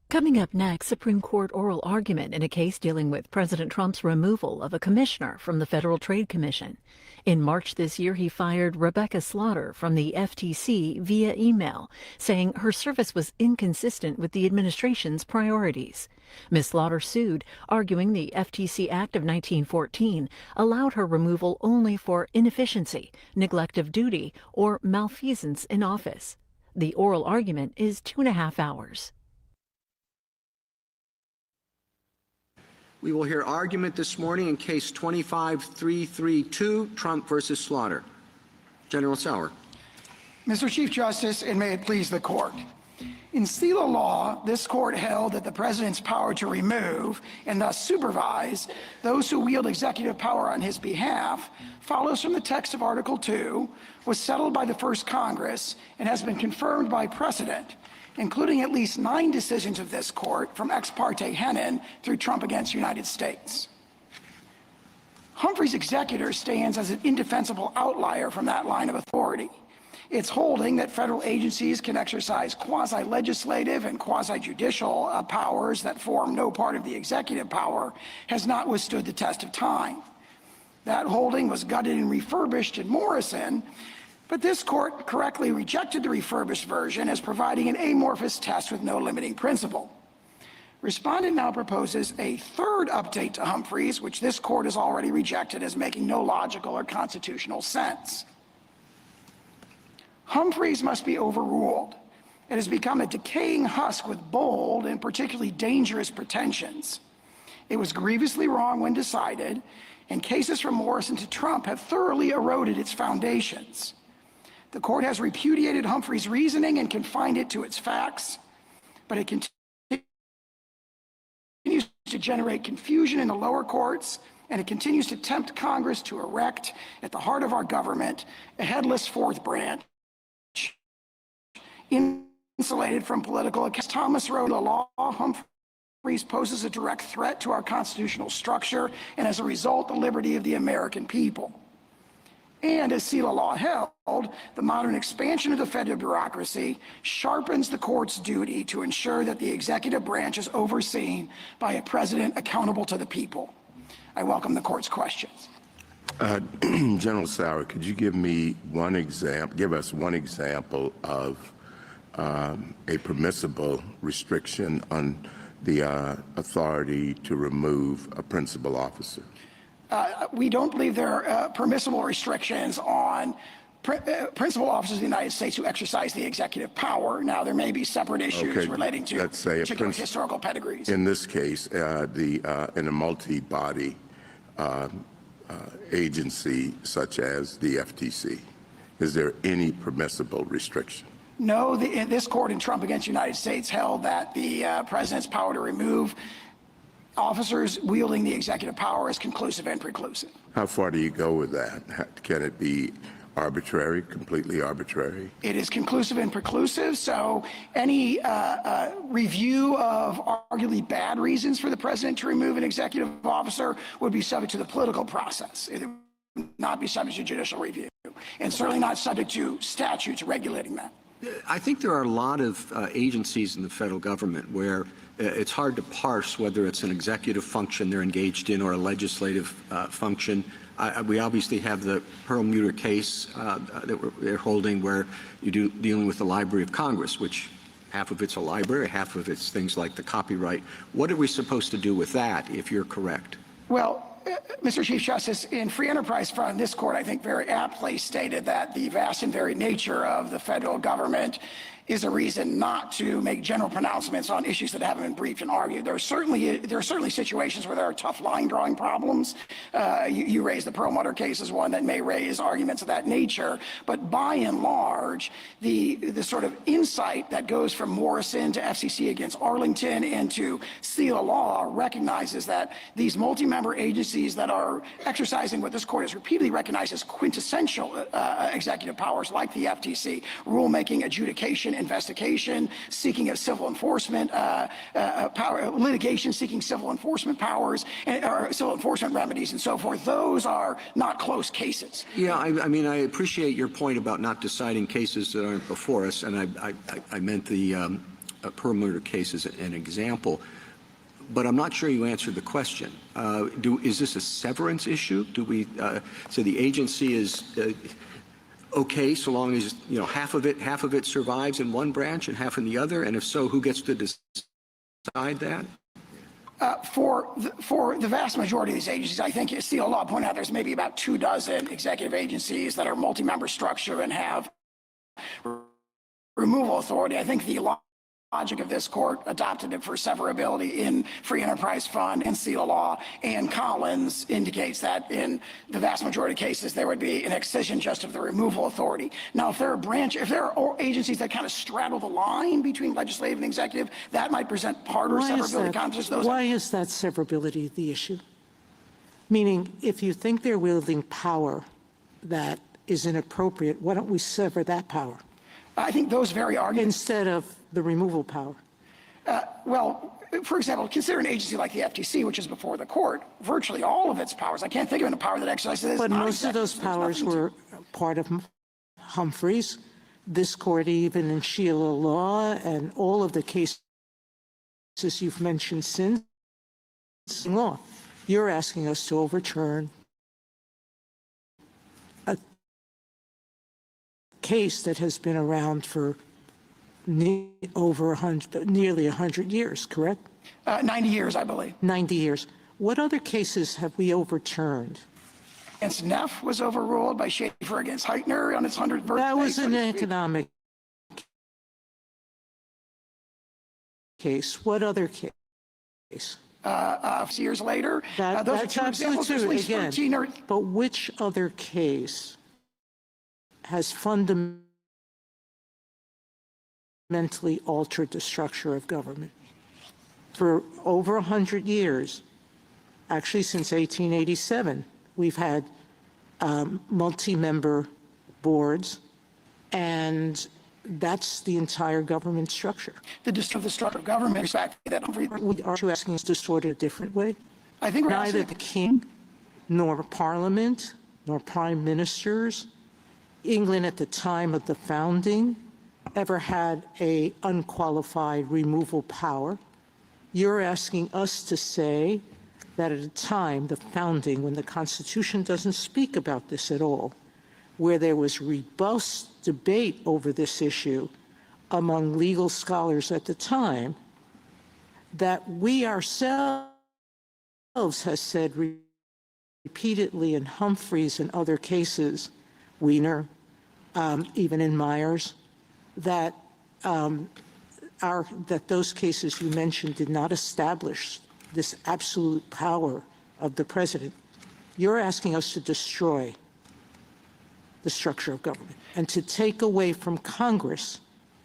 Coming up next, Supreme Court oral argument in a case dealing with President Trump's removal of a commissioner from the Federal Trade Commission. In March this year, he fired Rebecca Slaughter from the FTC via email, saying her service was inconsistent with the administration's priorities. Ms. Slaughter sued, arguing the FTC Act of 1914 allowed her removal only for inefficiency, neglect of duty, or malfeasance in office. The oral argument is 2.5 hours. We will hear argument this morning in Case 25-332, Trump versus Slaughter. General Sauer. Mr. Chief Justice, and may it please the Court. In SELA law, this Court held that the President's power to remove and thus supervise those who wield executive power on his behalf follows from the text of Article 2, was settled by the first Congress, and has been confirmed by precedent, including at least 9 decisions of this Court from Ex parte Hennon through Trump against United States. Humphrey's executor stands as an indefensible outlier from that line of authority. It's holding that federal agencies can exercise quasi-legislative and quasi-judicial powers that form no part of the executive power has not withstood the test of time. That holding was gutted and refurbished in Morrison, but this Court correctly rejected the refurbished version as providing an amorphous test with no limiting principle. Respondent now proposes a third update to Humphrey's, which this Court has already rejected as making no logical or constitutional sense. Humphrey's must be overruled. It has become a decaying husk with bold and particularly dangerous pretensions. It was grievously wrong when decided, and cases from Morrison to Trump have thoroughly eroded its foundations. The Court has repudiated Humphrey's reasoning and confined it to its facts, but it continues to generate confusion in the lower courts, and it continues to tempt Congress to erect, at the heart of our government, a headless fourth branch, insulated from political accounts. Thomas wrote, "The law Humphreys poses a direct threat to our constitutional structure, and as a result, the liberty of the American people." And as Selah law held, the modern expansion of the federal bureaucracy sharpens the court's duty to ensure that the executive branch is overseen by a president accountable to the people. I welcome the court's questions. General Sauer, could you give us one example of a permissible restriction on the authority to remove a principal officer? We don't believe there are permissible restrictions on principal officers of the United States who exercise the executive power. Now, there may be separate issues relating to particular historical pedigrees. In this case, in a multi-body agency such as the FTC, is there any permissible restriction? No, this court in Trump against the United States held that the president's power to remove officers wielding the executive power is conclusive and preclusive. How far do you go with that? Can it be arbitrary, completely arbitrary? It is conclusive and preclusive, so any review of arguably bad reasons for the president to remove an executive officer would be subject to the political process. It would not be subject to judicial review, and certainly not subject to statutes regulating that. I think there are a lot of agencies in the federal government where it's hard to parse whether it's an executive function they're engaged in or a legislative function. We obviously have the Perlmutter case that they're holding where you're dealing with the Library of Congress, which half of it's a library, half of it's things like the copyright. What are we supposed to do with that, if you're correct? Well, Mr. Chief Justice, in Free Enterprise Fund, this court, I think, very aptly stated that the vast and varied nature of the federal government is a reason not to make general pronouncements on issues that haven't been briefed and argued. There are certainly situations where there are tough line drawing problems. You raised the Perlmutter case as one that may raise arguments of that nature, but by and large, the sort of insight that goes from Morrison to FCC against Arlington and to Selah law recognizes that these multi-member agencies that are exercising what this court has repeatedly recognized as quintessential executive powers, like the FTC, rulemaking, adjudication, investigation, seeking of civil enforcement power, litigation, seeking civil enforcement powers, or civil enforcement remedies, and so forth. Those are not close cases. Yeah, I mean, I appreciate your point about not deciding cases that aren't before us, and I meant the Perlmutter case as an example. But I'm not sure you answered the question. Is this a severance issue? Do we so the agency is okay so long as half of it survives in one branch and half in the other, and if so, who gets to decide that? For the vast majority of these agencies, I think, as Selah law pointed out, there's maybe about 24 executive agencies that are multi-member structure and have removal authority. I think the logic of this court adopted it for severability in Free Enterprise Fund and Selah law, and Collins indicates that in the vast majority of cases there would be an excision just of the removal authority. Now, if there are agencies that kind of straddle the line between legislative and executive, that might present harder severability contests. Why is that severability the issue? Meaning, if you think they're wielding power that is inappropriate, why don't we sever that power? I think those very arguments instead of the removal power. Well, for example, consider an agency like the FTC, which is before the court. Virtually all of its powers, I can't think of a power that exercises. But most of those powers were part of Humphrey's. This court, even in Sheila law, and all of the cases you've mentioned since law, you're asking us to overturn a case that has been around for nearly 100 years, correct? 90 years, I believe. 90 years. What other cases have we overturned? Against Neff was overruled by Schaefer against Heitner on its 100th birthday. That was an economic case. What other case? Years later, those that's are two examples. absolutely true. Again, but which other case has fundamentally altered the structure of government? For over 100 years, actually since 1887, we've had multi-member boards, and that's the entire government structure. The structure of government, exactly that. Aren't you asking us to sort it a different way? I think we're Neither the king nor parliament nor prime ministers, England at the time of the founding, ever had a unqualified removal power. You're asking us to say that at a time, the founding, when the Constitution doesn't speak about this at all, where there was robust debate over this issue among legal scholars at the time, that we ourselves has said repeatedly in Humphrey's and other cases, Wiener, even in Myers, that that those cases you mentioned did not establish this absolute power of the president. You're asking us to destroy the structure of government and to take away from Congress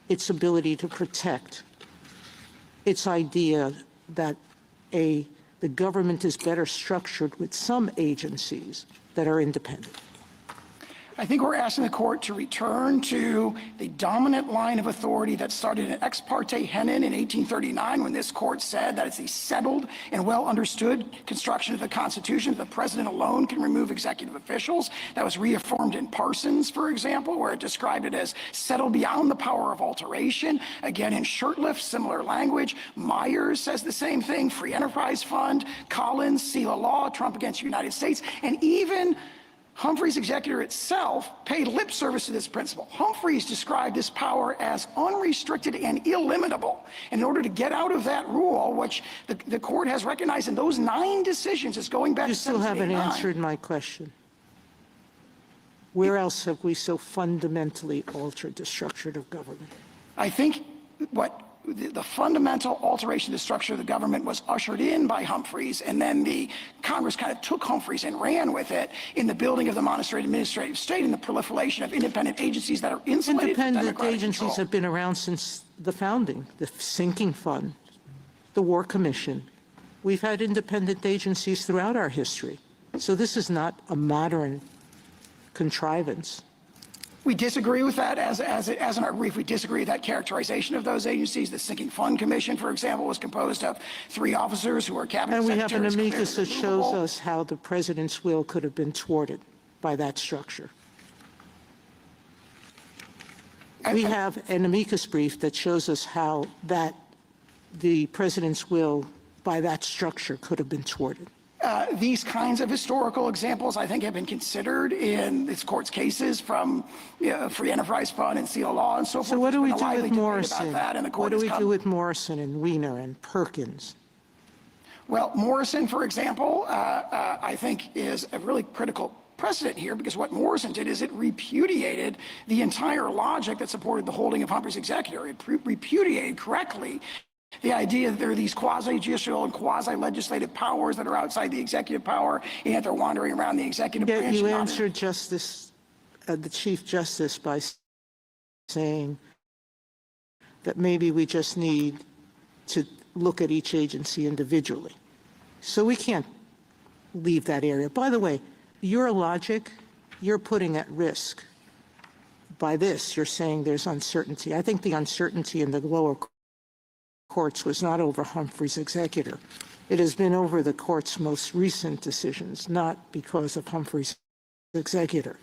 its ability to protect its idea that the government is better structured with some agencies that are independent. I think we're asking the court to return to the dominant line of authority that started in Ex parte Henin in 1839, when this court said that it's a settled and well understood construction of the Constitution. The president alone can remove executive officials. That was reaffirmed in Parsons, for example, where it described it as settled beyond the power of alteration. Again, in Shurtleff, similar language. Myers says the same thing. Free Enterprise Fund, Collins, Seal of Law, Trump against the United States, and even Humphrey's executor itself paid lip service to this principle. Humphrey's described this power as unrestricted and illimitable. In order to get out of that rule, which the court has recognized in those 9 decisions, is going back You to still haven't 1789. answered my question. Where else have we so fundamentally altered the structure of government? I think what the fundamental alteration of the structure of the government was ushered in by Humphreys, and then the Congress kind of took Humphreys and ran with it in the building of the monstrous administrative state and the proliferation of independent agencies that are insulated from Independent democratic agencies control. have been around since the founding, the Sinking Fund, the War Commission. We've had independent agencies throughout our history. So this is not a modern contrivance. We disagree with that, as in our brief, we disagree with that characterization of those agencies. The Sinking Fund Commission, for example, was composed of 3 officers who were cabinet And we secretaries. have an amicus that clearly shows removable. us how the president's will could have been thwarted by that structure. We have an amicus brief that shows us how that the president's will by that structure could have been thwarted. These kinds of historical examples, I think, have been considered in this court's cases from Free Enterprise Fund and Seal of Law and so forth. So what do we There's do been a with lively debate Morrison? about that, and the What court do has we come- do with Morrison and Wiener and Perkins? Well, Morrison, for example, I think is a really critical precedent here, because what Morrison did is it repudiated the entire logic that supported the holding of Humphrey's executor. It repudiated correctly the idea that there are these quasi-judicial and quasi-legislative powers that are outside the executive power, and yet they're wandering around the executive Yet branch. you and not in- answered the Chief Justice by saying that maybe we just need to look at each agency individually. So we can't leave that area. By the way, your logic, you're putting at risk. By this, you're saying there's uncertainty. I think the uncertainty in the lower courts was not over Humphrey's executor. It has been over the court's most recent decisions, not because of Humphrey's executor.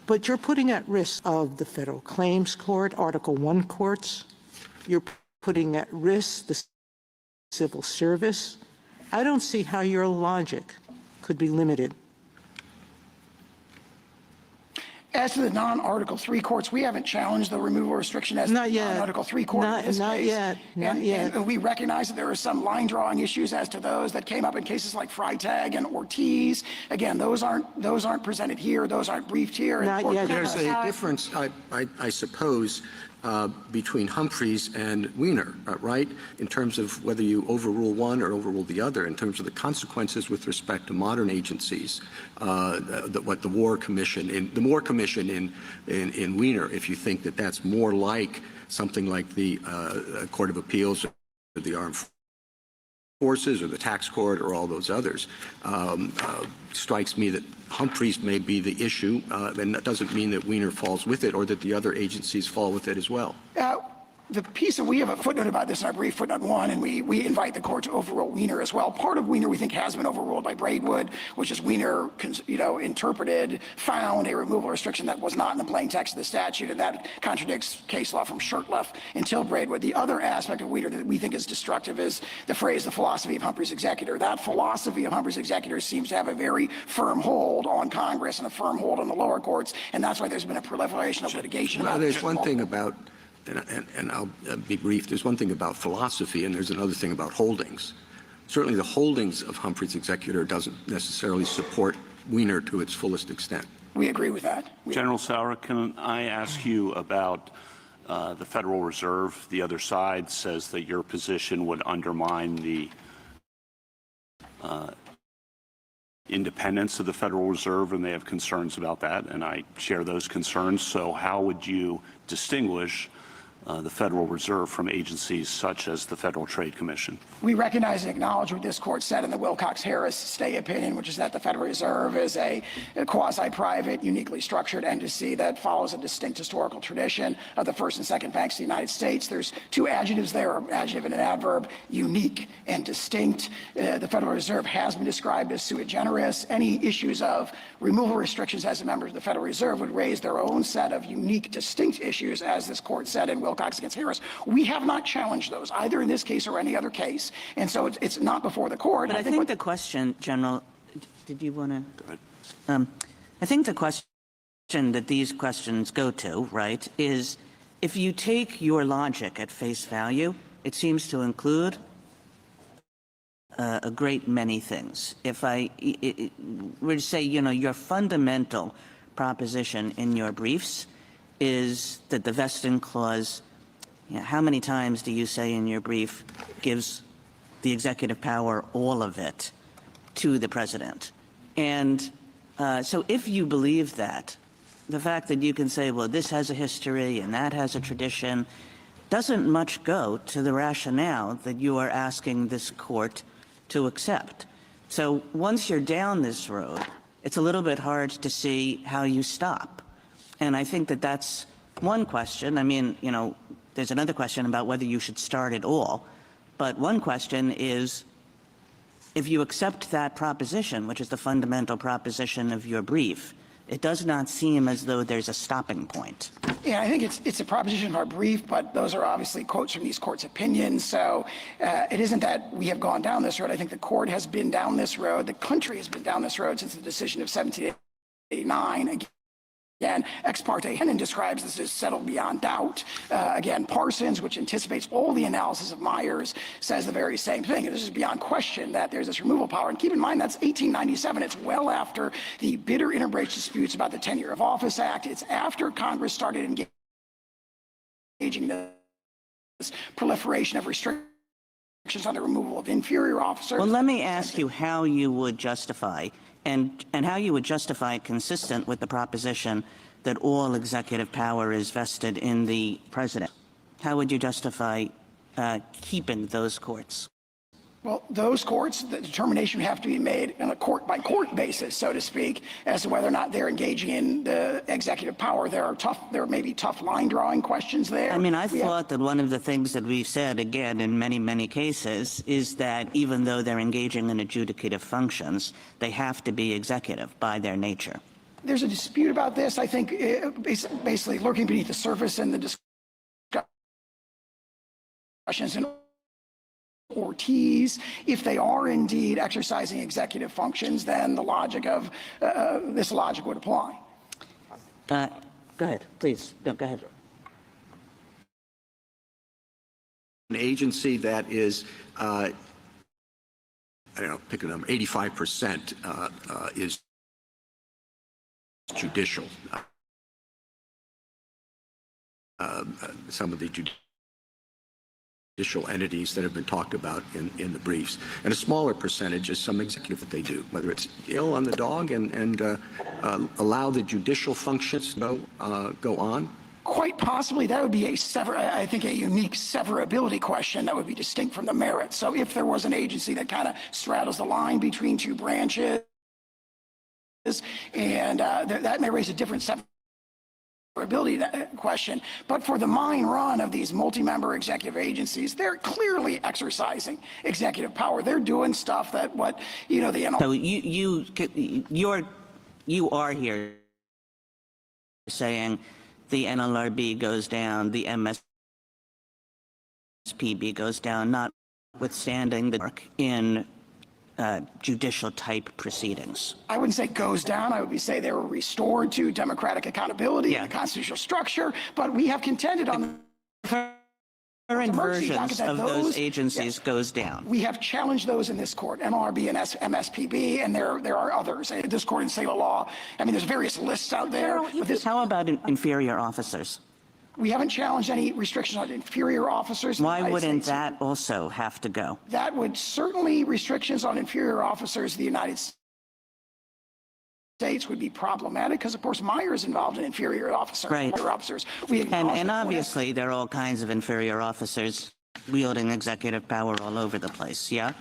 But you're putting at risk of the Federal Claims Court, Article I courts. You're putting at risk the civil service. I don't see how your logic could be limited. As to the non-Article III courts, we haven't challenged the removal restriction as Not the yet. non-Article III court in this Not case. yet. Not yet. And we recognize that there are some line-drawing issues as to those that came up in cases like Freitag and Ortiz. Again, those aren't presented here. Those aren't briefed here. and Not court yet. There's members- a difference, I suppose, between Humphreys and Wiener, right, in terms of whether you overrule one or overrule the other, in terms of the consequences with respect to modern agencies, what the War Commission in Wiener, if you think that that's more like something like the Court of Appeals or the Armed Forces or the Tax Court or all those others, strikes me that Humphreys may be the issue, and that doesn't mean that Wiener falls with it or that the other agencies fall with it as well. The piece that we have a footnote about this in our brief, footnote 1, and we invite the court to overrule Wiener as well. Part of Wiener we think has been overruled by Braidwood, which is Wiener, interpreted, found a removal restriction that was not in the plain text of the statute, and that contradicts case law from Shurtleff until Braidwood. The other aspect of Wiener that we think is destructive is the phrase, the philosophy of Humphrey's executor. That philosophy of Humphrey's executor seems to have a very firm hold on Congress and a firm hold on the lower courts, and that's why there's been a proliferation of litigation about there's this. one thing about, and I'll be brief, there's one thing about philosophy and there's another thing about holdings. Certainly the holdings of Humphrey's executor doesn't necessarily support Wiener to its fullest extent. We agree with that. General Sauer, can I ask you about the Federal Reserve? The other side says that your position would undermine the independence of the Federal Reserve, and they have concerns about that, and I share those concerns. So how would you distinguish the Federal Reserve from agencies such as the Federal Trade Commission? We recognize and acknowledge what this court said in the Wilcox-Harris stay opinion, which is that the Federal Reserve is a quasi-private, uniquely structured entity that follows a distinct historical tradition of the first and second banks of the United States. There's two adjectives there, an adjective and an adverb, unique and distinct. The Federal Reserve has been described as sui generis. Any issues of removal restrictions as a member of the Federal Reserve would raise their own set of unique, distinct issues, as this court said in Wilcox against Harris. We have not challenged those, either in this case or any other case. And so it's not before the court. But I think the question, General, did you want to? I think the question that these questions go to, right, is if you take your logic at face value, it seems to include a great many things. If I were to say, your fundamental proposition in your briefs is that the vesting clause, how many times do you say in your brief, gives the executive power, all of it, to the president? And so if you believe that, the fact that you can say, well, this has a history and that has a tradition, doesn't much go to the rationale that you are asking this court to accept. So once you're down this road, it's a little bit hard to see how you stop. And I think that that's one question. I mean, there's another question about whether you should start at all. But one question is, if you accept that proposition, which is the fundamental proposition of your brief, it does not seem as though there's a stopping point. Yeah, I think it's a proposition of our brief, but those are obviously quotes from these courts' opinions. So it isn't that we have gone down this road. I think the court has been down this road. The country has been down this road since the decision of 1789. Again, Ex parte Hennon describes this as settled beyond doubt. Again, Parsons, which anticipates all the analysis of Myers, says the very same thing. This is beyond question that there's this removal power. And keep in mind, that's 1897. It's well after the bitter interbranch disputes about the Tenure of Office Act. It's after Congress started engaging this proliferation of restrictions on the removal of inferior officers. Well, let me ask you how you would justify and how you would justify it consistent with the proposition that all executive power is vested in the president. How would you justify keeping those courts? Well, those courts, the determination would have to be made on a court-by-court basis, so to speak, as to whether or not they're engaging in the executive power. There may be tough line-drawing questions there. I mean, I thought that one of the things that we've said, again, in many, many cases, is that even though they're engaging in adjudicative functions, they have to be executive by their nature. There's a dispute about this. I think basically lurking beneath the surface in the discussions in Ortiz, if they are indeed exercising executive functions, then the logic of this logic would apply. Go ahead, please. No, go ahead. An agency that is, I don't know, pick a number, 85% is judicial. Some of the judicial entities that have been talked about in the briefs. And a smaller percentage is some executive that they do, whether it's ill on the dog and allow the judicial functions to go on. Quite possibly that would be I think a unique severability question that would be distinct from the merits. So if there was an agency that kind of straddles the line between two branches, and that may raise a different ability question, but for the mine run of these multi-member executive agencies, they're clearly exercising executive power. They're doing stuff that what, you know, the NLRB. So you are here saying the NLRB goes down, the MSPB goes down, notwithstanding the work in judicial type proceedings. I wouldn't say goes down. I would say they were restored to democratic accountability Yeah. and the constitutional structure. But we have contended on Current emergency versions docket that of those agencies yes, goes down. we have challenged those in this court, NLRB and MSPB, and there are others. This court in Sailor Law. I mean, there's various lists out there. But this, How about inferior officers? we haven't challenged any restrictions on inferior officers. Why wouldn't that also have to go? That would certainly, restrictions on inferior officers of the United States would be problematic because, of course, Meyer is involved in inferior officers. Right. Officers. And obviously, there are all kinds of inferior officers wielding executive power all over the place, yeah?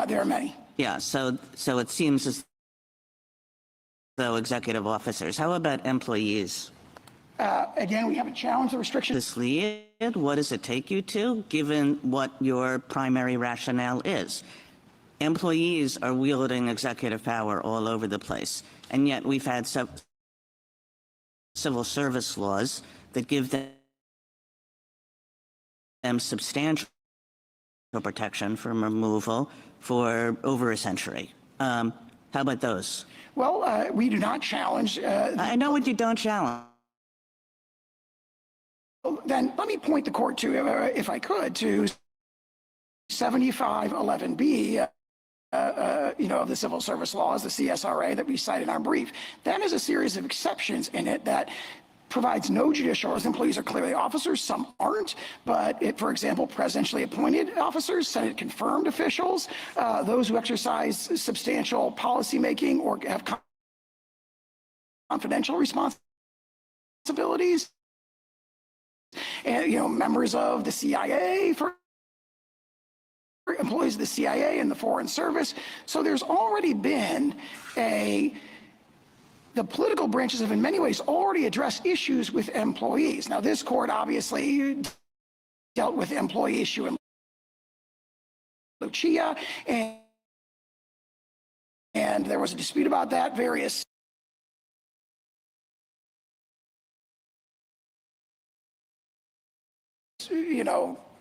There are many. Yeah, so it seems as though executive officers. How about employees? Again, we haven't challenged the restrictions. This lead, what does it take you to, given what your primary rationale is? Employees are wielding executive power all over the place, and yet we've had civil service laws that give them substantial protection from removal for over a century. How about those? Well, we do not challenge. I know what you don't challenge. Then let me point the court to, if I could, to 7511B, you know, of the civil service laws, the CSRA that we cite in our brief. That is a series of exceptions in it that provides no judicial. As employees are clearly officers, some aren't, but it, for example, presidentially appointed officers, Senate confirmed officials, those who exercise substantial policymaking or have confidential responsibilities. And, you know, members of the CIA, for employees of the CIA and the Foreign Service. So there's already been the political branches have in many ways already addressed issues with employees. Now, this court obviously dealt with the employee issue in Lucia, and there was a dispute about that, various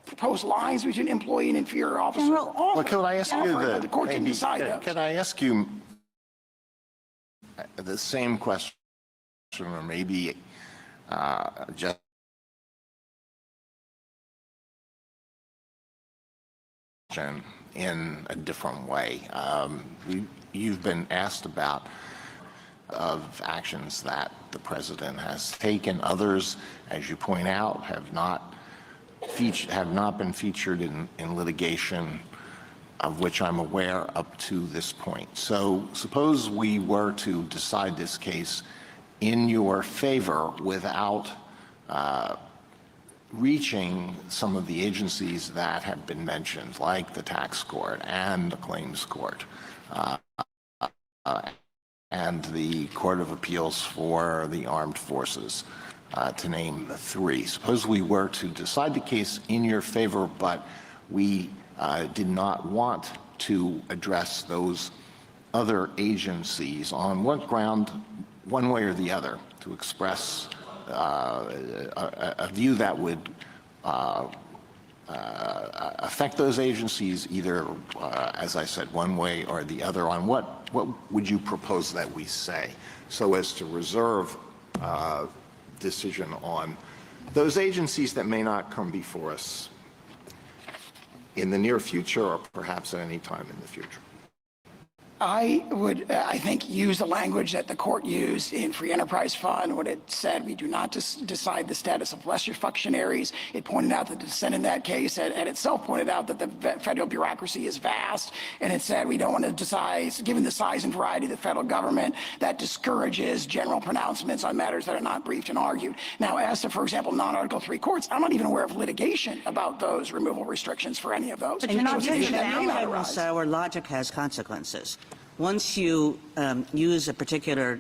proposed lines between employee and inferior officer. Well, can I ask you the court can decide those. Can I ask you the same question, or maybe just in a different way? You've been asked about of actions that the president has taken. Others, as you point out, have not been featured in litigation of which I'm aware up to this point. So suppose we were to decide this case in your favor without reaching some of the agencies that have been mentioned, like the tax court and the claims court, and the Court of Appeals for the Armed Forces, to name the three. Suppose we were to decide the case in your favor, but we did not want to address those other agencies. On what ground, one way or the other, to express a view that would affect those agencies, either, as I said, one way or the other? On what would you propose that we say, so as to reserve decision on those agencies that may not come before us in the near future, or perhaps at any time in the future? I would, I think, use the language that the court used in Free Enterprise Fund when it said we do not decide the status of lesser functionaries. It pointed out that the dissent in that case had itself pointed out that the federal bureaucracy is vast, and it said we don't want to decide, given the size and variety of the federal government, that discourages general pronouncements on matters that are not briefed and argued. Now, as to, for example, non-Article III courts, I'm not even aware of litigation about those removal restrictions for any of those. But you're not taking that, so our logic has consequences. Once you use a particular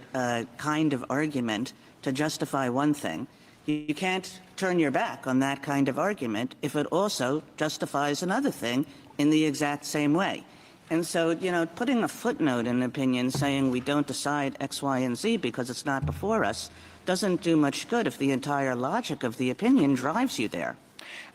kind of argument to justify one thing, you can't turn your back on that kind of argument if it also justifies another thing in the exact same way. And so, you know, putting a footnote in an opinion saying we don't decide X, Y, and Z because it's not before us doesn't do much good if the entire logic of the opinion drives you there.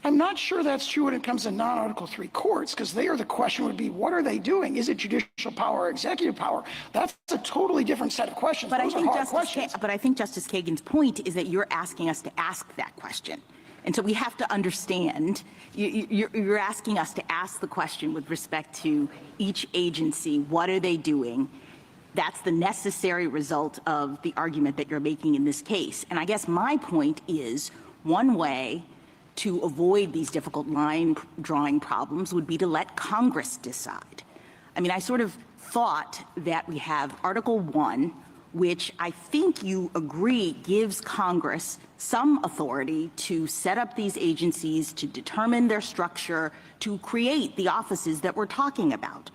I'm not sure that's true when it comes to non-Article III courts, because there the question would be, what are they doing? Is it judicial power or executive power? That's a totally different set of questions. But Those are hard questions. I think Justice Kagan's point is that you're asking us to ask that question. And so we have to understand, you're asking us to ask the question with respect to each agency, what are they doing? That's the necessary result of the argument that you're making in this case. And I guess my point is, one way to avoid these difficult line drawing problems would be to let Congress decide. I mean, I sort of thought that we have Article 1, which I think you agree gives Congress some authority to set up these agencies, to determine their structure, to create the offices that we're talking about.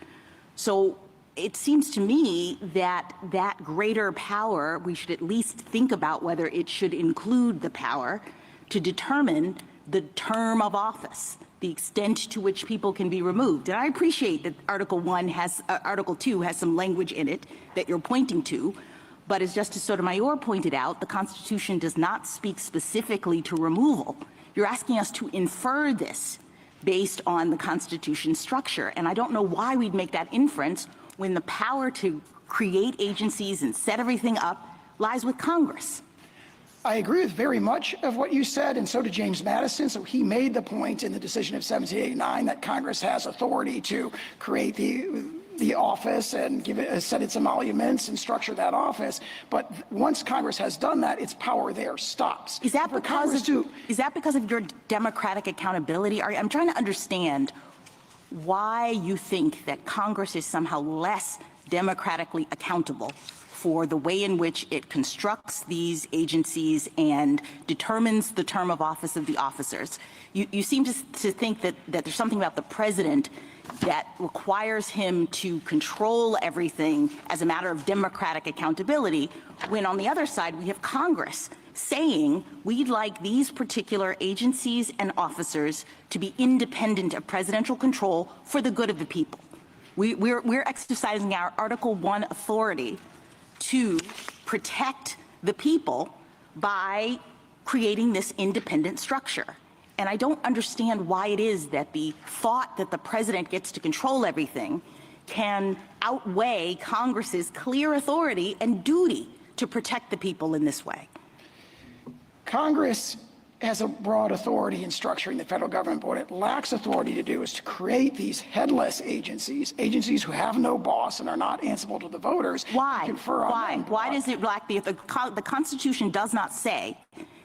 So it seems to me that that greater power, we should at least think about whether it should include the power to determine the term of office, the extent to which people can be removed. And I appreciate that Article 2 has some language in it that you're pointing to, but as Justice Sotomayor pointed out, the Constitution does not speak specifically to removal. You're asking us to infer this based on the Constitution's structure, and I don't know why we'd make that inference when the power to create agencies and set everything up lies with Congress. I agree with very much of what you said, and so did James Madison. So he made the point in the decision of 1789 that Congress has authority to create the office and give it, set its emoluments and structure that office. But once Congress has done that, its power there stops. Is that because of your democratic accountability? I'm trying to understand why you think that Congress is somehow less democratically accountable for the way in which it constructs these agencies and determines the term of office of the officers. You seem to think that there's something about the president that requires him to control everything as a matter of democratic accountability, when on the other side we have Congress saying we'd like these particular agencies and officers to be independent of presidential control for the good of the people. We're exercising our Article 1 authority to protect the people by creating this independent structure. And I don't understand why it is that the thought that the president gets to control everything can outweigh Congress's clear authority and duty to protect the people in this way. Congress has a broad authority in structuring the federal government, but what it lacks authority to do is to create these headless agencies, agencies who have no boss and are not answerable to the voters. Why? Why does it lack the Constitution does not say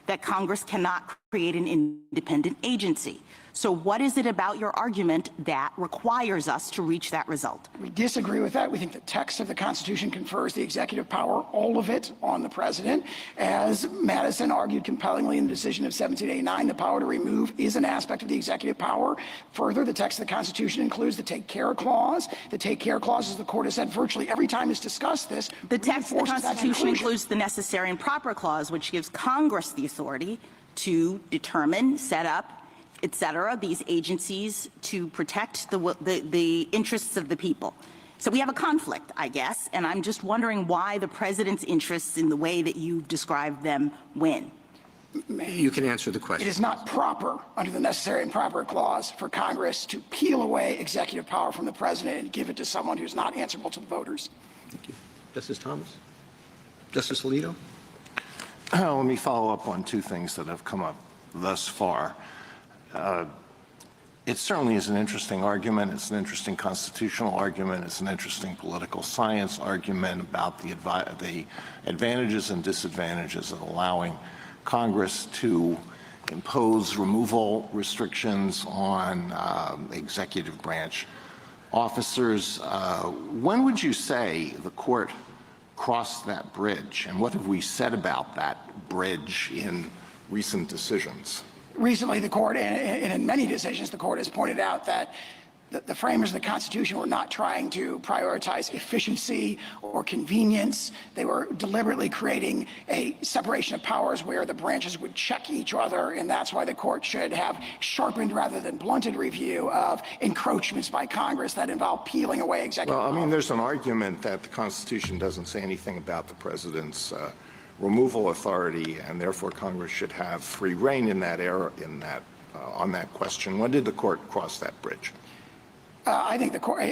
that Congress cannot create an independent agency. So what is it about your argument that requires us to reach that result? We disagree with that. We think the text of the Constitution confers the executive power, all of it, on the president. As Madison argued compellingly in the decision of 1789, the power to remove is an aspect of the executive power. Further, the text of the Constitution includes the take care clause. The take care clause, as the court has said virtually every time it's discussed this, the text of the Constitution includes the necessary and proper clause, which gives Congress the authority to determine, set up, et cetera, these agencies to protect the interests of the people. So we have a conflict, I guess, and I'm just wondering why the president's interests in the way that you've described them win. You can answer the question. It is not proper under the necessary and proper clause for Congress to peel away executive power from the president and give it to someone who's not answerable to the voters. Thank you. Justice Thomas? Justice Alito? Let me follow up on two things that have come up thus far. It certainly is an interesting argument. It's an interesting constitutional argument. It's an interesting political science argument about the advantages and disadvantages of allowing Congress to impose removal restrictions on executive branch officers. When would you say the court crossed that bridge, and what have we said about that bridge in recent decisions? Recently, the court, and in many decisions, the court has pointed out that the framers of the Constitution were not trying to prioritize efficiency or convenience. They were deliberately creating a separation of powers where the branches would check each other, and that's why the court should have sharpened rather than blunted review of encroachments by Congress that involve peeling away executive Well, I mean, power. there's an argument that the Constitution doesn't say anything about the president's removal authority, and therefore Congress should have free rein in that era, on that question. When did the court cross that bridge? I think the court,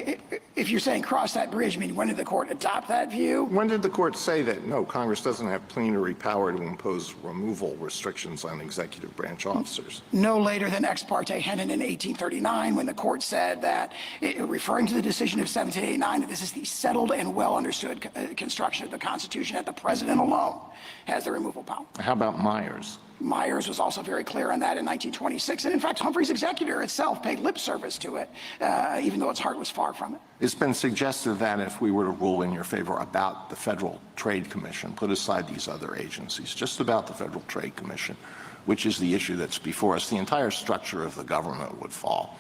if you're saying cross that bridge, I mean, when did the court adopt that view? When did the court say that, no, Congress doesn't have plenary power to impose removal restrictions on executive branch officers? No later than Ex parte Hennon in 1839, when the court said that, referring to the decision of 1789, that this is the settled and well understood construction of the Constitution, that the president alone has the removal power. How about Myers? Myers was also very clear on that in 1926. And in fact, Humphrey's Executor itself paid lip service to it, even though its heart was far from it. It's been suggested that if we were to rule in your favor about the Federal Trade Commission, put aside these other agencies, just about the Federal Trade Commission, which is the issue that's before us, the entire structure of the government would fall.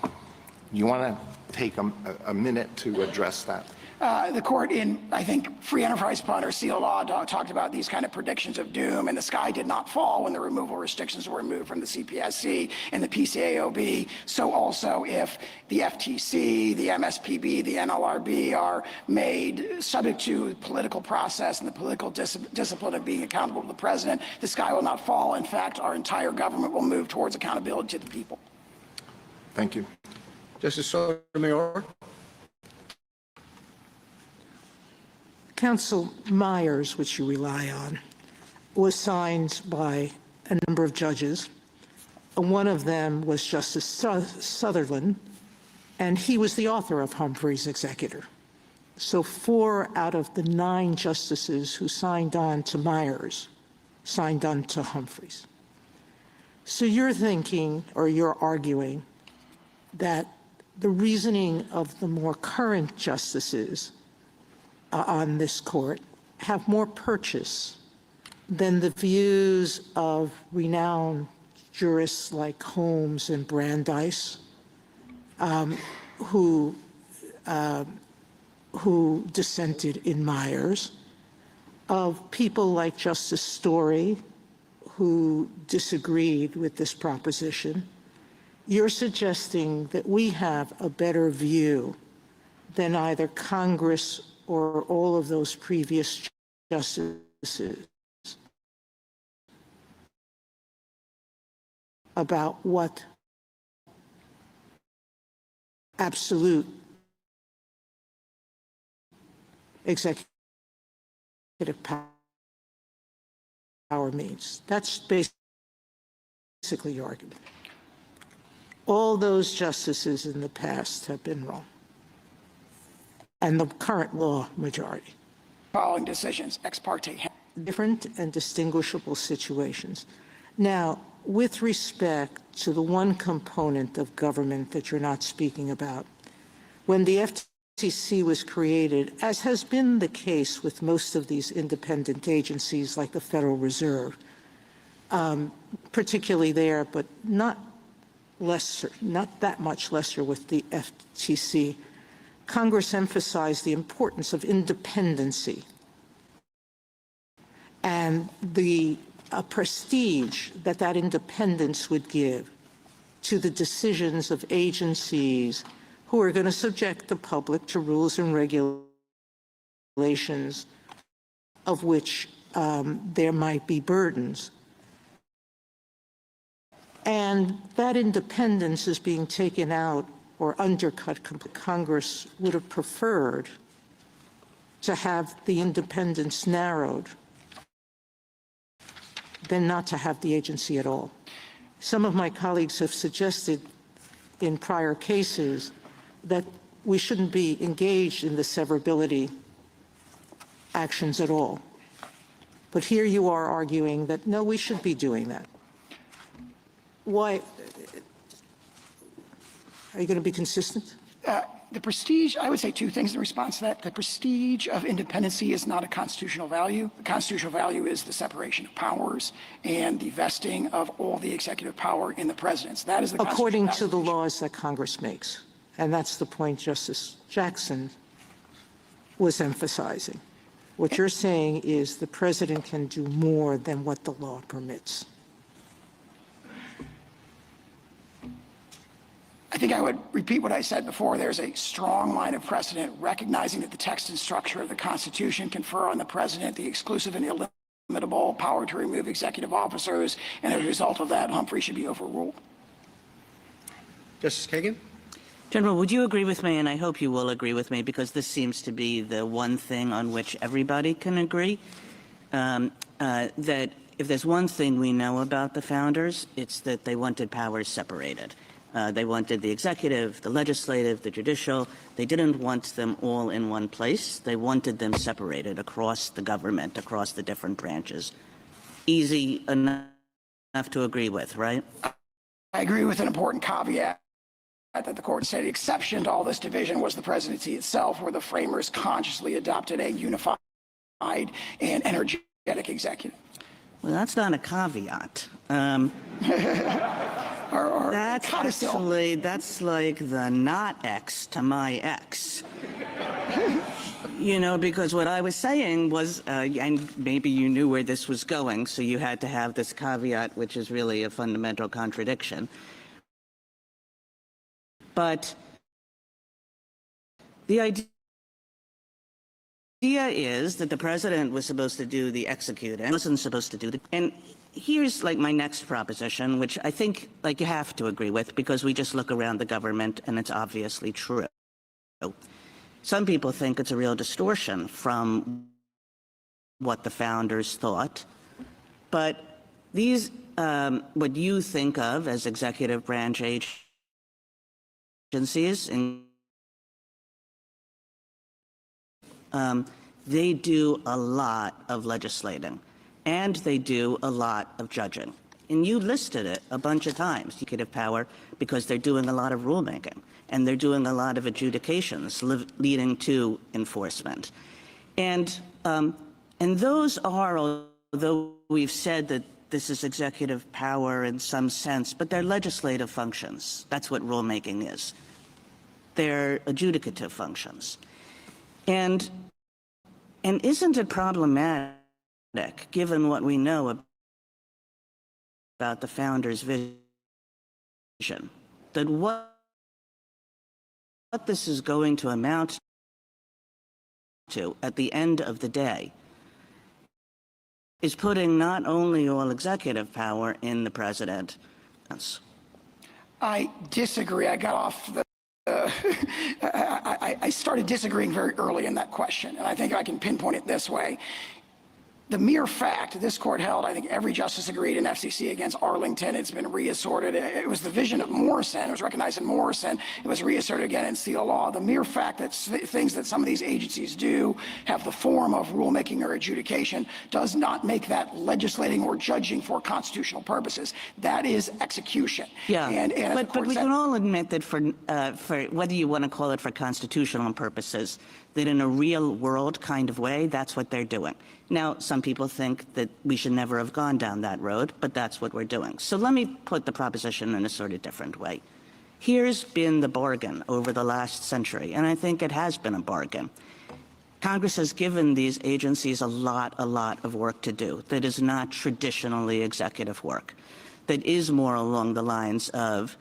You want to take a minute to address that? The court in, I think, Free Enterprise Fund or Seal Law talked about these kind of predictions of doom, and the sky did not fall when the removal restrictions were removed from the CPSC and the PCAOB. So also if the FTC, the MSPB, the NLRB are made subject to political process and the political discipline of being accountable to the president, the sky will not fall. In fact, our entire government will move towards accountability to the people. Thank you. Justice Sotomayor? Counsel Myers, which you rely on, was signed by a number of judges. One of them was Justice Sutherland, and he was the author of Humphrey's Executor. So 4 out of the 9 justices who signed on to Myers signed on to Humphrey's. So you're thinking, or you're arguing, that the reasoning of the more current justices on this court have more purchase than the views of renowned jurists like Holmes and Brandeis, who dissented in Myers, of people like Justice Story, who disagreed with this proposition. You're suggesting that we have a better view than either Congress or all of those previous justices about what absolute executive power means. That's basically your argument. All those justices in the past have been wrong, and the current law majority. Following decisions, ex parte. Different and distinguishable situations. Now, with respect to the one component of government that you're not speaking about, when the FCC was created, as has been the case with most of these independent agencies like the Federal Reserve, particularly there, but not that much lesser with the FTC, Congress emphasized the importance of independency and the prestige that that independence would give to the decisions of agencies who are going to subject the public to rules and regulations of which there might be burdens. And that independence is being taken out or undercut. Congress would have preferred to have the independence narrowed than not to have the agency at all. Some of my colleagues have suggested in prior cases that we shouldn't be engaged in the severability actions at all. But here you are arguing that, no, we should be doing that. Why? Are you going to be consistent? The prestige, I would say 2 things in response to that. The prestige of independency is not a constitutional value. The constitutional value is the separation of powers and the vesting of all the executive power in the presidents. That is the according to the Constitution. laws that Congress makes And that's the point Justice Jackson was emphasizing. What you're saying is the president can do more than what the law permits. I think I would repeat what I said before. There's a strong line of precedent recognizing that the text and structure of the Constitution confer on the president the exclusive and illimitable power to remove executive officers, and as a result of that, Humphrey should be overruled. Justice Kagan? General, would you agree with me, and I hope you will agree with me, because this seems to be the one thing on which everybody can agree, that if there's one thing we know about the founders, it's that they wanted powers separated. They wanted the executive, the legislative, the judicial. They didn't want them all in one place. They wanted them separated across the government, across the different branches. Easy enough to agree with, right? I agree with an important caveat that the court said the exception to all this division was the presidency itself, where the framers consciously adopted a unified and energetic executive. Well, that's not a caveat. That's like the not X to my X. You know, because what I was saying was, and maybe you knew where this was going, so you had to have this caveat, which is really a fundamental contradiction. But the idea is that the president was supposed to do the executing, wasn't supposed to do the, and here's like my next proposition, which I think like you have to agree with, because we just look around the government and it's obviously true. Some people think it's a real distortion from what the founders thought, but these, what you think of as executive branch agencies, and they do a lot of legislating, and they do a lot of judging. And you listed it a bunch of times, executive power, because they're doing a lot of rulemaking, and they're doing a lot of adjudications leading to enforcement. And those are, although we've said that this is executive power in some sense, but they're legislative functions. That's what rulemaking is. They're adjudicative functions. And isn't it problematic, given what we know about the founders' vision, that what this is going to amount to at the end of the day is putting not only all executive power in the president. I disagree. I got off the I started disagreeing very early in that question, and I think I can pinpoint it this way. The mere fact this court held, I think every justice agreed in FCC against Arlington, it's been reasserted. It was the vision of Morrison. It was recognized in Morrison. It was reasserted again in Seal Law. The mere fact that things that some of these agencies do have the form of rulemaking or adjudication does not make that legislating or judging for constitutional purposes. That is execution. Yeah, but we can all admit that for whether you want to call it for constitutional purposes, that in a real world kind of way, that's what they're doing. Now, some people think that we should never have gone down that road, but that's what we're doing. So let me put the proposition in a sort of different way. Here's been the bargain over the last century, and I think it has been a bargain. Congress has given these agencies a lot of work to do that is not traditionally executive work, that is more along the lines of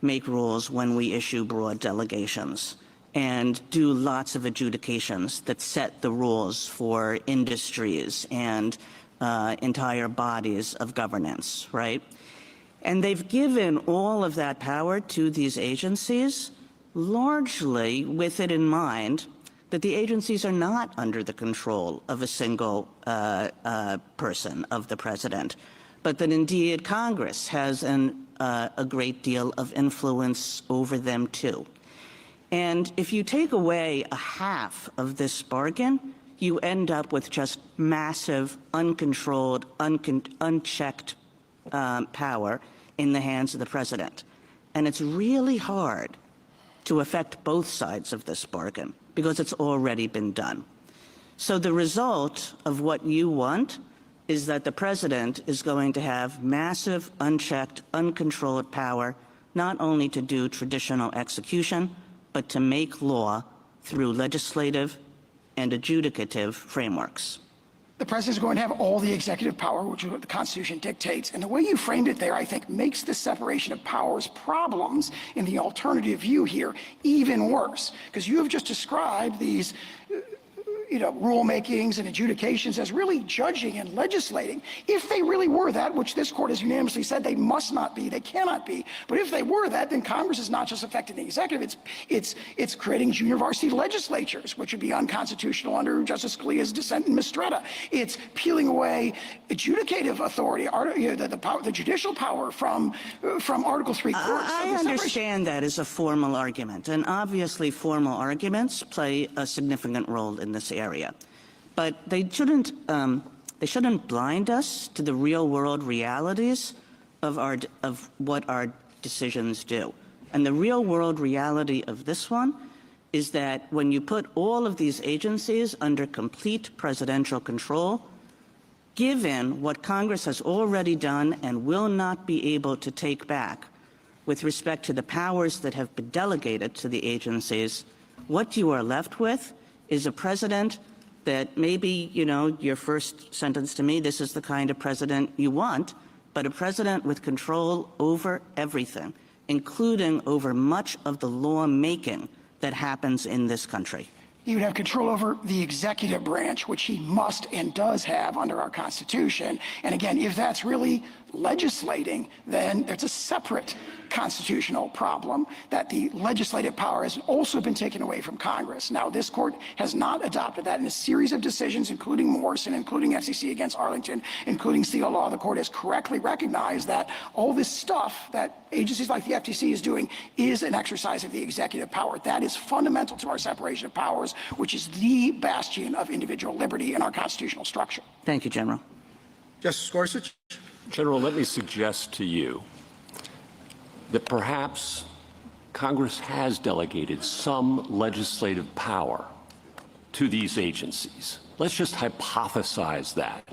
make rules when we issue broad delegations, and do lots of adjudications that set the rules for industries and entire bodies of governance, right? And they've given all of that power to these agencies, largely with it in mind that the agencies are not under the control of a single person, of the president, but that indeed Congress has a great deal of influence over them too. And if you take away a half of this bargain, you end up with just massive, uncontrolled, unchecked power in the hands of the president. And it's really hard to affect both sides of this bargain because it's already been done. So the result of what you want is that the president is going to have massive, unchecked, uncontrolled power, not only to do traditional execution, but to make law through legislative and adjudicative frameworks. The president is going to have all the executive power, which is what the Constitution dictates. And the way you framed it there, I think, makes the separation of powers problems in the alternative view here even worse. Because you have just described these rulemakings and adjudications as really judging and legislating. If they really were that, which this court has unanimously said they must not be, they cannot be, but if they were that, then Congress is not just affecting the executive, it's creating junior varsity legislatures, which would be unconstitutional under Justice Scalia's dissent in Mistretta. It's peeling away adjudicative authority, the judicial power from Article III courts. I understand that as a formal argument, and obviously formal arguments play a significant role in this area, but they shouldn't blind us to the real-world realities of what our decisions do. And the real-world reality of this one is that when you put all of these agencies under complete presidential control, given what Congress has already done and will not be able to take back with respect to the powers that have been delegated to the agencies, what you are left with is a president that maybe, your first sentence to me, this is the kind of president you want, but a president with control over everything, including over much of the lawmaking that happens in this country. He would have control over the executive branch, which he must and does have under our Constitution. And again, if that's really legislating, then there's a separate constitutional problem that the legislative power has also been taken away from Congress. Now, this court has not adopted that in a series of decisions, including Morrison, including FCC against Arlington, including Steele Law. The court has correctly recognized that all this stuff that agencies like the FTC is doing is an exercise of the executive power. That is fundamental to our separation of powers, which is the bastion of individual liberty in our constitutional structure. Thank you, General. Justice Gorsuch? General, let me suggest to you that perhaps Congress has delegated some legislative power to these agencies. Let's just hypothesize that.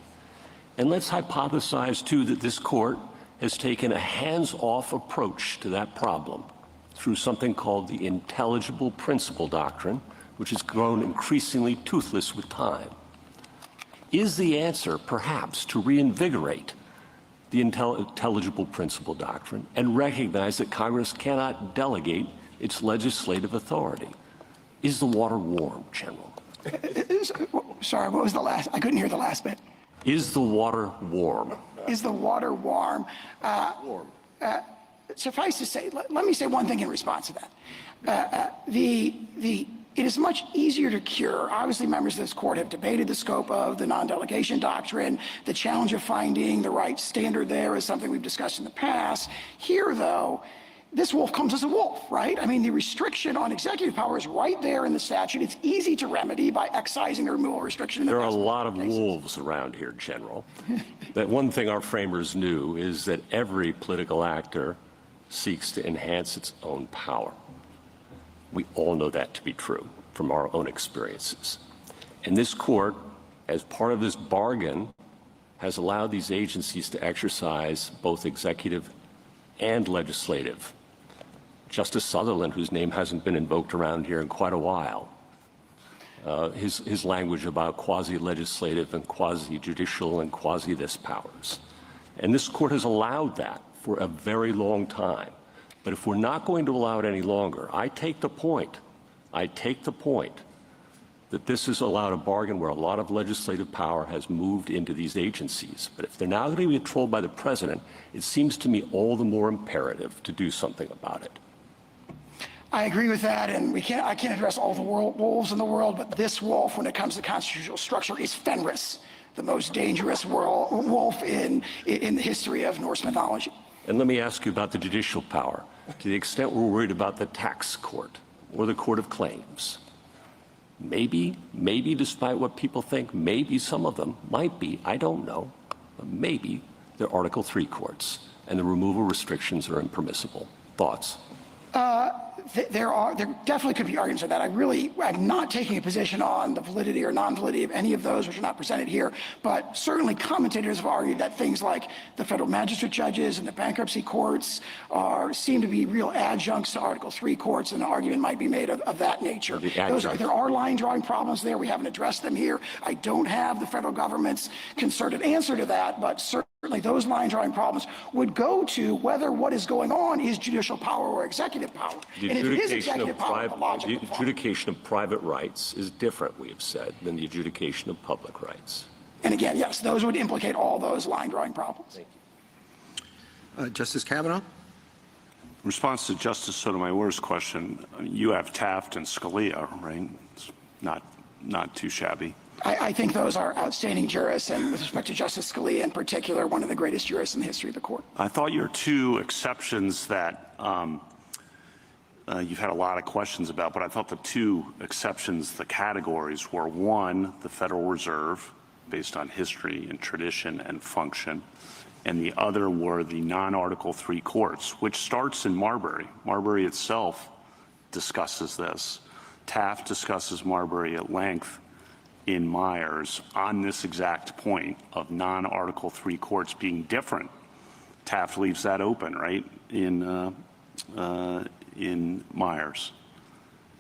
And let's hypothesize, too, that this court has taken a hands-off approach to that problem through something called the intelligible principle doctrine, which has grown increasingly toothless with time. Is the answer, perhaps, to reinvigorate the intelligible principle doctrine and recognize that Congress cannot delegate its legislative authority? Is the water warm, General? Sorry, what was the last? I couldn't hear the last bit. Is the water warm? Is the water warm? Suffice to say, let me say one thing in response to that. It is much easier to cure. Obviously, members of this court have debated the scope of the non-delegation doctrine. The challenge of finding the right standard there is something we've discussed in the past. Here, though, this wolf comes as a wolf, right? I mean, the restriction on executive power is right there in the statute. It's easy to remedy by excising the removal restriction. In the there are a lot of wolves around here, General. That one thing our framers knew is that every political actor seeks to enhance its own power. We all know that to be true from our own experiences. And this court, as part of this bargain, has allowed these agencies to exercise both executive and legislative. Justice Sutherland, whose name hasn't been invoked around here in quite a while, his language about quasi-legislative and quasi-judicial and quasi-this powers. And this court has allowed that for a very long time. But if we're not going to allow it any longer, I take the point that this has allowed a bargain where a lot of legislative power has moved into these agencies. But if they're now going to be controlled by the president, it seems to me all the more imperative to do something about it. I agree with that, and I can't address all the wolves in the world, but this wolf, when it comes to constitutional structure, is Fenris, the most dangerous wolf in the history of Norse mythology. And let me ask you about the judicial power. To the extent we're worried about the tax court or the court of claims, maybe despite what people think, maybe some of them might be, I don't know, but maybe they're Article III courts and the removal restrictions are impermissible. Thoughts? There definitely could be arguments for that. I'm not taking a position on the validity or non-validity of any of those, which are not presented here, but certainly commentators have argued that things like the federal magistrate judges and the bankruptcy courts seem to be real adjuncts to Article III courts, and an argument might be made of that nature. There are line drawing problems there. We haven't addressed them here. I don't have the federal government's concerted answer to that, but certainly those line drawing problems would go to whether what is going on is judicial power or executive power. The adjudication of private rights is different, we have said, than the adjudication of public rights. And again, yes, those would implicate all those line drawing problems. Justice Kavanaugh? In response to Justice Sotomayor's question, you have Taft and Scalia, right? It's not too shabby. I think those are outstanding jurists, and with respect to Justice Scalia in particular, one of the greatest jurists in the history of the court. I thought your two exceptions that you've had a lot of questions about, but I thought the two exceptions, the categories were, one, the Federal Reserve, based on history and tradition and function, and the other were the non-Article III courts, which starts in Marbury. Marbury itself discusses this. Taft discusses Marbury at length in Myers on this exact point of non-Article III courts being different. Taft leaves that open, right, in Myers.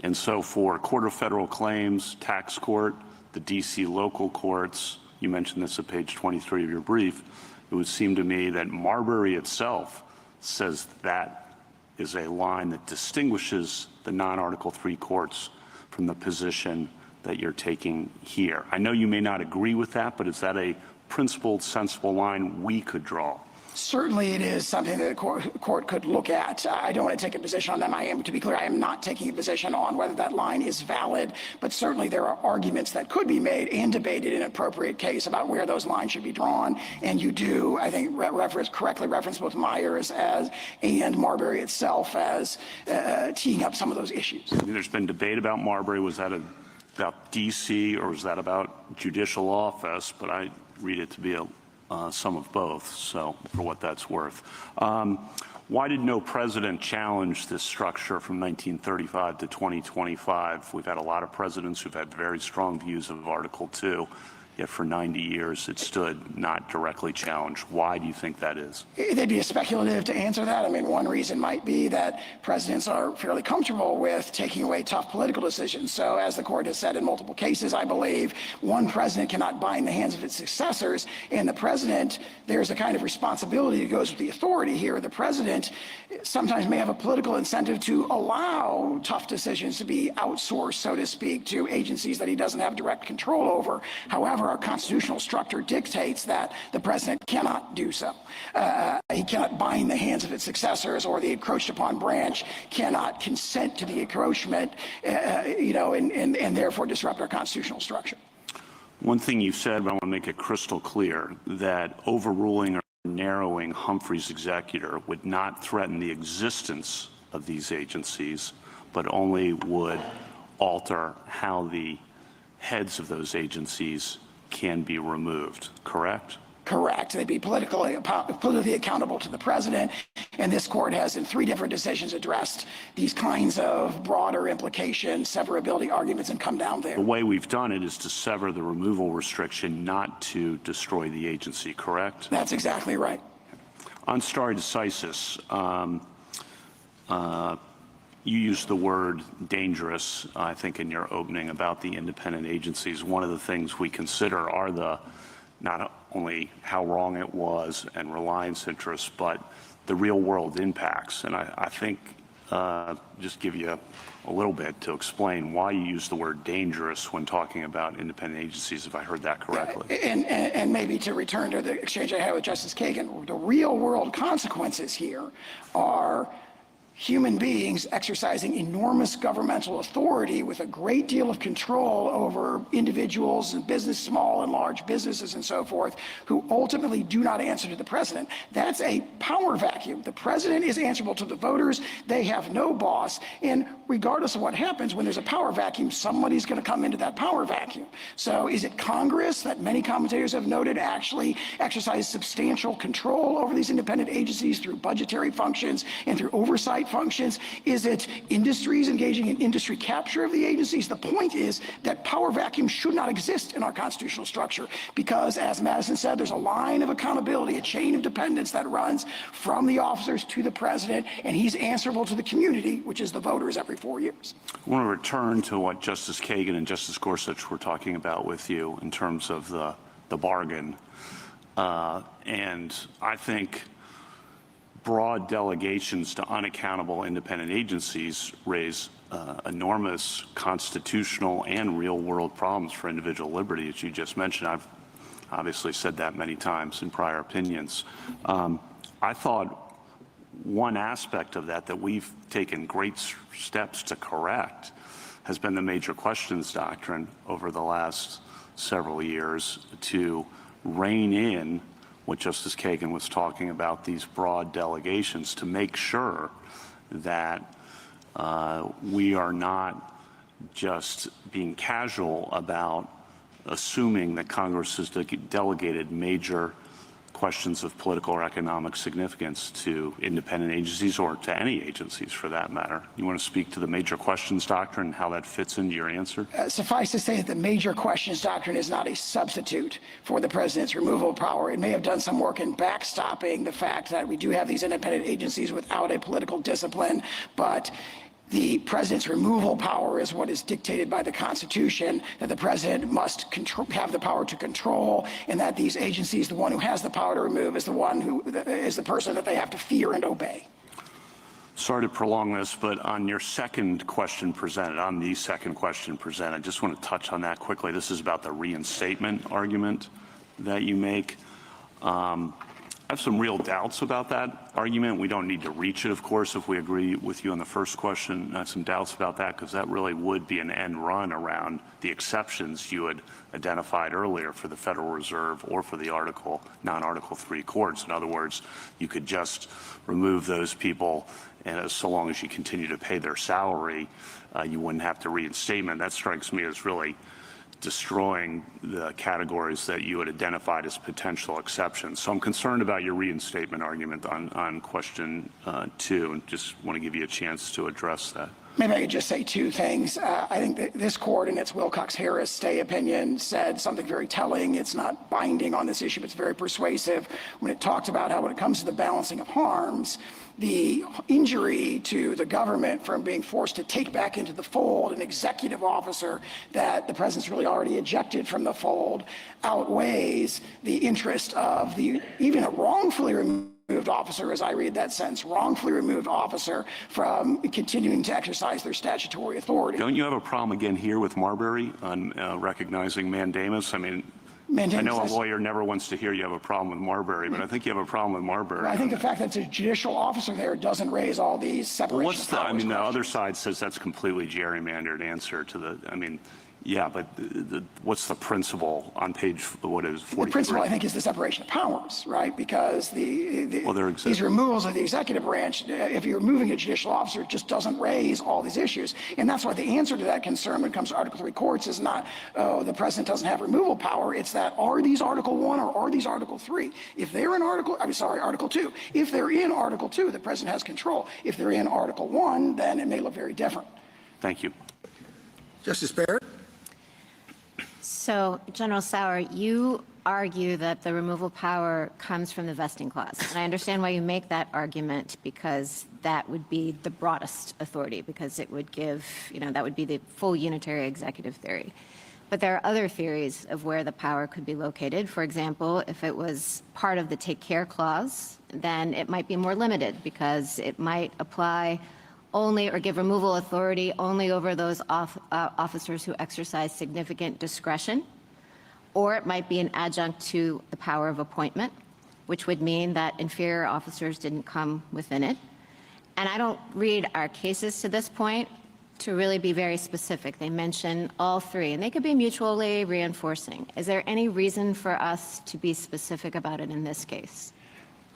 And so for Court of Federal Claims, Tax Court, the D.C. local courts, you mentioned this at page 23 of your brief, it would seem to me that Marbury itself says that is a line that distinguishes the non-Article III courts from the position that you're taking here. I know you may not agree with that, but is that a principled, sensible line we could draw? Certainly it is something that the court could look at. I don't want to take a position on them. To be clear, I am not taking a position on whether that line is valid, but certainly there are arguments that could be made and debated in an appropriate case about where those lines should be drawn. And you do, I think, correctly reference both Myers and Marbury itself as teeing up some of those issues. There's been debate about Marbury. Was that about D.C. or was that about judicial office? But I read it to be some of both, so for what that's worth. Why did no president challenge this structure from 1935 to 2025? We've had a lot of presidents who've had very strong views of Article II, yet for 90 years it stood not directly challenged. Why do you think that is? It'd be speculative to answer that. I mean, one reason might be that presidents are fairly comfortable with taking away tough political decisions. So as the court has said in multiple cases, I believe, one president cannot bind the hands of its successors. And the president, there's a kind of responsibility that goes with the authority here. The president sometimes may have a political incentive to allow tough decisions to be outsourced, so to speak, to agencies that he doesn't have direct control over. However, our constitutional structure dictates that the president cannot do so. He cannot bind the hands of its successors, or the encroached upon branch cannot consent to the encroachment, and therefore disrupt our constitutional structure. One thing you said, but I want to make it crystal clear, that overruling or narrowing Humphrey's executor would not threaten the existence of these agencies, but only would alter how the heads of those agencies can be removed, correct? Correct. They'd be politically accountable to the president, and this court has in 3 different decisions addressed these kinds of broader implications, severability arguments, and come down there. The way we've done it is to sever the removal restriction, not to destroy the agency, correct? That's exactly right. On stare decisis, you used the word dangerous, I think, in your opening about the independent agencies. One of the things we consider are not only how wrong it was and reliance interests, but the real world impacts. And I think just give you a little bit to explain why you use the word dangerous when talking about independent agencies, if I heard that correctly. And maybe to return to the exchange I had with Justice Kagan, the real world consequences here are human beings exercising enormous governmental authority with a great deal of control over individuals and business, small and large businesses and so forth, who ultimately do not answer to the president. That's a power vacuum. The president is answerable to the voters. They have no boss. And regardless of what happens, when there's a power vacuum, somebody's going to come into that power vacuum. So is it Congress that many commentators have noted actually exercise substantial control over these independent agencies through budgetary functions and through oversight oversight functions? Is it industries engaging in industry capture of the agencies? The point is that power vacuum should not exist in our constitutional structure because, as Madison said, there's a line of accountability, a chain of dependence that runs from the officers to the president, and he's answerable to the community, which is the voters, every 4 years. I want to return to what Justice Kagan and Justice Gorsuch were talking about with you in terms of the bargain. And I think broad delegations to unaccountable independent agencies raise enormous constitutional and real-world problems for individual liberty, as you just mentioned. I've obviously said that many times in prior opinions. I thought one aspect of that we've taken great steps to correct has been the major questions doctrine over the last several years to rein in what Justice Kagan was talking about, these broad delegations, to make sure that we are not just being casual about assuming that Congress has delegated major questions of political or economic significance to independent agencies or to any agencies for that matter. You want to speak to the major questions doctrine and how that fits into your answer? Suffice to say that the major questions doctrine is not a substitute for the president's removal power. It may have done some work in backstopping the fact that we do have these independent agencies without a political discipline, but the president's removal power is what is dictated by the Constitution, that the president must have the power to control, and that these agencies, the one who has the power to remove is the one who is the person that they have to fear and obey. Sorry to prolong this, but on your second question presented, I just want to touch on that quickly. This is about the reinstatement argument that you make. I have some real doubts about that argument. We don't need to reach it, of course, if we agree with you on the first question. I have some doubts about that because that really would be an end run around the exceptions you had identified earlier for the Federal Reserve or for the non-Article 3 courts. In other words, you could just remove those people, and so long as you continue to pay their salary, you wouldn't have to reinstatement. That strikes me as really destroying the categories that you had identified as potential exceptions. So I'm concerned about your reinstatement argument on question 2, and just want to give you a chance to address that. Maybe I could just say two things. I think that this court in its Wilcox-Harris stay opinion said something very telling. It's not binding on this issue, but it's very persuasive when it talked about how when it comes to the balancing of harms, the injury to the government from being forced to take back into the fold an executive officer that the president's really already ejected from the fold outweighs the interest of even a wrongfully removed officer, as I read that sentence, wrongfully removed officer from continuing to exercise their statutory authority. Don't you have a problem again here with Marbury on recognizing mandamus? I mean, I know a lawyer never wants to hear you have a problem with Marbury, but I think you have a problem with Marbury. Well, I think the fact that it's a judicial officer there doesn't raise all these separation of powers. The other side says that's completely gerrymandered answer to the, yeah, but what's the principle on page, what is 43? The principle, I think, is the separation of powers, right? Because these removals of the executive branch, if you're removing a judicial officer, it just doesn't raise all these issues. And that's why the answer to that concern when it comes to Article 3 courts is not, oh, the president doesn't have removal power. It's that, are these Article 1 or are these Article 3? If they're in Article 2. If they're in Article 2, the president has control. If they're in Article 1, then it may look very different. Thank you. Justice Barrett? So, General Sauer, you argue that the removal power comes from the vesting clause. And I understand why you make that argument, because that would be the broadest authority, because it would give, that would be the full unitary executive theory. But there are other theories of where the power could be located. For example, if it was part of the take care clause, then it might be more limited, because it might apply only or give removal authority only over those officers who exercise significant discretion, or it might be an adjunct to the power of appointment, which would mean that inferior officers didn't come within it. And I don't read our cases to this point to really be very specific. They mention all three, and they could be mutually reinforcing. Is there any reason for us to be specific about it in this case?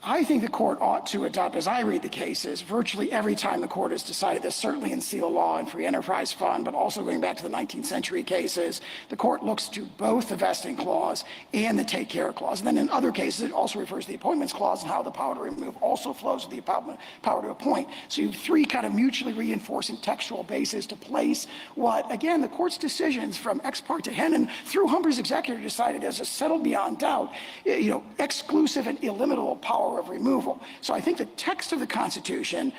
I think the court ought to adopt, as I read the cases, virtually every time the court has decided this, certainly in Seal Law and Free Enterprise Fund, but also going back to the 19th century cases, the court looks to both the vesting clause and the take care clause. And then in other cases, it also refers to the appointments clause and how the power to remove also flows with the power to appoint. So you have three kind of mutually reinforcing textual bases to place what, again, the court's decisions from Ex parte Hennen through Humphrey's Executor decided as a settled beyond doubt, exclusive and illimitable power of removal. So I think the text of the Constitution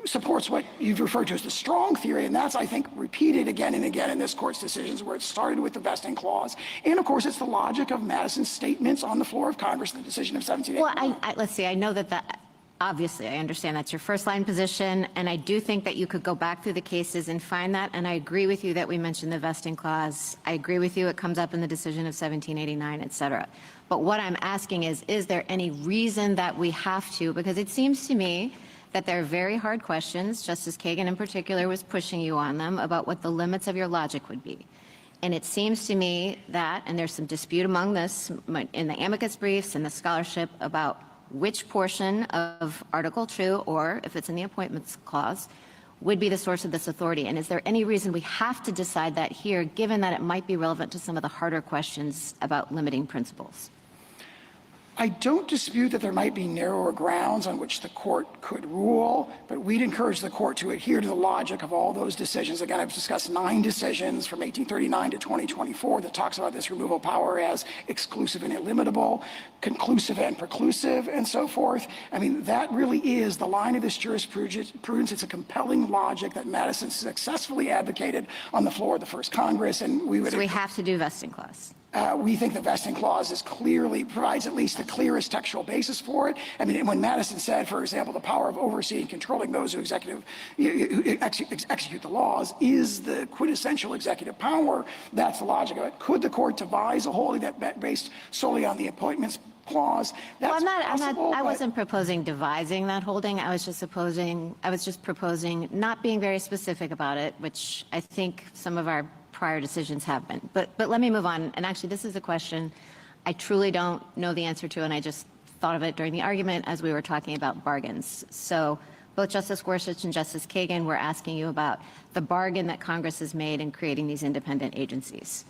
supports what you've referred to as the strong theory, and that's, I think, repeated again and again in this court's decisions, where it started with the vesting clause. And of course, it's the logic of Madison's statements on the floor of Congress in the decision of 1789. Well, let's see, I know that obviously, I understand that's your first line position, and I do think that you could go back through the cases and find that, and I agree with you that we mentioned the vesting clause. I agree with you, it comes up in the decision of 1789, et cetera. But what I'm asking is there any reason that we have to? Because it seems to me that there are very hard questions, Justice Kagan in particular was pushing you on them, about what the limits of your logic would be. And it seems to me that, and there's some dispute among this, in the amicus briefs and the scholarship about which portion of Article 2, or if it's in the appointments clause, would be the source of this authority. And is there any reason we have to decide that here, given that it might be relevant to some of the harder questions about limiting principles? I don't dispute that there might be narrower grounds on which the court could rule, but we'd encourage the court to adhere to the logic of all those decisions. Again, I've discussed 9 decisions from 1839 to 2024 that talks about this removal power as exclusive and illimitable, conclusive and preclusive, and so forth. I mean, that really is the line of this jurisprudence. It's a compelling logic that Madison successfully advocated on the floor of the first Congress, and we would— So we have to do vesting clause. We think the vesting clause provides at least the clearest textual basis for it. I mean, when Madison said, for example, the power of overseeing and controlling those who execute the laws is the quintessential executive power, that's the logic of it. Could the court devise a holding that based solely on the appointments clause? That's possible, I wasn't proposing devising that holding. I was just proposing not being very specific about it, which I think some of our prior decisions have been. But let me move on. And actually, this is a question I truly don't know the answer to, and I just thought of it during the argument as we were talking about bargains. So both Justice Gorsuch and Justice Kagan were asking you about the bargain that Congress has made in creating these independent agencies.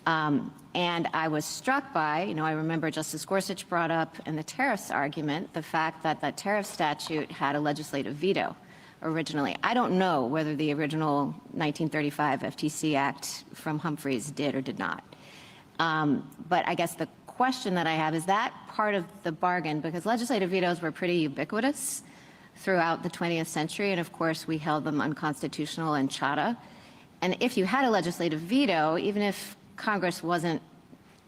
And I was struck by, I remember Justice Gorsuch brought up in the tariffs argument the fact that that tariff statute had a legislative veto originally. I don't know whether the original 1935 FTC Act from Humphreys did or did not. But I guess the question that I have is that part of the bargain, because legislative vetoes were pretty ubiquitous throughout the 20th century, and of course we held them unconstitutional in Chadha. And if you had a legislative veto, even if Congress wasn't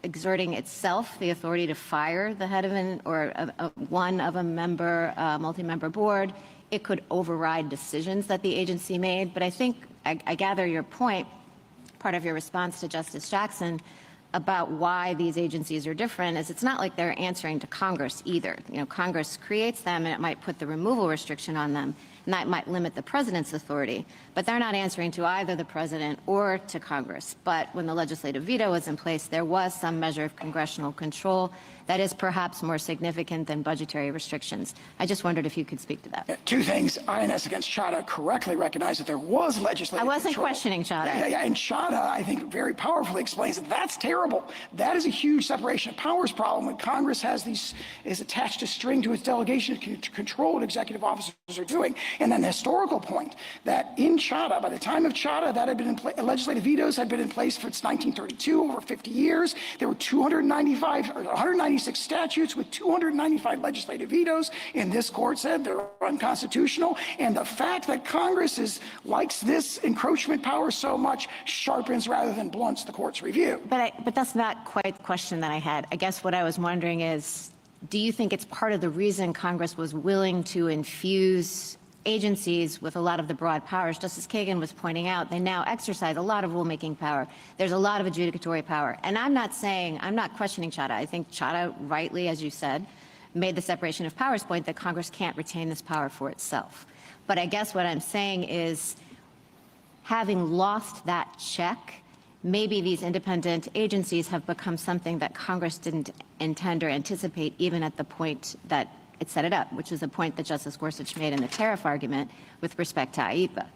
exerting itself the authority to fire the head of one of a member, multi-member board, it could override decisions that the agency made. But I think I gather your point, part of your response to Justice Jackson, about why these agencies are different is it's not like they're answering to Congress either. Congress creates them and it might put the removal restriction on them, and that might limit the president's authority, but they're not answering to either the president or to Congress. But when the legislative veto was in place, there was some measure of congressional control that is perhaps more significant than budgetary restrictions. I just wondered if you could speak to that. 2 things. INS against Chadha correctly recognized that there was legislative I wasn't control. questioning Chadha. And Chadha, I think, very powerfully explains that that's terrible. That is a huge separation of powers problem when Congress is attached a string to its delegation to control what executive officers are doing. And then the historical point that in Chadha, by the time of Chadha, that had been in place, legislative vetoes had been in place since 1932, over 50 years. There were 196 statutes with 295 legislative vetoes, and this court said they're unconstitutional. And the fact that Congress likes this encroachment power so much sharpens rather than blunts the court's review. But that's not quite the question that I had. I guess what I was wondering is, do you think it's part of the reason Congress was willing to infuse agencies with a lot of the broad powers? Justice Kagan was pointing out they now exercise a lot of rulemaking power. There's a lot of adjudicatory power. And I'm not questioning Chadha. I think Chadha, rightly, as you said, made the separation of powers point that Congress can't retain this power for itself. But I guess what I'm saying is, having lost that check, maybe these independent agencies have become something that Congress didn't intend or anticipate even at the point that it set it up, which is a point that Justice Gorsuch made in the tariff argument with respect to IEPA.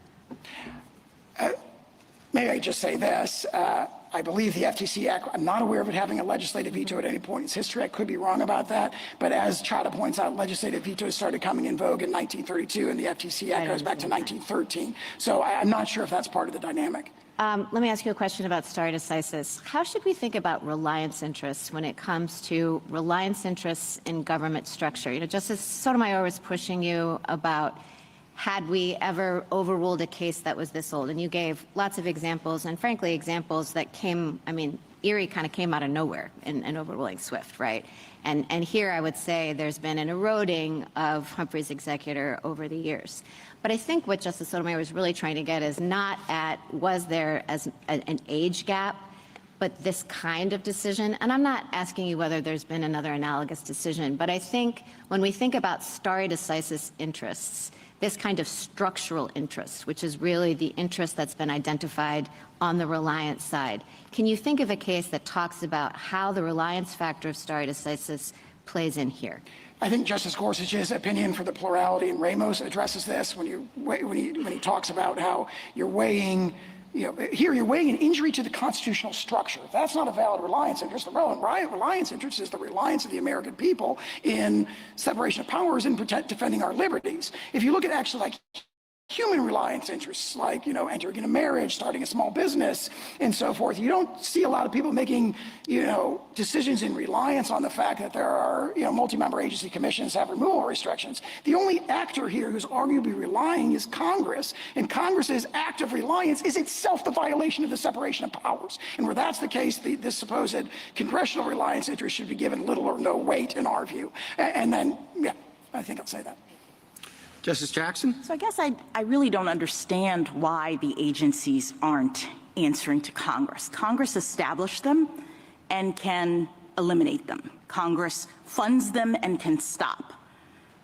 May I just say this? I believe the FTC Act, I'm not aware of it having a legislative veto at any point in its history. I could be wrong about that. But as Chadha points out, legislative vetoes started coming in vogue in 1932, and the FTC Act goes back to 1913. So I'm not sure if that's part of the dynamic. Let me ask you a question about stare decisis. How should we think about reliance interests when it comes to reliance interests in government structure? You know, Justice Sotomayor was pushing you about had we ever overruled a case that was this old, and you gave lots of examples, and frankly, examples that came, I mean, Erie kind of came out of nowhere in overruling Swift, right? And here I would say there's been an eroding of Humphrey's Executor over the years. But I think what Justice Sotomayor was really trying to get is not at was there as an age gap, but this kind of decision. And I'm not asking you whether there's been another analogous decision, but I think when we think about stare decisis interests, this kind of structural interest, which is really the interest that's been identified on the reliance side. Can you think of a case that talks about how the reliance factor of stare decisis plays in here? I think Justice Gorsuch's opinion for the plurality in Ramos addresses this when he talks about how you're weighing, here you're weighing an injury to the constitutional structure. That's not a valid reliance interest. The relevant reliance interest is the reliance of the American people in separation of powers and defending our liberties. If you look at actually like human reliance interests, like, entering into marriage, starting a small business, and so forth, you don't see a lot of people making, decisions in reliance on the fact that there are, multi-member agency commissions have removal restrictions. The only actor here who's arguably relying is Congress, and Congress's act of reliance is itself the violation of the separation of powers. And where that's the case, this supposed congressional reliance interest should be given little or no weight in our view. And then, I think I'll say that. Justice Jackson? So I guess I really don't understand why the agencies aren't answering to Congress. Congress established them and can eliminate them. Congress funds them and can stop.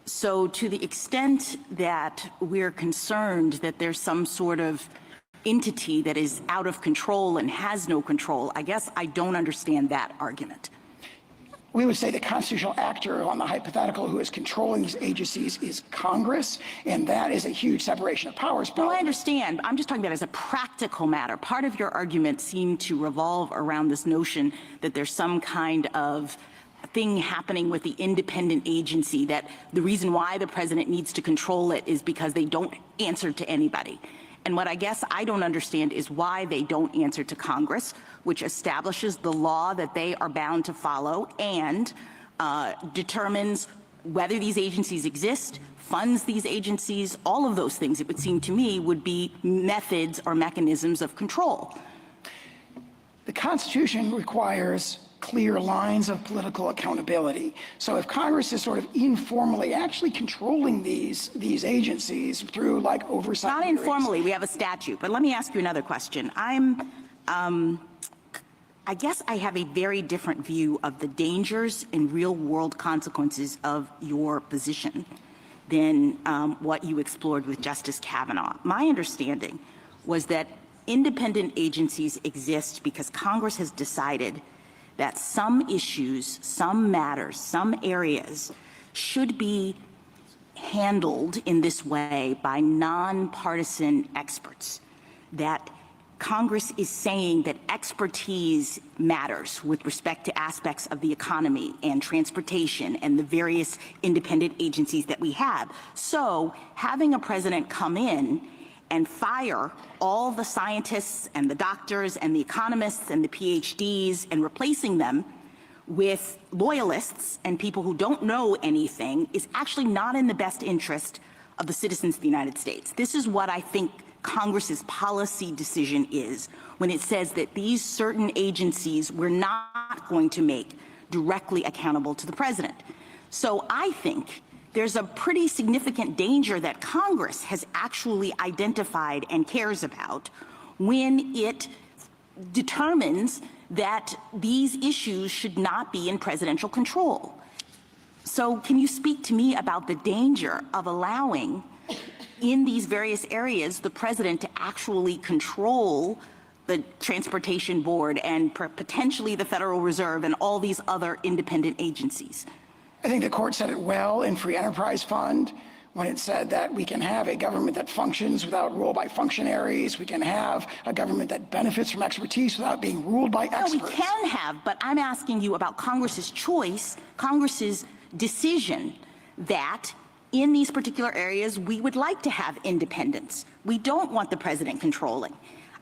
So to the extent that we're concerned that there's some sort of entity that is out of control and has no control, I guess I don't understand that argument. We would say the constitutional actor on the hypothetical who is controlling these agencies is Congress, and that is a huge separation of powers problem. No, I understand. I'm just talking about as a practical matter. Part of your argument seemed to revolve around this notion that there's some kind of thing happening with the independent agency, that the reason why the president needs to control it is because they don't answer to anybody. And what I guess I don't understand is why they don't answer to Congress, which establishes the law that they are bound to follow and determines whether these agencies exist, funds these agencies, all of those things, it would seem to me, would be methods or mechanisms of control. The Constitution requires clear lines of political accountability. So if Congress is sort of informally actually controlling these agencies through like oversight. Not informally, we have a statute, but let me ask you another question. I guess I have a very different view of the dangers and real world consequences of your position than what you explored with Justice Kavanaugh. My understanding was that independent agencies exist because Congress has decided that some issues, some matters, some areas should be handled in this way by nonpartisan experts, that Congress is saying that expertise matters with respect to aspects of the economy and transportation and the various independent agencies that we have. So having a president come in and fire all the scientists and the doctors and the economists and the PhDs and replacing them with loyalists and people who don't know anything is actually not in the best interest of the citizens of the United States. This is what I think Congress's policy decision is when it says that these certain agencies we're not going to make directly accountable to the president. So I think there's a pretty significant danger that Congress has actually identified and cares about when it determines that these issues should not be in presidential control. So can you speak to me about the danger of allowing in these various areas the president to actually control the Transportation Board and potentially the Federal Reserve and all these other independent agencies? I think the court said it well in Free Enterprise Fund when it said that we can have a government that functions without rule by functionaries. We can have a government that benefits from expertise without being ruled by experts. No, we can have, but I'm asking you about Congress's choice, Congress's decision that in these particular areas, we would like to have independence. We don't want the president controlling.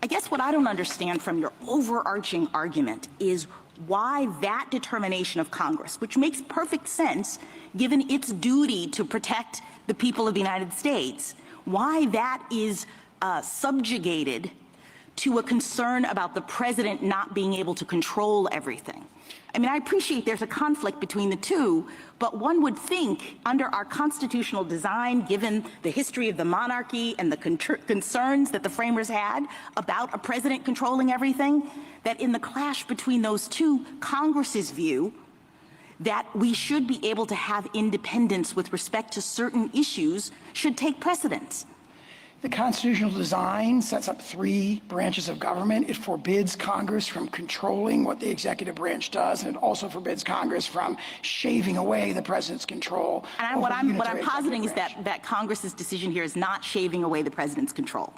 I guess what I don't understand from your overarching argument is why that determination of Congress, which makes perfect sense given its duty to protect the people of the United States, why that is subjugated to a concern about the president not being able to control everything. I mean, I appreciate there's a conflict between the two, but one would think under our constitutional design, given the history of the monarchy and the concerns that the framers had about a president controlling everything, that in the clash between those two, Congress's view that we should be able to have independence with respect to certain issues should take precedence. The constitutional design sets up 3 branches of government. It forbids Congress from controlling what the executive branch does, and it also forbids Congress from shaving away the president's control. And what I'm positing is that Congress's decision here is not shaving away the president's control.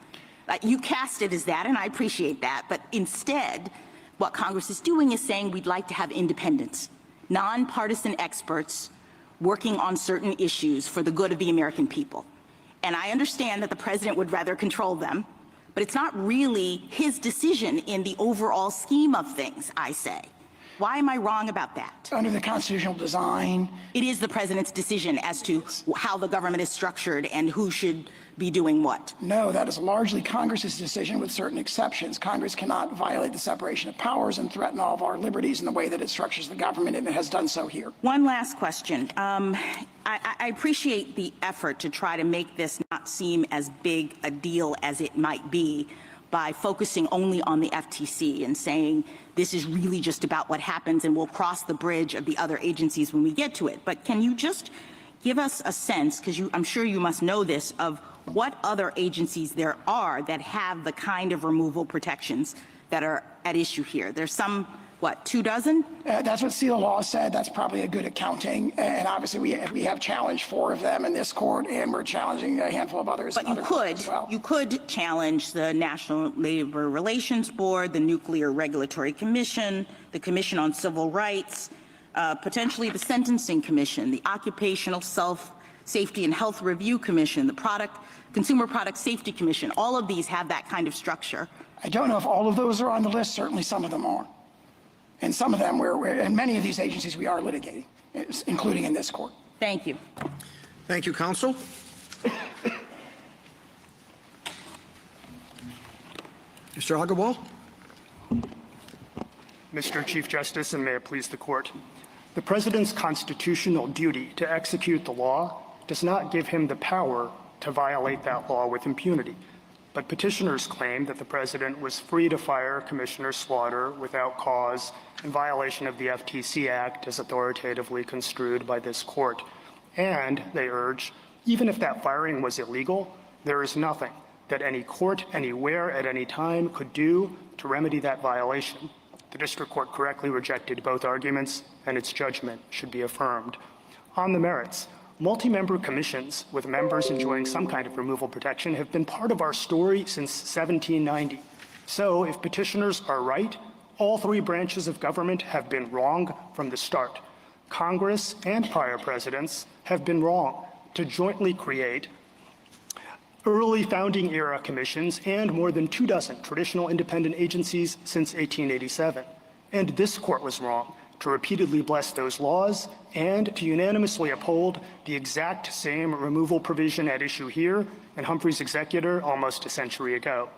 You cast it as that, and I appreciate that, but instead, what Congress is doing is saying we'd like to have independence, nonpartisan experts working on certain issues for the good of the American people. And I understand that the president would rather control them, but it's not really his decision in the overall scheme of things, I say. Why am I wrong about that? Under the constitutional design, it is the president's decision as to how the government is structured and who should be doing what. No, that is largely Congress's decision with certain exceptions. Congress cannot violate the separation of powers and threaten all of our liberties in the way that it structures the government, and it has done so here. One last question. I appreciate the effort to try to make this not seem as big a deal as it might be by focusing only on the FTC and saying this is really just about what happens and we'll cross the bridge of the other agencies when we get to it. But can you just give us a sense, because I'm sure you must know this, of what other agencies there are that have the kind of removal protections that are at issue here? There's some, what, 2 dozen? That's what Seal Law said. That's probably a good accounting. And obviously we have challenged 4 of them in this court, and we're challenging a handful of others. But you could challenge the National Labor Relations Board, the Nuclear Regulatory Commission, the Commission on Civil Rights, potentially the Sentencing Commission, the Occupational Safety and Health Review Commission, the Consumer Product Safety Commission. All of these have that kind of structure. I don't know if all of those are on the list. Certainly some of them are. And some of them, and many of these agencies we are litigating, including in this court. Thank you. Thank you, counsel. Mr. Agarwal. Mr. Chief Justice, and may it please the court. The president's constitutional duty to execute the law does not give him the power to violate that law with impunity. But petitioners claim that the president was free to fire Commissioner Slaughter without cause in violation of the FTC Act as authoritatively construed by this court. And they urge, even if that firing was illegal, there is nothing that any court anywhere at any time could do to remedy that violation. The district court correctly rejected both arguments, and its judgment should be affirmed. On the merits, multi-member commissions with members enjoying some kind of removal protection have been part of our story since 1790. So if petitioners are right, all 3 branches of government have been wrong from the start. Congress and prior presidents have been wrong to jointly create early founding era commissions and more than 2 dozen traditional independent agencies since 1887. And this court was wrong to repeatedly bless those laws and to unanimously uphold the exact same removal provision at issue here in Humphrey's Executor almost a century ago.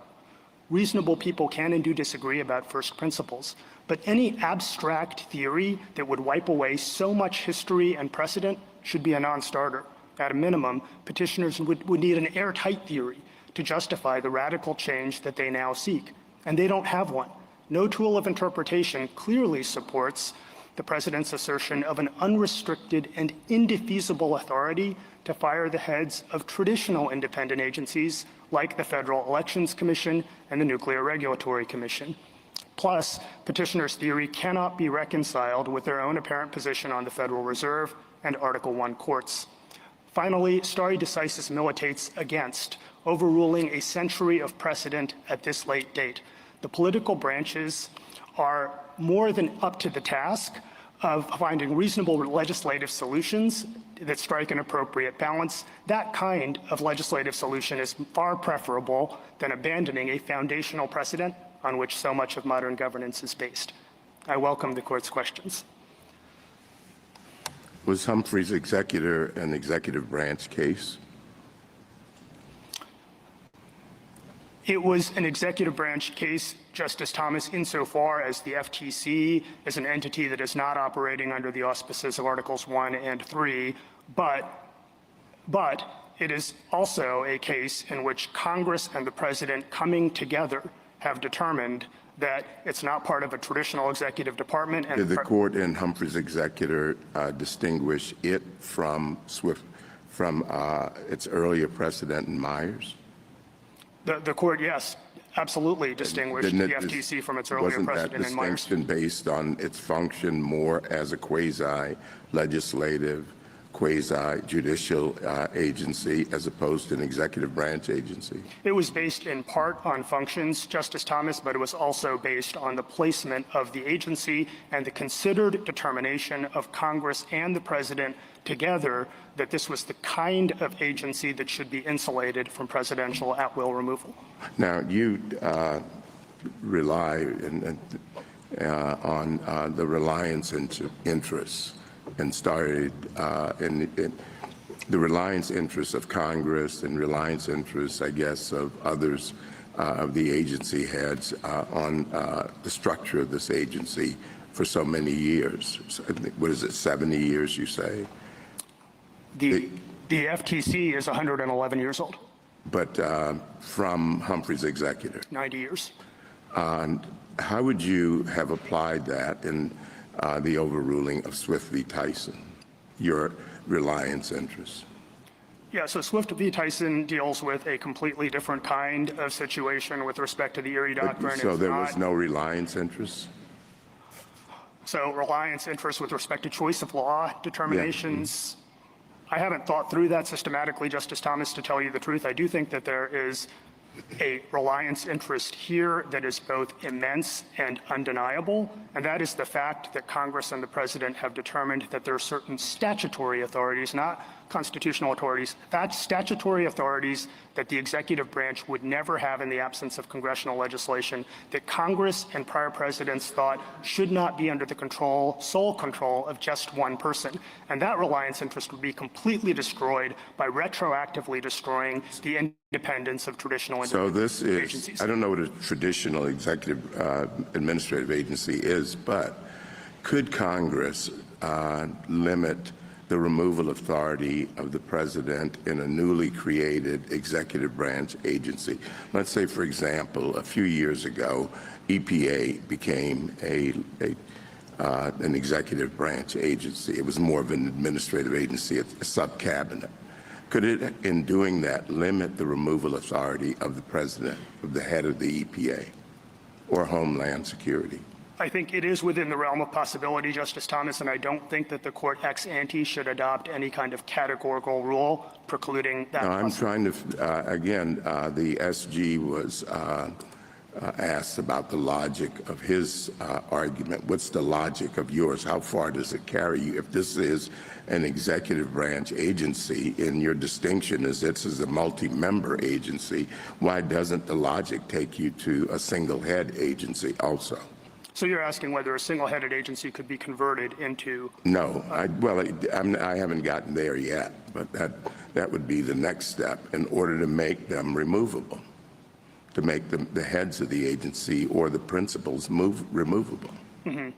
Reasonable people can and do disagree about first principles, but any abstract theory that would wipe away so much history and precedent should be a non-starter. At a minimum, petitioners would need an airtight theory to justify the radical change that they now seek, and they don't have one. No tool of interpretation clearly supports the president's assertion of an unrestricted and indefeasible authority to fire the heads of traditional independent agencies like the Federal Elections Commission and the Nuclear Regulatory Commission. Plus, petitioners' theory cannot be reconciled with their own apparent position on the Federal Reserve and Article I courts. Finally, stare decisis militates against overruling a century of precedent at this late date. The political branches are more than up to the task of finding reasonable legislative solutions that strike an appropriate balance. That kind of legislative solution is far preferable than abandoning a foundational precedent on which so much of modern governance is based. I welcome the court's questions. Was Humphrey's Executor an executive branch case? It was an executive branch case, Justice Thomas, insofar as the FTC is an entity that is not operating under the auspices of Articles 1 and 3, but it is also a case in which Congress and the President coming together have determined that it's not part of a traditional executive department. And did the court in Humphrey's Executor distinguish it from its earlier precedent in Myers? The court, yes, absolutely distinguished the FTC from its earlier precedent in Myers. Wasn't that distinction based on its function more as a quasi-legislative, quasi-judicial agency as opposed to an executive branch agency? It was based in part on functions, Justice Thomas, but it was also based on the placement of the agency and the considered determination of Congress and the President together that this was the kind of agency that should be insulated from presidential at-will removal. Now, you rely on the reliance interests and started in the reliance interests of Congress and reliance interests, I guess, of others of the agency heads on the structure of this agency for so many years. What is it, 70 years, you say? The FTC is 111 years old. But from Humphrey's Executor? 90 years. How would you have applied that in the overruling of Swift v. Tyson, your reliance interests? Yeah, so Swift v. Tyson deals with a completely different kind of situation with respect to the Erie Doctrine. So there was no reliance interest? So reliance interest with respect to choice of law determinations. Yeah. I haven't thought through that systematically, Justice Thomas, to tell you the truth. I do think that there is a reliance interest here that is both immense and undeniable, and that is the fact that Congress and the President have determined that there are certain statutory authorities, not constitutional authorities, that's statutory authorities that the executive branch would never have in the absence of congressional legislation, that Congress and prior presidents thought should not be under the sole control of just one person. And that reliance interest would be completely destroyed by retroactively destroying the independence of traditional agencies. So this is, I don't know what a traditional executive administrative agency is, but could Congress limit the removal authority of the President in a newly created executive branch agency? Let's say, for example, a few years ago, EPA became an executive branch agency. It was more of an administrative agency, a sub-cabinet. Could it, in doing that, limit the removal authority of the President, of the head of the EPA, or Homeland Security? I think it is within the realm of possibility, Justice Thomas, and I don't think that the court ex ante should adopt any kind of categorical rule precluding that. No, I'm trying to, again, the SG was asked about the logic of his argument. What's the logic of yours? How far does it carry you? If this is an executive branch agency, and your distinction is this is a multi-member agency, why doesn't the logic take you to a single head agency also? So you're asking whether a single-headed agency could be converted into? No, I haven't gotten there yet, but that would be the next step in order to make them removable, to make them the heads of the agency or the principals removable. Mm-hmm.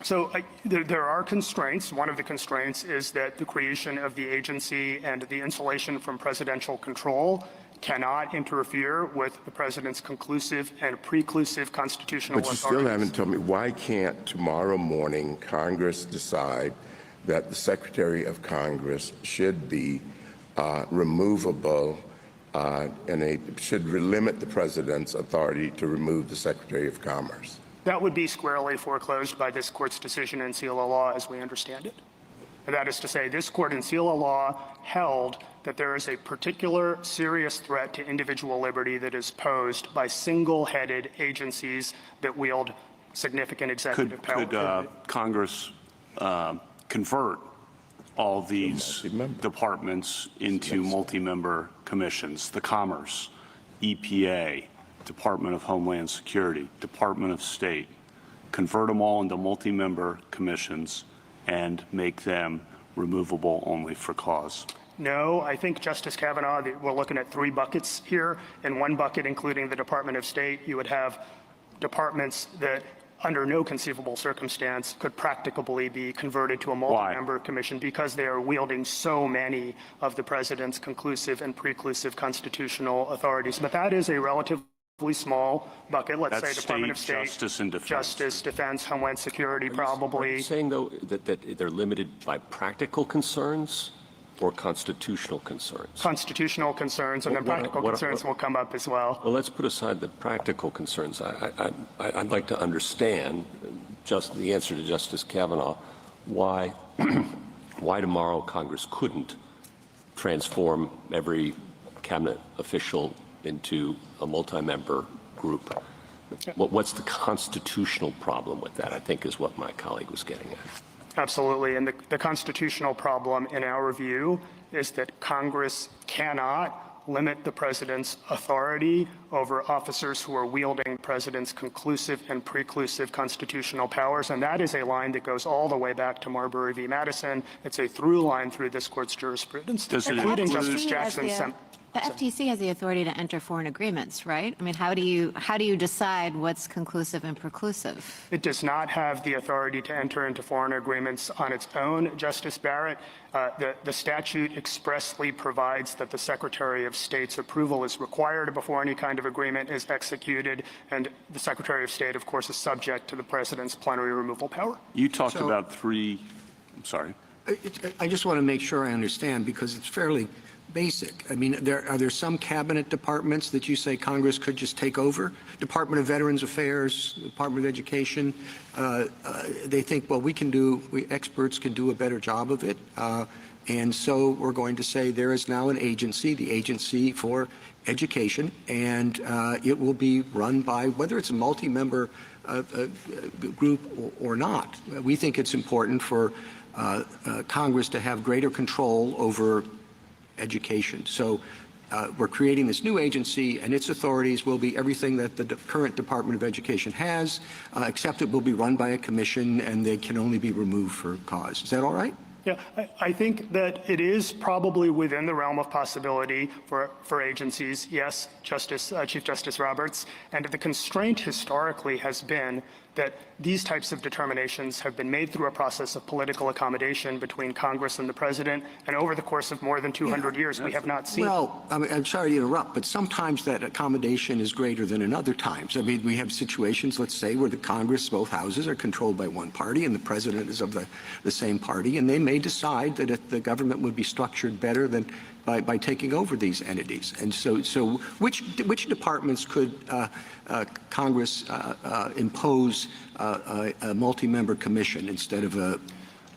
So there are constraints. One of the constraints is that the creation of the agency and the insulation from presidential control cannot interfere with the president's conclusive and preclusive constitutional But you authorities. still haven't told me, why can't tomorrow morning Congress decide that the Secretary of Congress should be removable and it should limit the president's authority to remove the Secretary of Commerce? That would be squarely foreclosed by this court's decision in seal of law as we understand it. And that is to say, this court in seal of law held that there is a particular serious threat to individual liberty that is posed by single-headed agencies that wield significant executive power. Could Congress convert all these departments into multi-member commissions? The Commerce, EPA, Department of Homeland Security, Department of State, convert them all into multi-member commissions and make them removable only for cause? No, I think, Justice Kavanaugh, that we're looking at 3 buckets here. In one bucket, including the Department of State, you would have departments that under no conceivable circumstance could practicably be converted to a multi-member commission because they are wielding so many of the president's conclusive and preclusive constitutional authorities. But that is a relatively small bucket. Let's say Department of State, Justice and Defense. Justice, Defense, Homeland Security, probably. Are you saying, though, that they're limited by practical concerns or constitutional concerns? Constitutional concerns, and then practical concerns will come up as well. Well, let's put aside the practical concerns. I'd like to understand just the answer to Justice Kavanaugh, why tomorrow Congress couldn't transform every cabinet official into a multi-member group. What's the constitutional problem with that, I think, is what my colleague was getting at. Absolutely. And the constitutional problem, in our view, is that Congress cannot limit the president's authority over officers who are wielding president's conclusive and preclusive constitutional powers. And that is a line that goes all the way back to Marbury v. Madison. It's a through line through this court's jurisprudence, including Justice Jackson's. The FTC has the authority to enter foreign agreements, right? I mean, how do you decide what's conclusive and preclusive? It does not have the authority to enter into foreign agreements on its own, Justice Barrett. The statute expressly provides that the Secretary of State's approval is required before any kind of agreement is executed, and the Secretary of State, of course, is subject to the president's plenary removal power. You talked about 3, I'm sorry. I just want to make sure I understand, because it's fairly basic. I mean, are there some cabinet departments that you say Congress could just take over? Department of Veterans Affairs, Department of Education, they think, well, experts can do a better job of it. And so we're going to say there is now an agency, the Agency for Education, and it will be run by, whether it's a multi-member group or not. We think it's important for Congress to have greater control over education. So we're creating this new agency, and its authorities will be everything that the current Department of Education has, except it will be run by a commission, and they can only be removed for cause. Is that all right? Yeah, I think that it is probably within the realm of possibility for agencies, yes, Chief Justice Roberts, and the constraint historically has been that these types of determinations have been made through a process of political accommodation between Congress and the president, and over the course of more than 200 years, we have not seen. Well, I mean, I'm sorry to interrupt, but sometimes that accommodation is greater than in other times. I mean, we have situations, let's say, where the Congress, both houses, are controlled by one party, and the president is of the same party, and they may decide that the government would be structured better than by taking over these entities. And so which departments could Congress impose a multi-member commission instead of a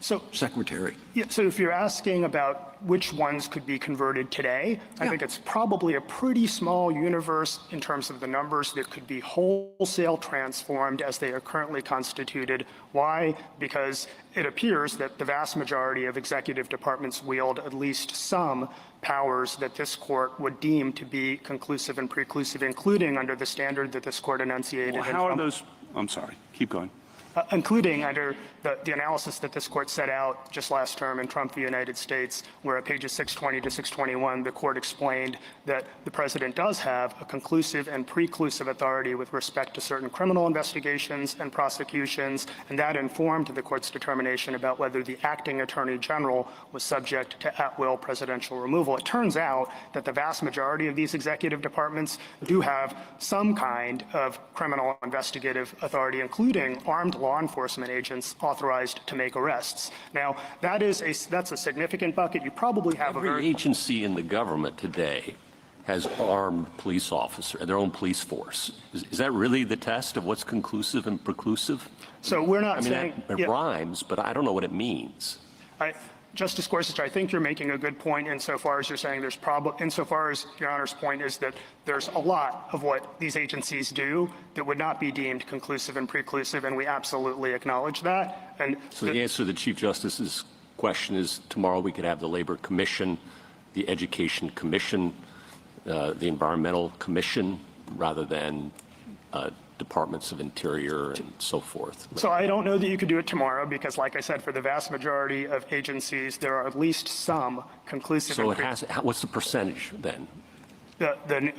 secretary? Yeah, so if you're asking about which ones could be converted today, I think it's probably a pretty small universe in terms of the numbers that could be wholesale transformed as they are currently constituted. Why? Because it appears that the vast majority of executive departments wield at least some powers that this court would deem to be conclusive and preclusive, including under the standard that this court enunciated. Well, how are those? I'm sorry. Keep going. including under the analysis that this court set out just last term in Trump v. United States, where at pages 620 to 621, the court explained that the president does have a conclusive and preclusive authority with respect to certain criminal investigations and prosecutions, and that informed the court's determination about whether the acting attorney general was subject to at-will presidential removal. It turns out that the vast majority of these executive departments do have some kind of criminal investigative authority, including armed law enforcement agents authorized to make arrests. Now, that's a significant bucket. You probably have every agency in the government today has armed police officers, their own police force. Is that really the test of what's conclusive and preclusive? So we're not saying it rhymes, but I don't know what it means. Justice Gorsuch, I think you're making a good point insofar as you're saying insofar as Your Honor's point is that there's a lot of what these agencies do that would not be deemed conclusive and preclusive, and we absolutely acknowledge that. And so the answer to the Chief Justice's question is tomorrow we could have the Labor Commission, the Education Commission, the Environmental Commission, rather than Departments of Interior and so forth. So I don't know that you could do it tomorrow because, like I said, for the vast majority of agencies, there are at least some conclusive. So what's the percentage then?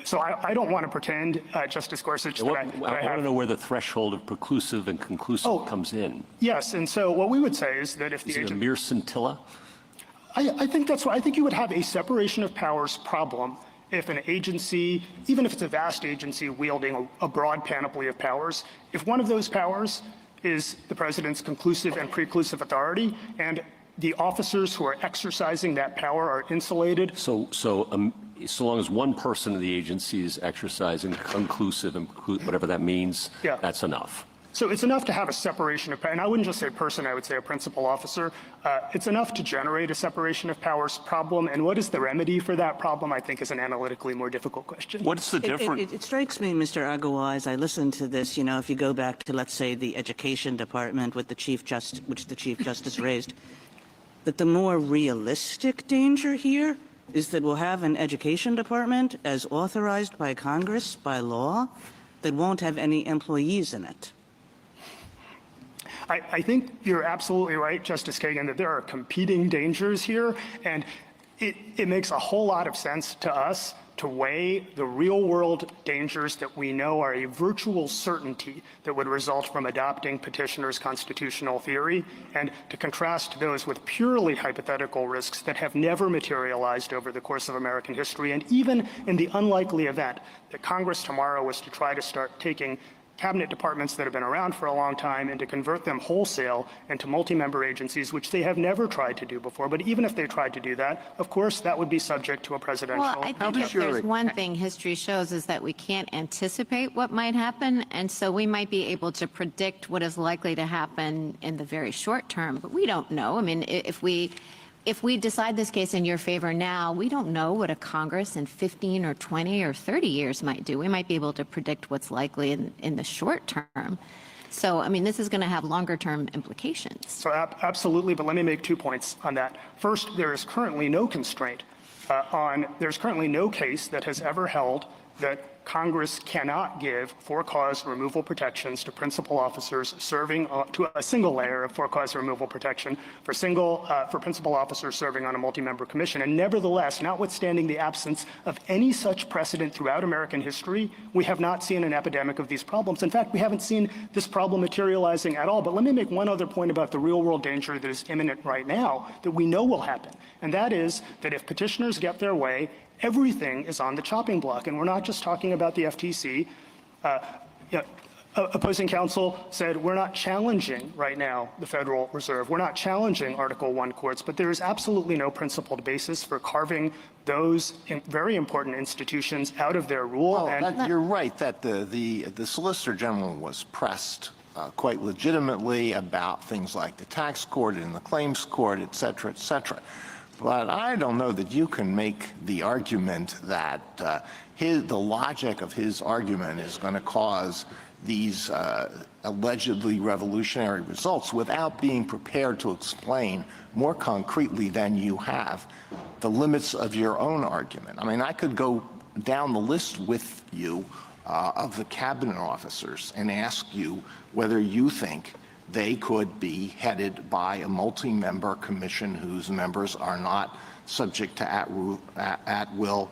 So I don't want to pretend, Justice Gorsuch, that I want to know where the threshold of preclusive and conclusive comes in. Yes, and so what we would say is that if the Is it a mere scintilla? I think that's what I think you would have a separation of powers problem if an agency, even if it's a vast agency wielding a broad panoply of powers, if one of those powers is the president's conclusive and preclusive authority, and the officers who are exercising that power are insulated. So long as one person in the agency is exercising conclusive and whatever that means, that's enough. So it's enough to have a separation of powers, and I wouldn't just say person, I would say a principal officer. It's enough to generate a separation of powers problem, and what is the remedy for that problem, I think, is an analytically more difficult question. What's the difference? It strikes me, Mr. Agarwal, as I listen to this, if you go back to, let's say, the Education Department with which the Chief Justice raised, that the more realistic danger here is that we'll have an Education Department as authorized by Congress, by law, that won't have any employees in it. I think you're absolutely right, Justice Kagan, that there are competing dangers here, and it makes a whole lot of sense to us to weigh the real-world dangers that we know are a virtual certainty that would result from adopting petitioner's constitutional theory, and to contrast those with purely hypothetical risks that have never materialized over the course of American history. And even in the unlikely event that Congress tomorrow was to try to start taking cabinet departments that have been around for a long time and to convert them wholesale into multi-member agencies, which they have never tried to do before. But even if they tried to do that, of course, that would be subject to a presidential. Well, I think if there's one thing history shows is that we can't anticipate what might happen, and so we might be able to predict what is likely to happen in the very short term, but we don't know. I mean, if we decide this case in your favor now, we don't know what a Congress in 15 or 20 or 30 years might do. We might be able to predict what's likely in the short term. So, I mean, this is going to have longer term implications. So absolutely, but let me make 2 points on that. First, there is currently no constraint there's currently no case that has ever held that Congress cannot give for-cause removal protections to principal officers serving to a single layer of for-cause removal protection for principal officers serving on a multi-member commission. And nevertheless, notwithstanding the absence of any such precedent throughout American history, we have not seen an epidemic of these problems. In fact, we haven't seen this problem materializing at all. But let me make one other point about the real-world danger that is imminent right now that we know will happen. And that is that if petitioners get their way, everything is on the chopping block. And we're not just talking about the FTC. Opposing counsel said we're not challenging right now the Federal Reserve. We're not challenging Article I courts, but there is absolutely no principled basis for carving those very important institutions out of their rule. Well, you're right that the Solicitor General was pressed quite legitimately about things like the tax court and the claims court, et cetera, et cetera. But I don't know that you can make the argument that the logic of his argument is going to cause these allegedly revolutionary results without being prepared to explain more concretely than you have the limits of your own argument. I mean, I could go down the list with you of the cabinet officers and ask you whether you think they could be headed by a multi-member commission whose members are not subject to at-will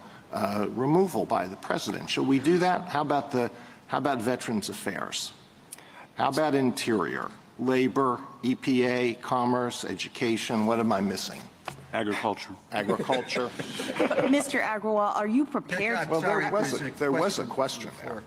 removal by the president. Shall we do that? How about Veterans Affairs? How about Interior, Labor, EPA, Commerce, Education? What am I missing? Agriculture. Agriculture. Mr. Agrawal, are you prepared? Well, there was a question there.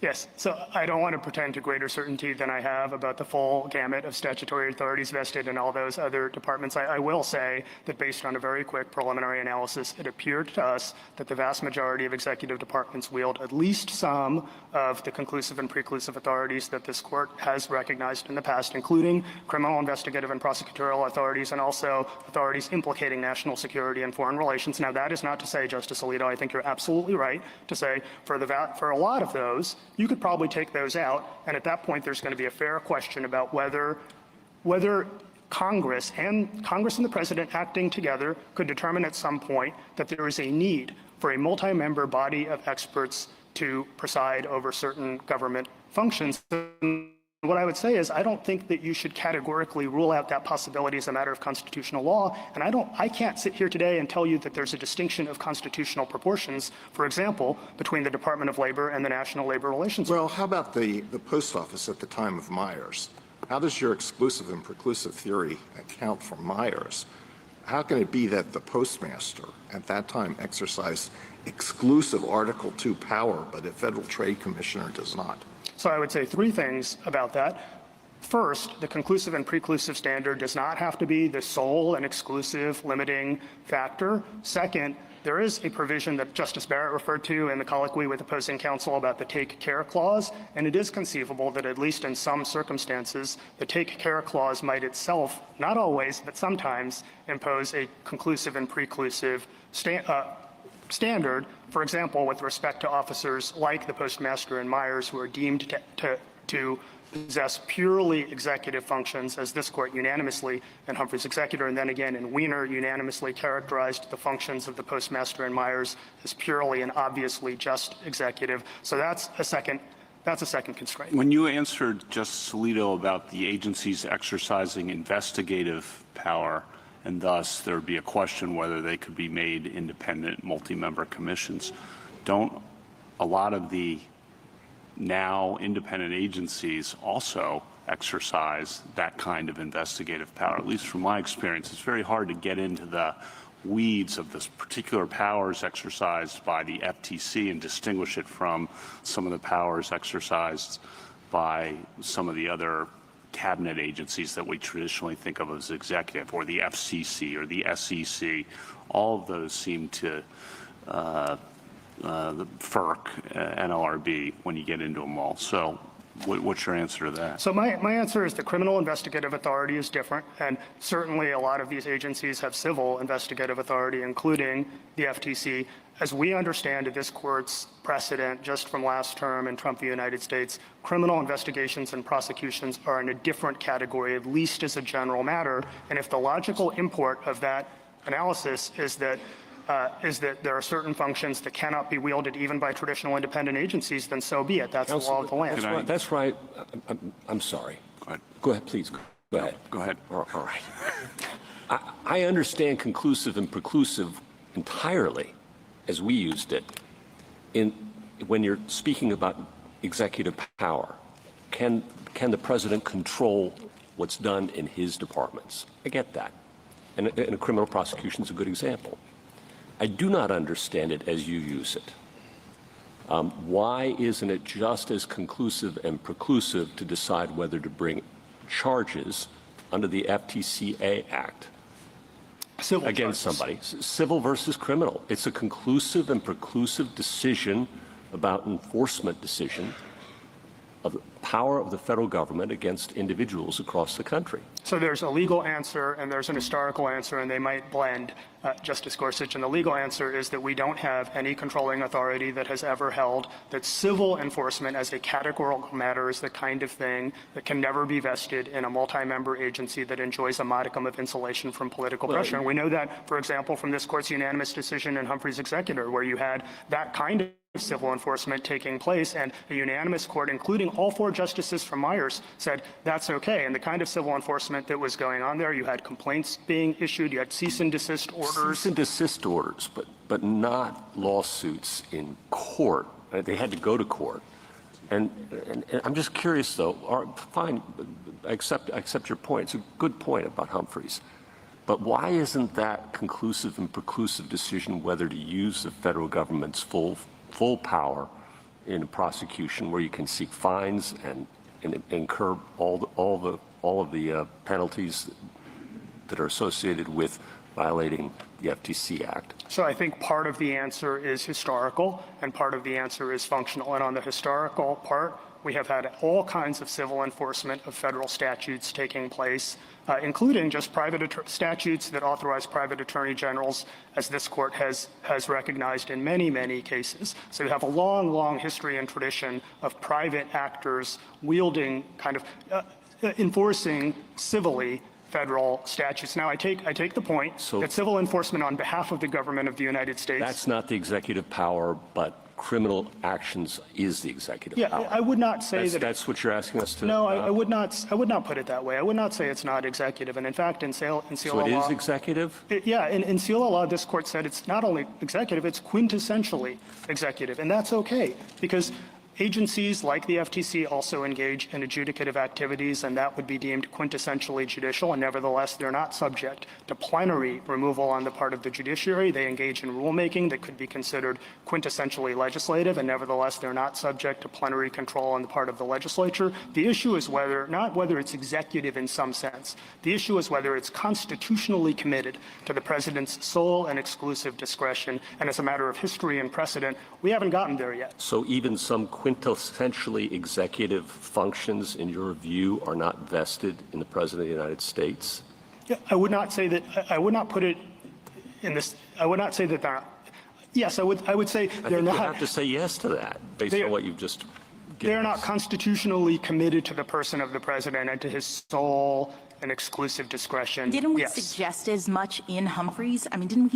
Yes, so I don't want to pretend to greater certainty than I have about the full gamut of statutory authorities vested in all those other departments. I will say that based on a very quick preliminary analysis, it appeared to us that the vast majority of executive departments wield at least some of the conclusive and preclusive authorities that this court has recognized in the past, including criminal, investigative, and prosecutorial authorities, and also authorities implicating national security and foreign relations. Now, that is not to say, Justice Alito, I think you're absolutely right to say for a lot of those, you could probably take those out, and at that point, there's going to be a fair question about whether Congress and the President acting together could determine at some point that there is a need for a multi-member body of experts to preside over certain government functions. What I would say is I don't think that you should categorically rule out that possibility as a matter of constitutional law, and I can't sit here today and tell you that there's a distinction of constitutional proportions, for example, between the Department of Labor and the National Labor Relations Board. Well, how about the post office at the time of Myers? How does your exclusive and preclusive theory account for Myers? How can it be that the postmaster at that time exercised exclusive Article II power, but a federal trade commissioner does not? So I would say three things about that. First, the conclusive and preclusive standard does not have to be the sole and exclusive limiting factor. Second, there is a provision that Justice Barrett referred to in the colloquy with opposing counsel about the take care clause, and it is conceivable that at least in some circumstances, the take care clause might itself, not always, but sometimes, impose a conclusive and preclusive standard, for example, with respect to officers like the postmaster and Myers who are deemed to possess purely executive functions, as this court unanimously in Humphrey's Executor and then again in Weiner unanimously characterized the functions of the postmaster and Myers as purely and obviously just executive. So that's a second constraint. When you answered Justice Alito about the agencies exercising investigative power, and thus there would be a question whether they could be made independent multi-member commissions, don't a lot of the now independent agencies also exercise that kind of investigative power? At least from my experience, it's very hard to get into the weeds of this particular powers exercised by the FTC and distinguish it from some of the powers exercised by some of the other cabinet agencies that we traditionally think of as executive, or the FCC or the SEC. All of those seem to the FERC, NLRB, when you get into them all. So what's your answer to that? So my answer is the criminal investigative authority is different, and certainly a lot of these agencies have civil investigative authority, including the FTC. As we understand this court's precedent just from last term in Trump v. United States, criminal investigations and prosecutions are in a different category, at least as a general matter. And if the logical import of that analysis is that there are certain functions that cannot be wielded even by traditional independent agencies, then so be it. That's the law of the land. That's right. I'm sorry. Go ahead, please. Go ahead. Go ahead. All right. I understand conclusive and preclusive entirely as we used it. When you're speaking about executive power, can the president control what's done in his departments? I get that. And a criminal prosecution is a good example. I do not understand it as you use it. Why isn't it just as conclusive and preclusive to decide whether to bring charges under the FTCA Act against somebody? Civil versus criminal. It's a conclusive and preclusive decision about enforcement decision of the power of the federal government against individuals across the country. So there's a legal answer and there's an historical answer, and they might blend, Justice Gorsuch. And the legal answer is that we don't have any controlling authority that has ever held that civil enforcement as a categorical matter is the kind of thing that can never be vested in a multi-member agency that enjoys a modicum of insulation from political pressure. And we know that, for example, from this court's unanimous decision in Humphrey's Executor, where you had that kind civil enforcement taking place, and a unanimous court, including all 4 justices from Myers, said that's okay. And the kind of civil enforcement that was going on there, you had complaints being issued, you had cease and desist orders. Cease and desist orders, but not lawsuits in court. They had to go to court. And I'm just curious, though. Fine, I accept your point. It's a good point about Humphreys. But why isn't that conclusive and preclusive decision whether to use the federal government's full power in a prosecution where you can seek fines and incur all of the penalties that are associated with violating the FTC Act? So I think part of the answer is historical and part of the answer is functional. And on the historical part, we have had all kinds of civil enforcement of federal statutes taking place, including just statutes that authorize private attorney generals, as this court has recognized in many, many cases. So you have a long, long history and tradition of private actors wielding enforcing civilly federal statutes. Now, I take the point that civil enforcement on behalf of the government of the United States. That's not the executive power, but criminal actions is the executive power. Yeah, I would not say that's what you're asking us to. No, I would not put it that way. I would not say it's not executive. And in fact, in SEALA law. So it is executive? Yeah, in SEALA law, this court said it's not only executive, it's quintessentially executive. And that's okay, because agencies like the FTC also engage in adjudicative activities, and that would be deemed quintessentially judicial, and nevertheless, they're not subject to plenary removal on the part of the judiciary. They engage in rulemaking that could be considered quintessentially legislative, and nevertheless, they're not subject to plenary control on the part of the legislature. The issue is not whether it's executive in some sense. The issue is whether it's constitutionally committed to the president's sole and exclusive discretion, and as a matter of history and precedent, we haven't gotten there yet. So even some quintessentially executive functions, in your view, are not vested in the President of the United States? Yeah, I would not say that. I would not put it in this. I would not say that they're. Yes, I would say they're not. You have to say yes to that, based on what you've just given They're us. not constitutionally committed to the person of the president and to his sole and exclusive discretion. Didn't we suggest as much in Humphreys? I mean, didn't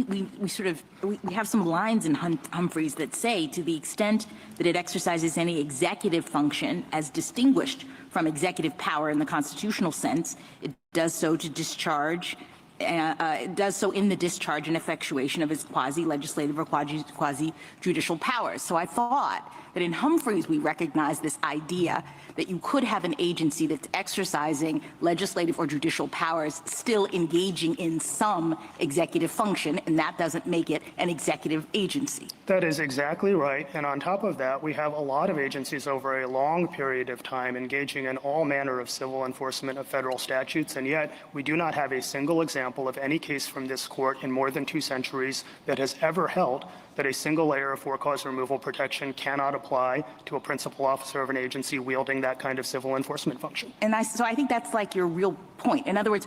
we have some lines in Humphreys that say, to the extent that it exercises any executive function as distinguished from executive power in the constitutional sense, it does so to discharge, it does so in the discharge and effectuation of its quasi-legislative or quasi-judicial powers. So I thought that in Humphreys we recognized this idea that you could have an agency that's exercising legislative or judicial powers still engaging in some executive function, and that doesn't make it an executive agency. That is exactly right. And on top of that, we have a lot of agencies over a long period of time engaging in all manner of civil enforcement of federal statutes, and yet we do not have a single example of any case from this court in more than 2 centuries that has ever held that a single layer of for-cause removal protection cannot apply to a principal officer of an agency wielding that kind of civil enforcement function. And so I think that's like your real point. In other words,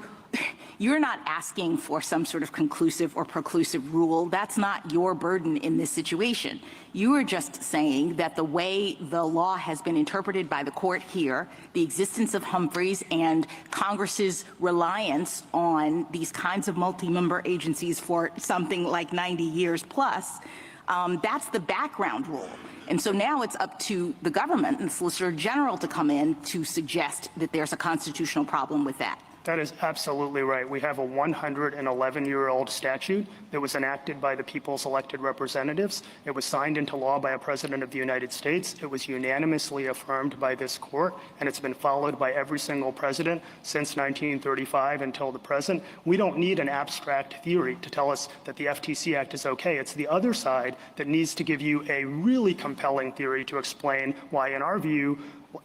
you're not asking for some sort of conclusive or preclusive rule. That's not your burden in this situation. You are just saying that the way the law has been interpreted by the court here, the existence of Humphreys and Congress's reliance on these kinds of multi-member agencies for something like 90 years plus, that's the background rule. And so now it's up to the government and the Solicitor General to come in to suggest that there's a constitutional problem with that. That is absolutely right. We have a 111-year-old statute that was enacted by the people's elected representatives. It was signed into law by a president of the United States. It was unanimously affirmed by this court, and it's been followed by every single president since 1935 until the present. We don't need an abstract theory to tell us that the FTC Act is okay. It's the other side that needs to give you a really compelling theory to explain why, in our view,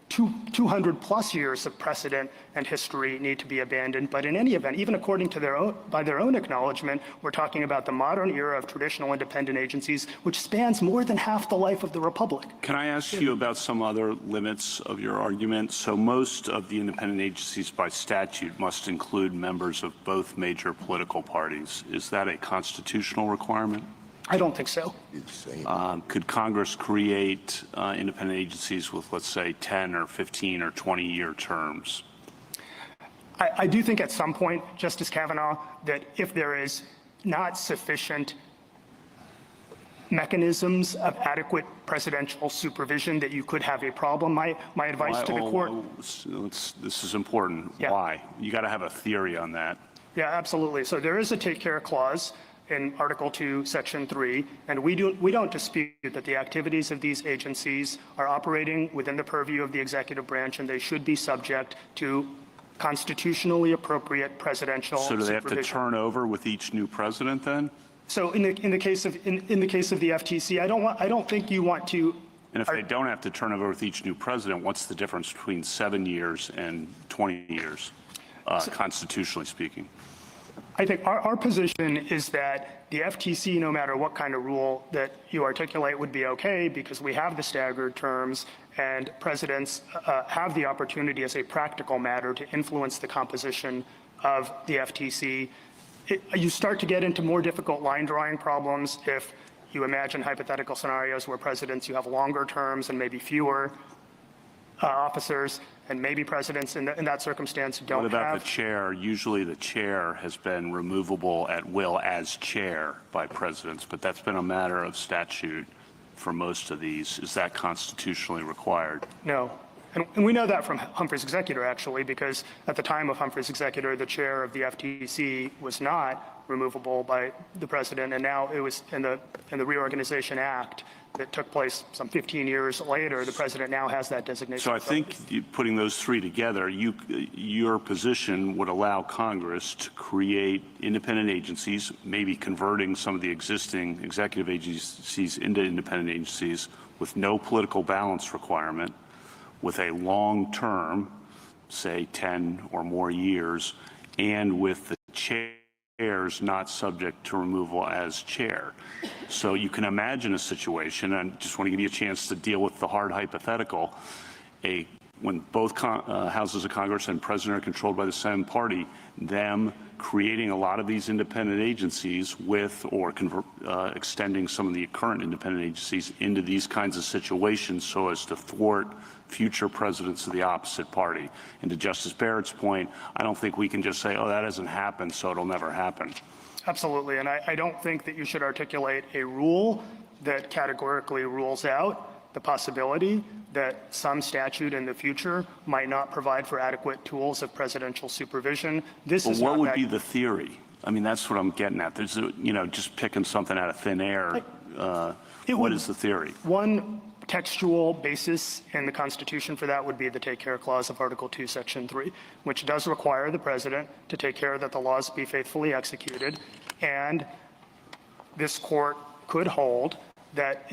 200 plus years of precedent and history need to be abandoned. But in any event, even according to by their own acknowledgement, we're talking about the modern era of traditional independent agencies, which spans more than half the life of the Republic. Can I ask you about some other limits of your argument? So most of the independent agencies by statute must include members of both major political parties. Is that a constitutional requirement? I don't think so. Could Congress create independent agencies with, let's say, 10 or 15 or 20-year terms? I do think at some point, Justice Kavanaugh, that if there is not sufficient mechanisms of adequate presidential supervision that you could have a problem. My advice to the court. This is important. Yeah. Why? You got to have a theory on that. Yeah, absolutely. So there is a take care clause in Article 2, Section 3, and we don't dispute that the activities of these agencies are operating within the purview of the executive branch, and they should be subject to constitutionally appropriate presidential So do they have to supervision. turn over with each new president then? So in the case of the FTC, I don't think you want to. And if they don't have to turn over with each new president, what's the difference between 7 years and 20 years, constitutionally speaking? I think our position is that the FTC, no matter what kind of rule that you articulate, would be okay because we have the staggered terms and presidents have the opportunity as a practical matter to influence the composition of the FTC. You start to get into more difficult line drawing problems if you imagine hypothetical scenarios where presidents, you have longer terms and maybe fewer officers, and maybe presidents in that circumstance don't have. What about the chair? Usually the chair has been removable at will as chair by presidents, but that's been a matter of statute for most of these. Is that constitutionally required? No. And we know that from Humphrey's Executor, actually, because at the time of Humphrey's Executor, the chair of the FTC was not removable by the president, and now it was in the Reorganization Act that took place some 15 years later. The president now has that designation. So I think putting those three together, your position would allow Congress to create independent agencies, maybe converting some of the existing executive agencies into independent agencies with no political balance requirement, with a long term, say 10 or more years, and with the chairs not subject to removal as chair. So you can imagine a situation, and I just want to give you a chance to deal with the hard hypothetical, when both houses of Congress and president are controlled by the same party, them creating a lot of these independent agencies with, or extending some of the current independent agencies into these kinds of situations so as to thwart future presidents of the opposite party. And to Justice Barrett's point, I don't think we can just say, oh, that hasn't happened, so it'll never happen. Absolutely, and I don't think that you should articulate a rule that categorically rules out the possibility that some statute in the future might not provide for adequate tools of presidential supervision. This is what would be the theory? I mean, that's what I'm getting at. There's, just picking something out of thin air. What is the theory? One textual basis in the Constitution for that would be the Take Care Clause of Article 2, Section 3, which does require the president to take care that the laws be faithfully executed. And this court could hold that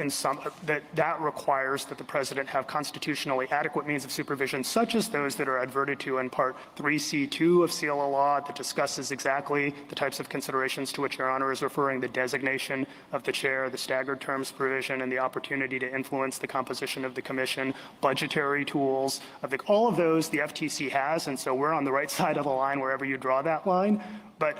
that requires that the president have constitutionally adequate means of supervision, such as those that are adverted to in Part 3C2 of CLA law that discusses exactly the types of considerations to which Your Honor is referring, the designation of the chair, the staggered terms provision, and the opportunity to influence the composition of the commission, budgetary tools. All of those the FTC has, and so we're on the right side of the line wherever you draw that line. But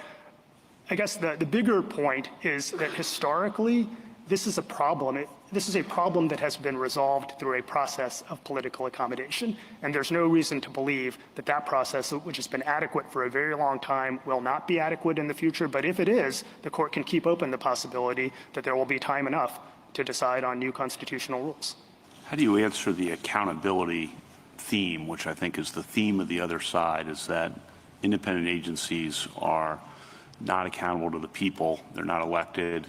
I guess the bigger point is that historically, this is a problem. This is a problem that has been resolved through a process of political accommodation, and there's no reason to believe that that process, which has been adequate for a very long time, will not be adequate in the future. But if it is, the court can keep open the possibility that there will be time enough to decide on new constitutional rules. How do you answer the accountability theme, which I think is the theme of the other side, is that independent agencies are not accountable to the people, they're not elected,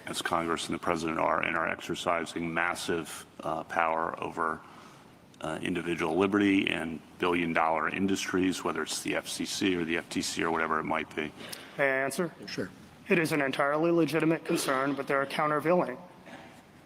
as Congress and the president are, and are exercising massive power over individual liberty and billion-dollar industries, whether it's the FCC or the FTC or whatever it might be? May I answer? Sure. It is an entirely legitimate concern, but there are countervailing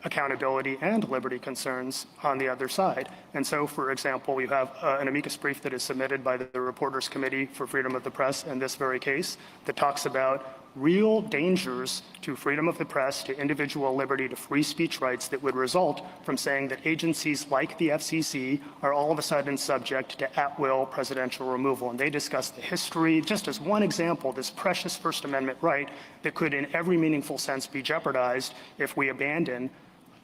accountability and liberty concerns on the other side. And so, for example, you have an amicus brief that is submitted by the Reporters Committee for Freedom of the Press in this very case that talks about real dangers to freedom of the press, to individual liberty, to free speech rights that would result from saying that agencies like the FCC are all of a sudden subject to at-will presidential removal. And they discuss the history, just as one example, this precious First Amendment right that could in every meaningful sense be jeopardized if we abandon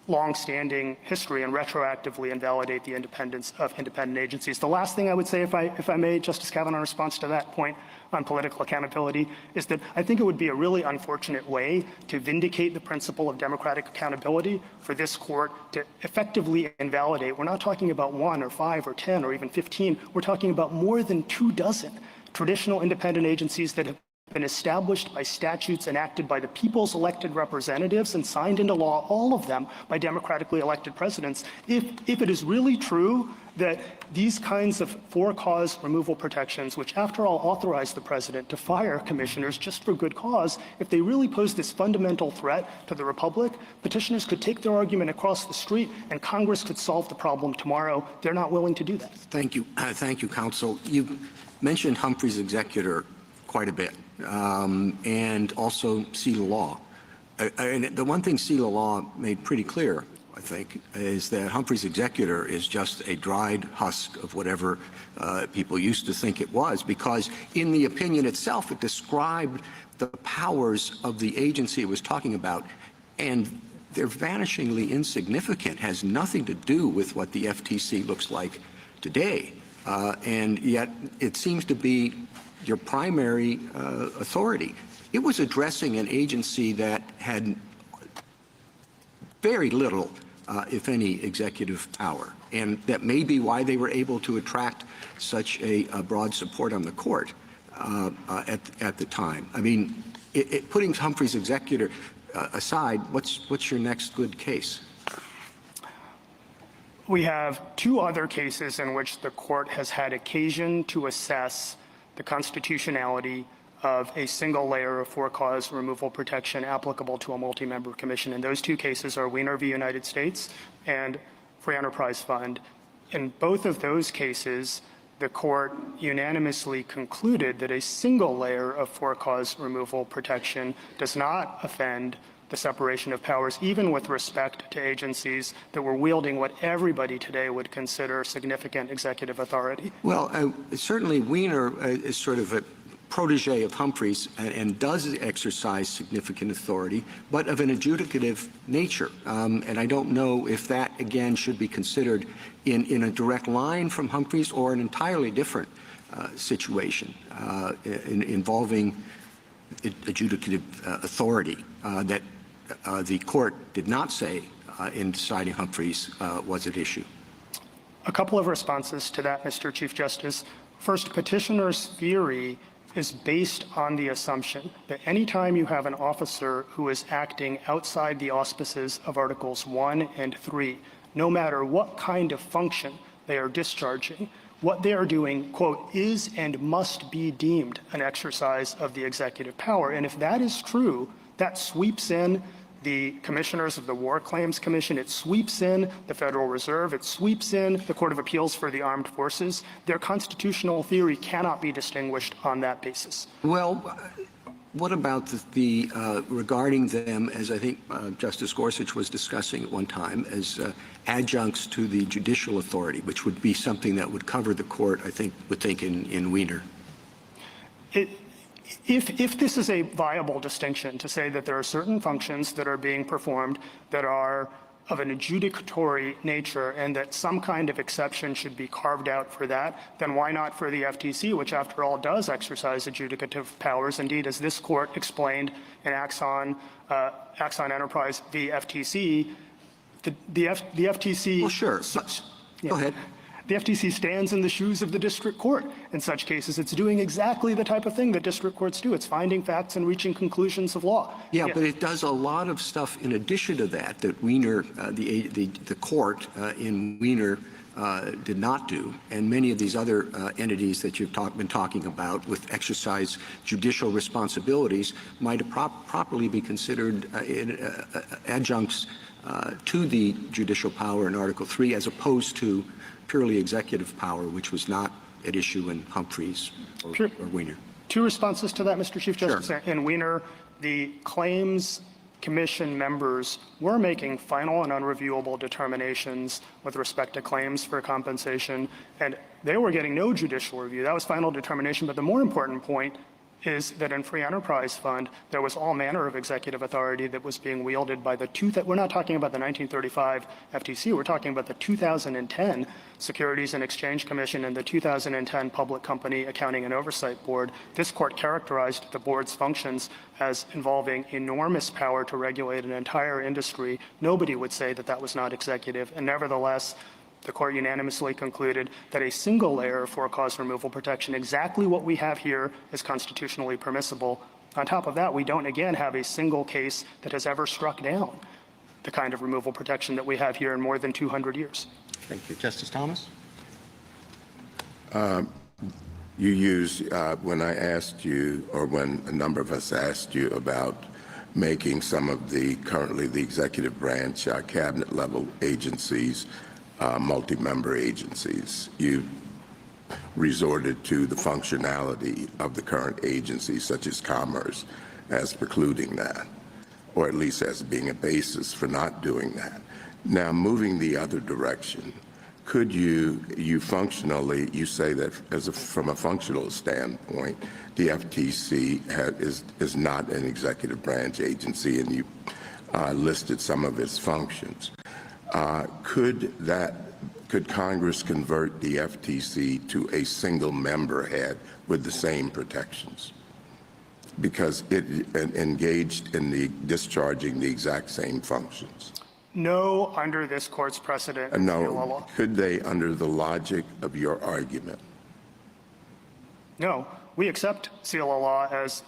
longstanding history and retroactively invalidate the independence of independent agencies. The last thing I would say, if I may, Justice Kavanaugh, in response to that point on political accountability, is that I think it would be a really unfortunate way to vindicate the principle of democratic accountability for this court to effectively invalidate. We're not talking about 1 or 5 or 10 or even 15. We're talking about more than 24 traditional independent agencies that have been established by statutes enacted by the people's elected representatives and signed into law, all of them by democratically elected presidents. If it is really true that these kinds of for-cause removal protections, which after all authorize the president to fire commissioners just for good cause, if they really pose this fundamental threat to the republic, petitioners could take their argument across the street and Congress could solve the problem tomorrow. They're not willing to do that. Thank you. Thank you, counsel. You mentioned Humphrey's executor quite a bit, and also seal of law. And the one thing seal of law made pretty clear, I think, is that Humphrey's executor is just a dried husk of whatever people used to think it was, because in the opinion itself, it described the powers of the agency it was talking about, and they're vanishingly insignificant, has nothing to do with what the FTC looks like today. And yet it seems to be your primary authority. It was addressing an agency that had very little, if any, executive power. And that may be why they were able to attract such a broad support on the court at the time. I mean, putting Humphrey's executor aside, what's your next good case? We have 2 other cases in which the court has had occasion to assess the constitutionality of a single layer of for-cause removal protection applicable to a multi-member commission. And those 2 cases are Weiner v. United States and Free Enterprise Fund. In both of those cases, the court unanimously concluded that a single layer of for-cause removal protection does not offend the separation of powers, even with respect to agencies that were wielding what everybody today would consider significant executive authority. Well, certainly Weiner is sort of a protege of Humphrey's and does exercise significant authority, but of an adjudicative nature. And I don't know if that, again, should be considered in a direct line from Humphrey's or an entirely different situation involving adjudicative authority that the court did not say in deciding Humphrey's was at issue. A couple of responses to that, Mr. Chief Justice. First, petitioner's theory is based on the assumption that anytime you have an officer who is acting outside the auspices of Articles 1 and 3, no matter what kind of function they are discharging, what they are doing, quote, is and must be deemed an exercise of the executive power. And if that is true, that sweeps in the commissioners of the War Claims Commission, it sweeps in the Federal Reserve, it sweeps in the Court of Appeals for the Armed Forces. Their constitutional theory cannot be distinguished on that basis. Well, what about the regarding them, as I think Justice Gorsuch was discussing at one time, as adjuncts to the judicial authority, which would be something that would cover the court, I think, in Weiner? If this is a viable distinction to say that there are certain functions that are being performed that are of an adjudicatory nature and that some kind of exception should be carved out for that, then why not for the FTC, which after all does exercise adjudicative powers? Indeed, as this court explained in Axon Enterprise v. FTC, the FTC... Well, sure. Go ahead. The FTC stands in the shoes of the district court. In such cases, it's doing exactly the type of thing that district courts do. It's finding facts and reaching conclusions of law. Yeah, but it does a lot of stuff in addition to that Weiner, the court in Weiner did not do, and many of these other entities that you've been talking about with exercise judicial responsibilities might properly be considered adjuncts to the judicial power in Article 3 as opposed to purely executive power, which was not at issue in Humphreys or Weiner. 2 responses to that, Mr. Chief Justice. Sure. In Weiner, the Claims Commission members were making final and unreviewable determinations with respect to claims for compensation, and they were getting no judicial review. That was final determination, but the more important point is that in Free Enterprise Fund, there was all manner of executive authority that was being wielded by we're not talking about the 1935 FTC, we're talking about the 2010 Securities and Exchange Commission and the 2010 Public Company Accounting and Oversight Board. This court characterized the board's functions as involving enormous power to regulate an entire industry. Nobody would say that that was not executive, and nevertheless, the court unanimously concluded that a single layer of for-cause removal protection, exactly what we have here, is constitutionally permissible. On top of that, we don't, again, have a single case that has ever struck down the kind of removal protection that we have here in more than 200 years. Thank you. Justice Thomas? You used, when I asked you, or when a number of us asked you about making some of currently the executive branch cabinet level agencies multi-member agencies, you resorted to the functionality of the current agencies, such as Commerce, as precluding that, or at least as being a basis for not doing that. Now, moving the other direction, could you functionally, you say that from a functional standpoint, the FTC is not an executive branch agency, and you listed some of its functions. Could Congress convert the FTC to a single member head with the same protections? Because it engaged in discharging the exact same functions. No, under this court's precedent. No, could they, under the logic of your argument? No, we accept CLA law as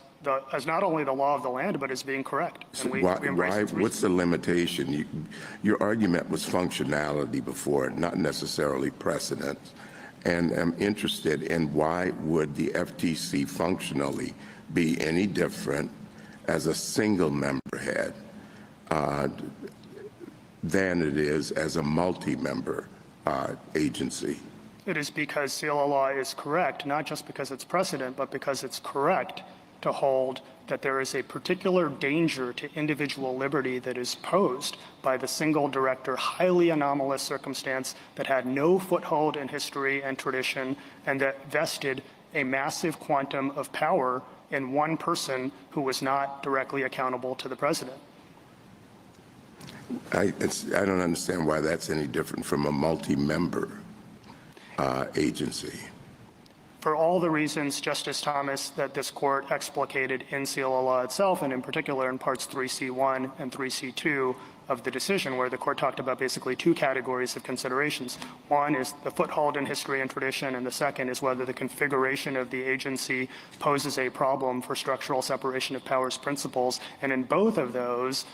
not only the law of the land, but as being correct. And we embrace its what's the limitation? Your argument was functionality before, not necessarily precedent. And I'm interested in why would the FTC functionally be any different as a single member head than it is as a multi-member agency? It is because CLA law is correct, not just because it's precedent, but because it's correct to hold that there is a particular danger to individual liberty that is posed by the single director, highly anomalous circumstance that had no foothold in history and tradition, and that vested a massive quantum of power in one person who was not directly accountable to the president. I don't understand why that's any different from a multi-member agency. For all the reasons, Justice Thomas, that this court explicated in CLA law itself, and in particular in parts 3C1 and 3C2 of the decision, where the court talked about basically two categories of considerations. One is the foothold in history and tradition, and the second is whether the configuration of the agency poses a problem for structural separation of powers principles. And in both of those,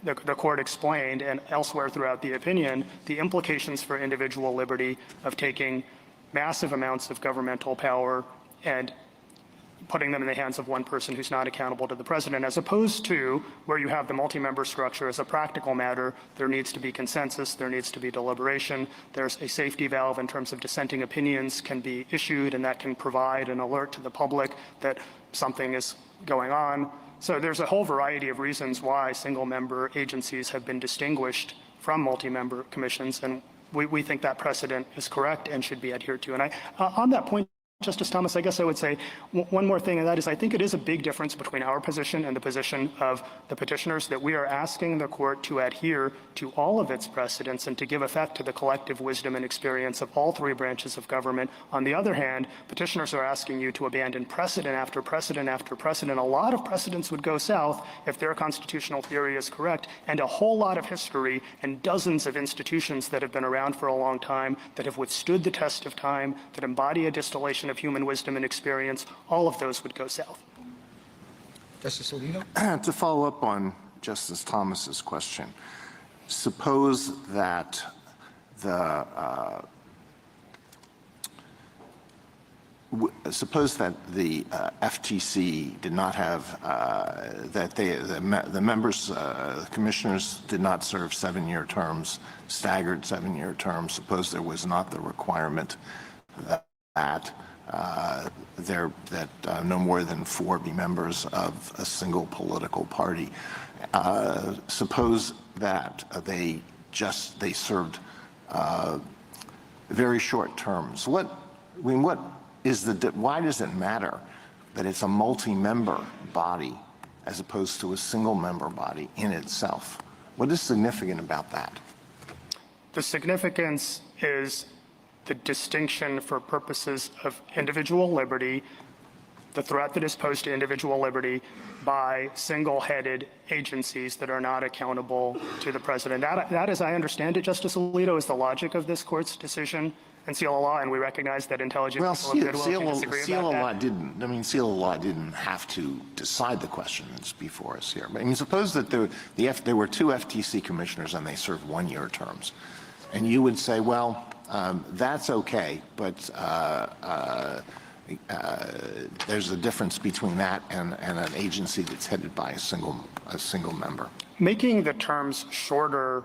the court explained, and elsewhere throughout the opinion, the implications for individual liberty of taking massive amounts of governmental power and putting them in the hands of one person who's not accountable to the president, as opposed to where you have the multi-member structure. As a practical matter, there needs to be consensus, there needs to be deliberation, there's a safety valve in terms of dissenting opinions can be issued, and that can provide an alert to the public that something is going on. So there's a whole variety of reasons why single-member agencies have been distinguished from multi-member commissions, and we think that precedent is correct and should be adhered to. And on that point, Justice Thomas, I guess I would say one more thing, and that is I think it is a big difference between our position and the position of the petitioners, that we are asking the court to adhere to all of its precedents and to give effect to the collective wisdom and experience of all three branches of government. On the other hand, petitioners are asking you to abandon precedent after precedent after precedent. A lot of precedents would go south if their constitutional theory is correct, and a whole lot of history and dozens of institutions that have been around for a long time, that have withstood the test of time, that embody a distillation of human wisdom and experience, all of those would go south. Justice Alito? To follow up on Justice Thomas's question, suppose that the FTC did not have the members, the commissioners did not serve 7-year terms, staggered 7-year terms. Suppose there was not the requirement that no more than 4 be members of a single political party. Suppose that they served very short terms. Why does it matter that it's a multi-member body as opposed to a single-member body in itself. What is significant about that? The significance is the distinction for purposes of individual liberty, the threat that is posed to individual liberty by single-headed agencies that are not accountable to the president. That, as I understand it, Justice Alito, is the logic of this court's decision in Seal of Law, and we recognize that intelligent people of goodwill can disagree about that. Seal of Law didn't have to decide the question that's before us here. But I mean, suppose that there were two FTC commissioners and they served one-year terms. And you would say, well, that's okay, but there's a difference between that and an agency that's headed by a single member. Making the terms shorter,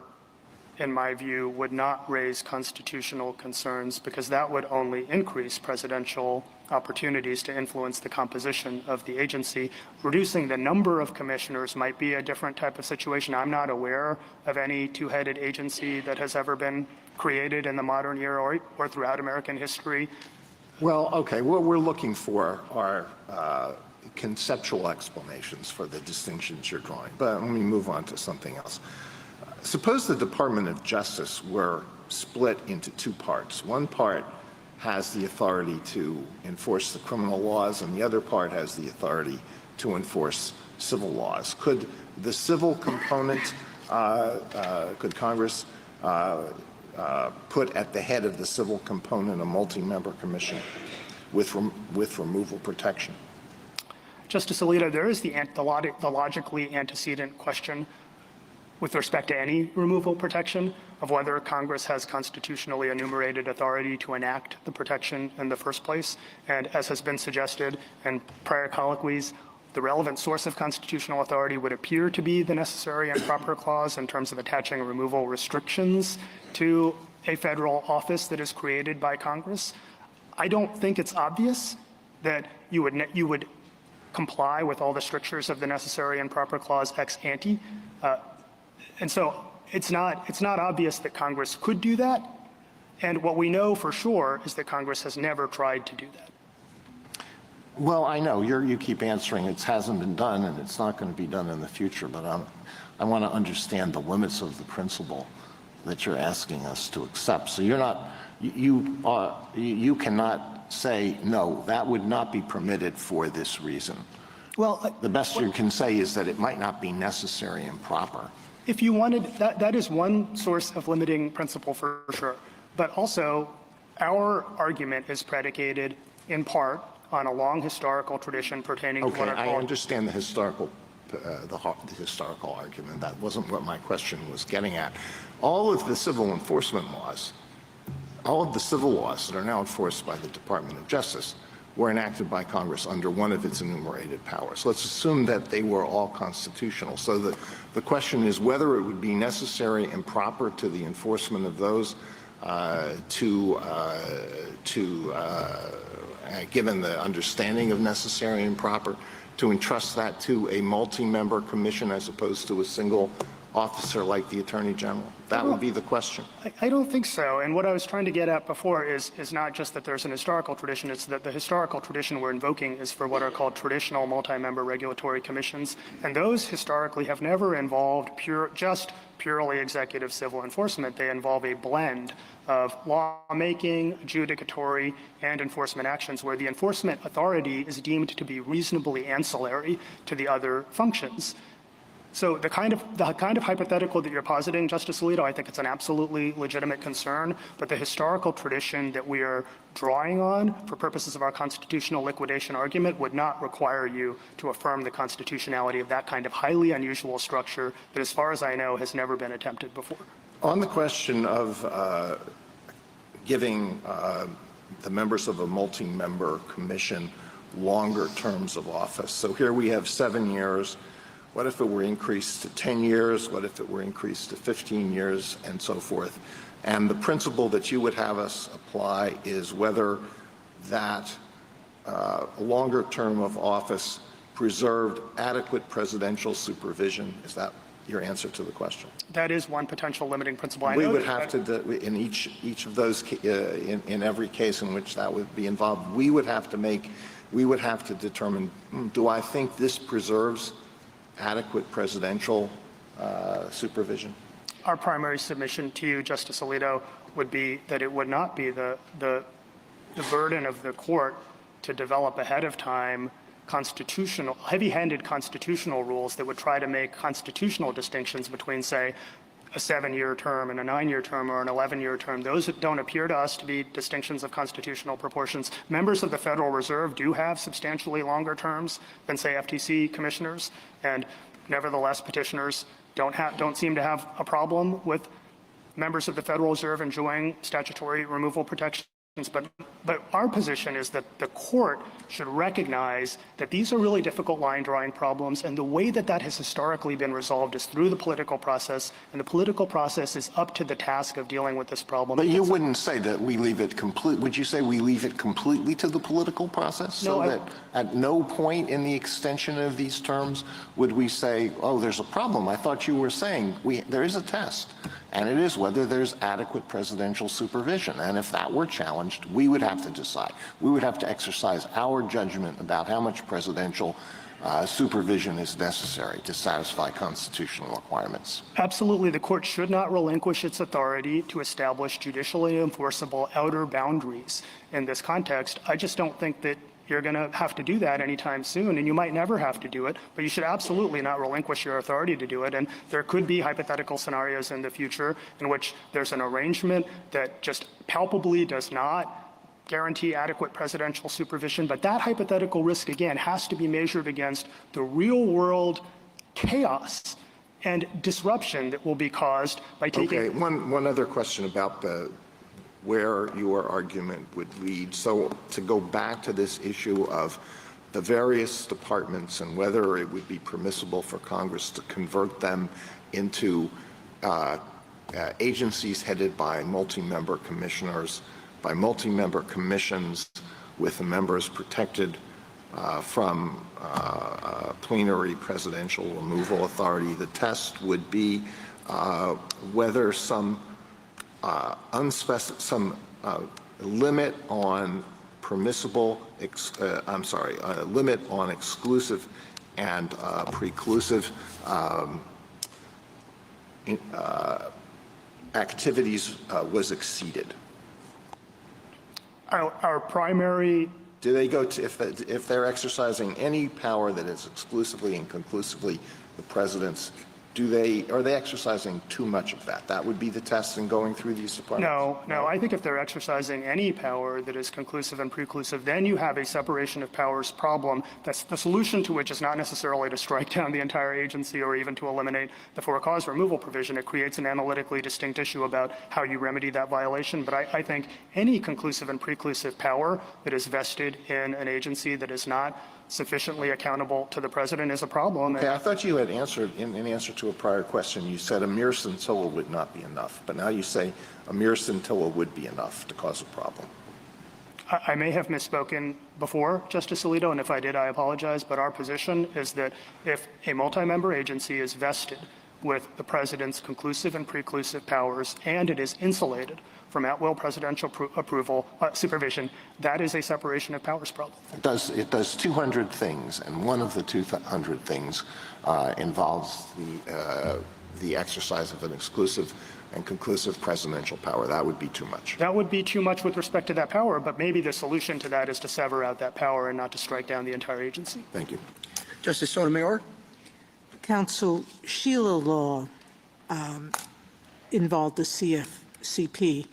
in my view, would not raise constitutional concerns because that would only increase presidential opportunities to influence the composition of the agency. Reducing the number of commissioners might be a different type of situation. I'm not aware of any two-headed agency that has ever been created in the modern era or throughout American history. Well, okay, what we're looking for are conceptual explanations for the distinctions you're drawing. But let me move on to something else. Suppose the Department of Justice were split into two parts. One part has the authority to enforce the criminal laws, and the other part has the authority to enforce civil laws. Could the civil component, could Congress put at the head of the civil component a multi-member commission with removal protection? Justice Alito, there is the logically antecedent question with respect to any removal protection of whether Congress has constitutionally enumerated authority to enact the protection in the first place. And as has been suggested in prior colloquies, the relevant source of constitutional authority would appear to be the necessary and proper clause in terms of attaching removal restrictions to a federal office that is created by Congress. I don't think it's obvious that you would comply with all the strictures of the necessary and proper clause ex ante. And so it's not obvious that Congress could do that. And what we know for sure is that Congress has never tried to do that. Well, I know you keep answering it hasn't been done and it's not going to be done in the future, but I want to understand the limits of the principle that you're asking us to accept. So you cannot say, no, that would not be permitted for this reason. Well, the best you can say is that it might not be necessary and proper. If you wanted, that is one source of limiting principle for sure. But also, our argument is predicated in part on a long historical tradition pertaining to what are called— I understand the historical argument. That wasn't what my question was getting at. All of the civil enforcement laws, all of the civil laws that are now enforced by the Department of Justice were enacted by Congress under one of its enumerated powers. Let's assume that they were all constitutional. So the question is whether it would be necessary and proper to the enforcement of those given the understanding of necessary and proper, to entrust that to a multi-member commission as opposed to a single officer like the Attorney General? That would be the question. I don't think so. And what I was trying to get at before is not just that there's an historical tradition, it's that the historical tradition we're invoking is for what are called traditional multi-member regulatory commissions. And those historically have never involved just purely executive civil enforcement. They involve a blend of lawmaking, adjudicatory, and enforcement actions where the enforcement authority is deemed to be reasonably ancillary to the other functions. So the kind of hypothetical that you're positing, Justice Alito, I think it's an absolutely legitimate concern, but the historical tradition that we are drawing on for purposes of our constitutional liquidation argument would not require you to affirm the constitutionality of that kind of highly unusual structure that, as far as I know, has never been attempted before. On the question of giving the members of a multi-member commission longer terms of office. So here we have 7 years. What if it were increased to 10 years? What if it were increased to 15 years and so forth? And the principle that you would have us apply is whether that longer term of office preserved adequate presidential supervision. Is that your answer to the question? That is one potential limiting principle. We would have to, in each of those, in every case in which that would be involved, we would have to make we would have to determine, do I think this preserves adequate presidential supervision? Our primary submission to you, Justice Alito, would be that it would not be the burden of the court to develop ahead of time heavy-handed constitutional rules that would try to make constitutional distinctions between, say, a 7-year term and a 9-year term or an 11-year term. Those don't appear to us to be distinctions of constitutional proportions. Members of the Federal Reserve do have substantially longer terms than, say, FTC commissioners, and nevertheless, petitioners don't seem to have a problem with members of the Federal Reserve enjoying statutory removal protections. But our position is that the court should recognize that these are really difficult line drawing problems, and the way that that has historically been resolved is through the political process, and the political process is up to the task of dealing with this problem. But you wouldn't say that we leave it would you say we leave it completely to the political process? No, so that at no point in the extension of these terms would we say, oh, there's a problem. I thought you were saying there is a test, and it is whether there's adequate presidential supervision. And if that were challenged, we would have to decide. We would have to exercise our judgment about how much presidential supervision is necessary to satisfy constitutional requirements. Absolutely. The court should not relinquish its authority to establish judicially enforceable outer boundaries in this context. I just don't think that you're going to have to do that anytime soon, and you might never have to do it, but you should absolutely not relinquish your authority to do it. And there could be hypothetical scenarios in the future in which there's an arrangement that just palpably does not guarantee adequate presidential supervision, but that hypothetical risk, again, has to be measured against the real-world chaos and disruption that will be caused by taking— Okay, one other question about where your argument would lead. So to go back to this issue of the various departments and whether it would be permissible for Congress to convert them into agencies headed by multi-member commissioners, by multi-member commissions with the members protected from plenary presidential removal authority. The test would be whether some limit on permissible, limit on exclusive and preclusive activities was exceeded. Our primary— Do they go to, if they're exercising any power that is exclusively and conclusively the president's, are they exercising too much of that? That would be the test in going through these departments? No. I think if they're exercising any power that is conclusive and preclusive, then you have a separation of powers problem. That's the solution to which is not necessarily to strike down the entire agency or even to eliminate the for-cause removal provision. It creates an analytically distinct issue about how you remedy that violation. But I think any conclusive and preclusive power that is vested in an agency that is not sufficiently accountable to the president is a problem. Okay, I thought you had answered, in answer to a prior question, you said a mere scintilla would not be enough, but now you say a mere scintilla would be enough to cause a problem. I may have misspoken before, Justice Alito, and if I did, I apologize, but our position is that if a multi-member agency is vested with the president's conclusive and preclusive powers and it is insulated from at-will presidential supervision, that is a separation of powers problem. It does 200 things, and one of the 200 things involves the exercise of an exclusive and conclusive presidential power. That would be too much. That would be too much with respect to that power, but maybe the solution to that is to sever out that power and not to strike down the entire agency. Thank you. Justice Sotomayor? Counsel, Sheila law involved the CFCP,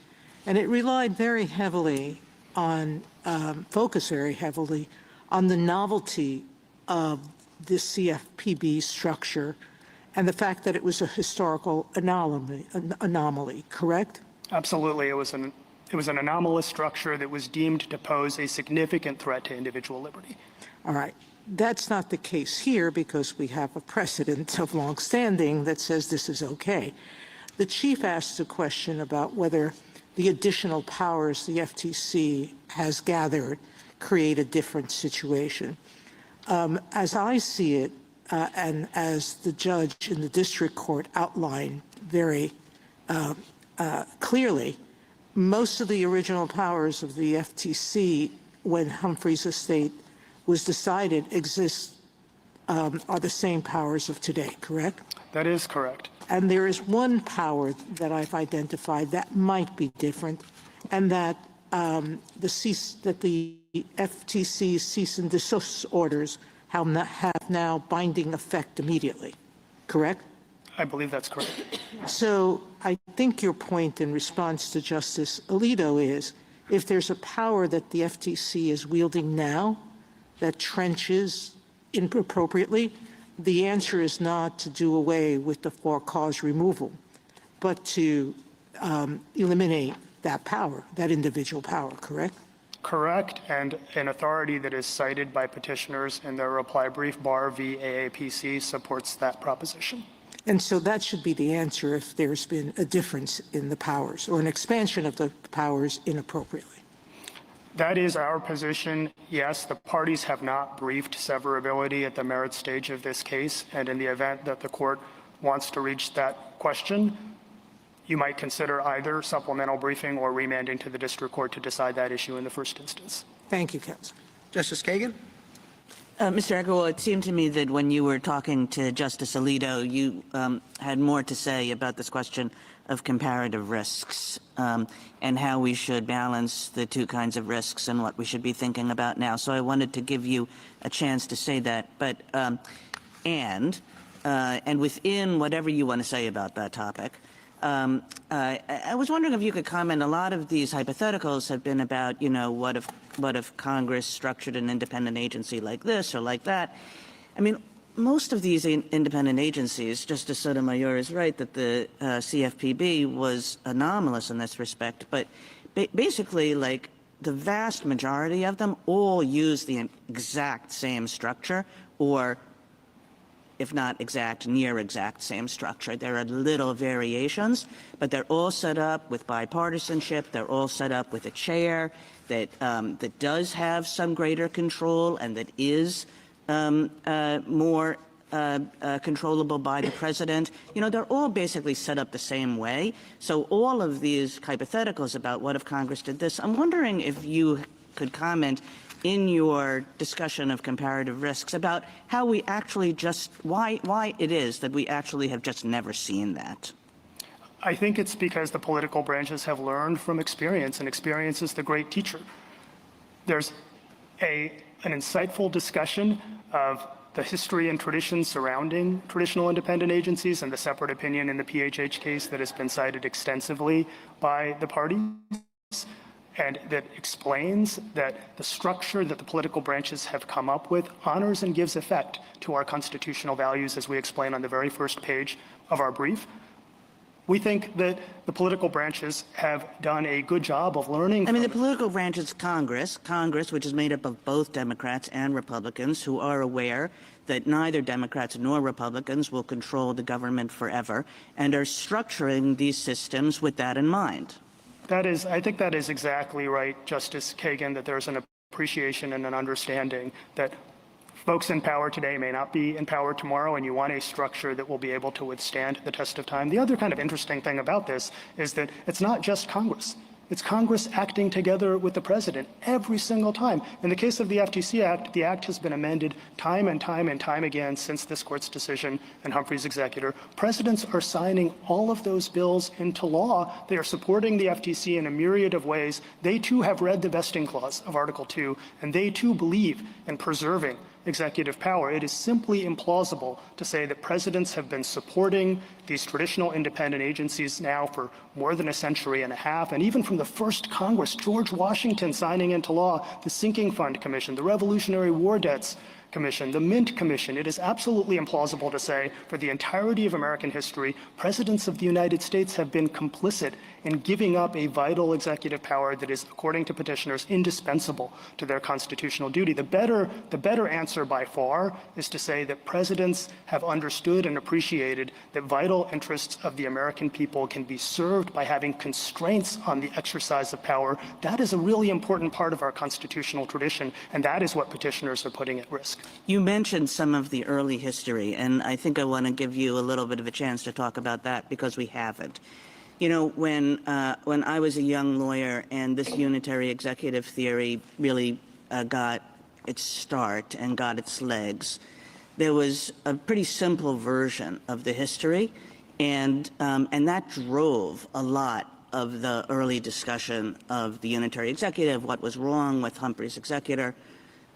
and it relied very heavily on, focused very heavily on the novelty of the CFPB structure and the fact that it was a historical anomaly, correct? Absolutely. It was an anomalous structure that was deemed to pose a significant threat to individual liberty. All right. That's not the case here because we have a precedent of longstanding that says this is okay. The Chief asked a question about whether the additional powers the FTC has gathered create a different situation. As I see it, and as the judge in the district court outlined very clearly, most of the original powers of the FTC when Humphrey's estate was decided are the same powers of today, correct? That is correct. And there is one power that I've identified that might be different, and that the FTC's cease and desist orders have now binding effect immediately, correct? I believe that's correct. So I think your point in response to Justice Alito is, if there's a power that the FTC is wielding now that trenches inappropriately, the answer is not to do away with the for-cause removal, but to eliminate that power, that individual power, correct? Correct, and an authority that is cited by petitioners in their reply brief, Barr v. AAPC, supports that proposition. And so that should be the answer if there's been a difference in the powers or an expansion of the powers inappropriately. That is our position. Yes, the parties have not briefed severability at the merit stage of this case, and in the event that the court wants to reach that question, you might consider either supplemental briefing or remanding to the district court to decide that issue in the first instance. Thank you, counsel. Justice Kagan? Mr. Agarwal, it seemed to me that when you were talking to Justice Alito, you had more to say about this question of comparative risks and how we should balance the two kinds of risks and what we should be thinking about now. So I wanted to give you a chance to say that. But and within whatever you want to say about that topic, I was wondering if you could comment. A lot of these hypotheticals have been about, you know, what if Congress structured an independent agency like this or like that? I mean, most of these independent agencies, Justice Sotomayor is right that the CFPB was anomalous in this respect, but basically, like, the vast majority of them all use the exact same structure, or if not exact, near exact same structure. There are little variations, but they're all set up with bipartisanship. They're all set up with a chair that does have some greater control and that is more controllable by the president. You know, they're all basically set up the same way. So all of these hypotheticals about what if Congress did this, I'm wondering if you could comment in your discussion of comparative risks about how we actually why it is that we actually have just never seen that. I think it's because the political branches have learned from experience, and experience is the great teacher. There's an insightful discussion of the history and tradition surrounding traditional independent agencies and the separate opinion in the PHH case that has been cited extensively by the parties, and that explains that the structure that the political branches have come up with honors and gives effect to our constitutional values, as we explain on the very first page of our brief. We think that the political branches have done a good job of learning. I mean, the political branch is Congress, which is made up of both Democrats and Republicans, who are aware that neither Democrats nor Republicans will control the government forever, and are structuring these systems with that in mind. I think that is exactly right, Justice Kagan, that there's an appreciation and an understanding that folks in power today may not be in power tomorrow, and you want a structure that will be able to withstand the test of time. The other kind of interesting thing about this is that it's not just Congress. It's Congress acting together with the president every single time. In the case of the FTC Act, the act has been amended time and time and time again since this court's decision and Humphrey's executor. Presidents are signing all of those bills into law. They are supporting the FTC in a myriad of ways. They too have read the vesting clause of Article 2, and they too believe in preserving executive power. It is simply implausible to say that presidents have been supporting these traditional independent agencies now for more than a century and a half, and even from the first Congress, George Washington signing into law the Sinking Fund Commission, the Revolutionary War Debts Commission, the Mint Commission. It is absolutely implausible to say for the entirety of American history, presidents of the United States have been complicit in giving up a vital executive power that is, according to petitioners, indispensable to their constitutional duty. The better answer by far is to say that presidents have understood and appreciated that vital interests of the American people can be served by having constraints on the exercise of power. That is a really important part of our constitutional tradition, and that is what petitioners are putting at risk. You mentioned some of the early history, and I think I want to give you a little bit of a chance to talk about that because we haven't. You know, when I was a young lawyer and this unitary executive theory really got its start and got its legs, there was a pretty simple version of the history, and that drove a lot of the early discussion of the unitary executive, what was wrong with Humphrey's executor.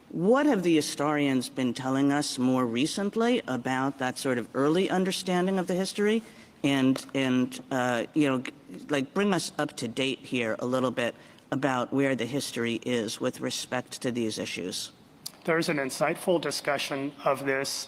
What have the historians been telling us more recently about that sort of early understanding of the history? And you know, like bring us up to date here a little bit about where the history is with respect to these issues. There's an insightful discussion of this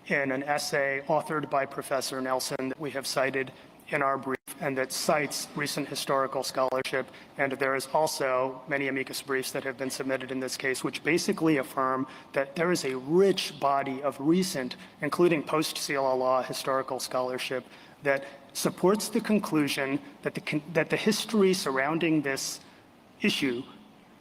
in an essay authored by Professor Nelson that we have cited in our brief and that cites recent historical scholarship. And there is also many amicus briefs that have been submitted in this case, which basically affirm that there is a rich body of recent, including post-CLA law historical scholarship that supports the conclusion that the history surrounding this issue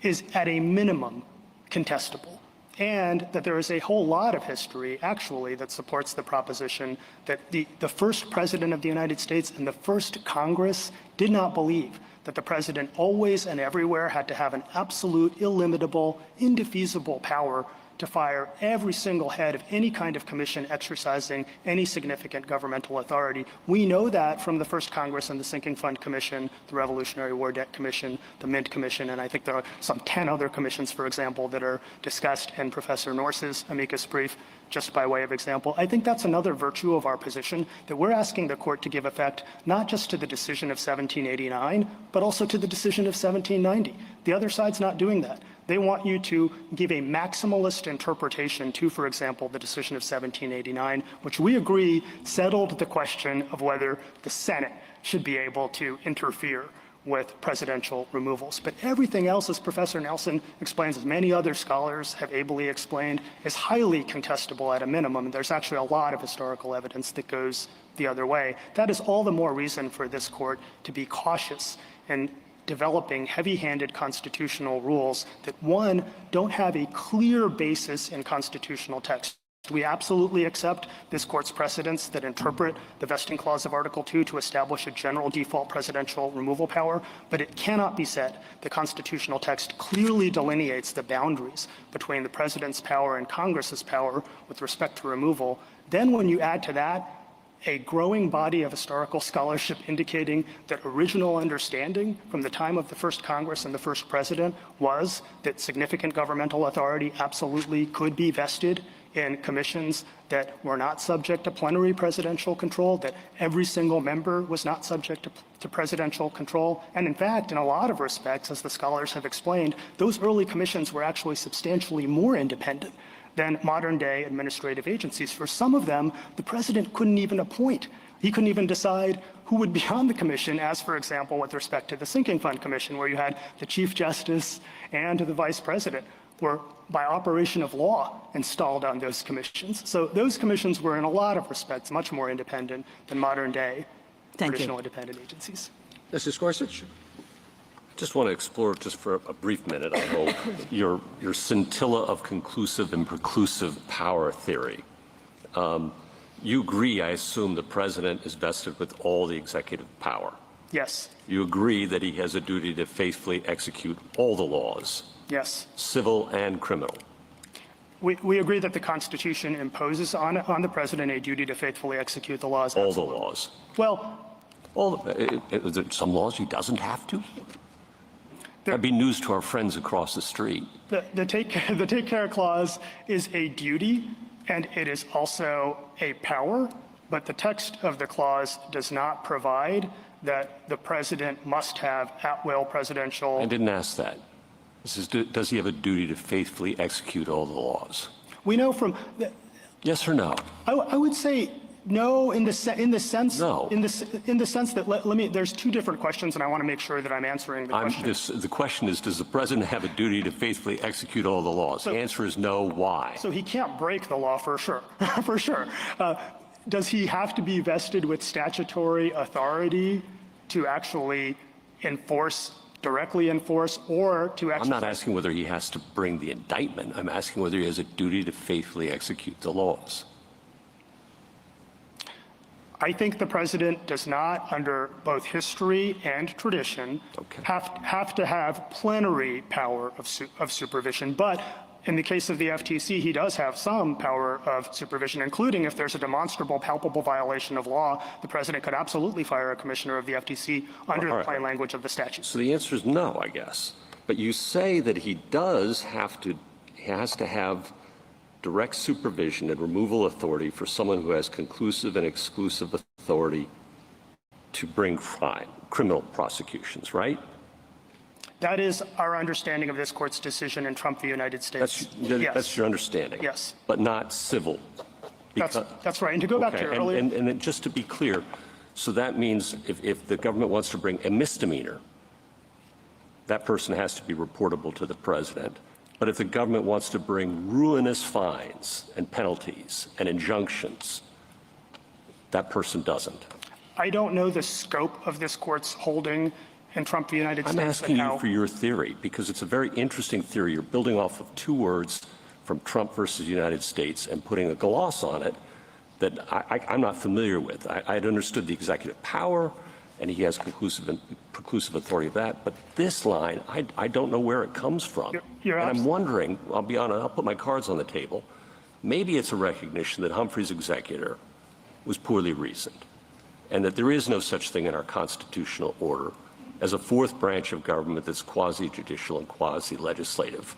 is at a minimum contestable, and that there is a whole lot of history actually that supports the proposition that the first president of the United States and the first Congress did not believe that the president always and everywhere had to have an absolute, illimitable, indefeasible power to fire every single head of any kind of commission exercising any significant governmental authority. We know that from the first Congress and the Sinking Fund Commission, the Revolutionary War Debt Commission, the Mint Commission, and I think there are some 10 other commissions, for example, that are discussed in Professor Norse's amicus brief, just by way of example. I think that's another virtue of our position, that we're asking the court to give effect not just to the decision of 1789, but also to the decision of 1790. The other side's not doing that. They want you to give a maximalist interpretation to, for example, the decision of 1789, which we agree settled the question of whether the Senate should be able to interfere with presidential removals. But everything else, as Professor Nelson explains, as many other scholars have ably explained, is highly contestable at a minimum. There's actually a lot of historical evidence that goes the other way. That is all the more reason for this court to be cautious and developing heavy-handed constitutional rules that, one, don't have a clear basis in constitutional text. We absolutely accept this court's precedents that interpret the vesting clause of Article 2 to establish a general default presidential removal power, but it cannot be said the constitutional text clearly delineates the boundaries between the president's power and Congress's power with respect to removal. Then when you add to that a growing body of historical scholarship indicating that original understanding from the time of the first Congress and the first president was that significant governmental authority absolutely could be vested in commissions that were not subject to plenary presidential control, that every single member was not subject to presidential control. And in fact, in a lot of respects, as the scholars have explained, those early commissions were actually substantially more independent than modern-day administrative agencies. For some of them, the president couldn't even appoint. He couldn't even decide who would be on the commission, as, for example, with respect to the Sinking Fund Commission, where you had the Chief Justice and the Vice President were, by operation of law, installed on those commissions. So those commissions were, in a lot of respects, much more independent than modern-day traditional independent agencies. Justice Gorsuch? Just want to explore, just for a brief minute, I hope, your scintilla of conclusive and preclusive power theory. You agree, I assume, the president is vested with all the executive power. Yes. You agree that he has a duty to faithfully execute all the laws. Yes. Civil and criminal. We agree that the Constitution imposes on the president a duty to faithfully execute the laws. All Absolutely. the laws. Well, is there some laws he doesn't have to? That'd be news to our friends across the street. the take care clause is a duty, and it is also a power, but the text of the clause does not provide that the president must have at-will presidential. I didn't ask that. This is, does he have a duty to faithfully execute all the laws? We know from yes or no? I would say no, in the sense no. in the sense that let me. There's two different questions, and I want to make sure that I'm answering the question. The question is, does the president have a duty to faithfully execute all the laws? The answer is no. Why? So he can't break the law for sure, for sure. Does he have to be vested with statutory authority to actually directly enforce, or to actually? I'm not asking whether he has to bring the indictment. I'm asking whether he has a duty to faithfully execute the laws. I think the president does not, under both history and tradition, have to have plenary power of supervision. But in the case of the FTC, he does have some power of supervision, including if there's a demonstrable, palpable violation of law, the president could absolutely fire a commissioner of the FTC under the plain language of the statute. So the answer is no, I guess. But you say that he has to have direct supervision and removal authority for someone who has conclusive and exclusive authority to bring criminal prosecutions, right? That is our understanding of this court's decision in Trump v. United States. That's your understanding? Yes. But not civil? That's right. And to go back to your earlier... And just to be clear, so that means if the government wants to bring a misdemeanor, that person has to be reportable to the president. But if the government wants to bring ruinous fines and penalties and injunctions, that person doesn't. I don't know the scope of this court's holding in Trump v. United States. I'm asking you for your theory, because it's a very interesting theory. You're building off of two words from Trump versus United States and putting a gloss on it that I'm not familiar with. I'd understood the executive power, and he has conclusive and preclusive authority of that. But this line, I don't know where it comes from. And I'm wondering, I'll be honest, I'll put my cards on the table. Maybe it's a recognition that Humphrey's executor was poorly reasoned, and that there is no such thing in our constitutional order as a fourth branch of government that's quasi-judicial and quasi-legislative.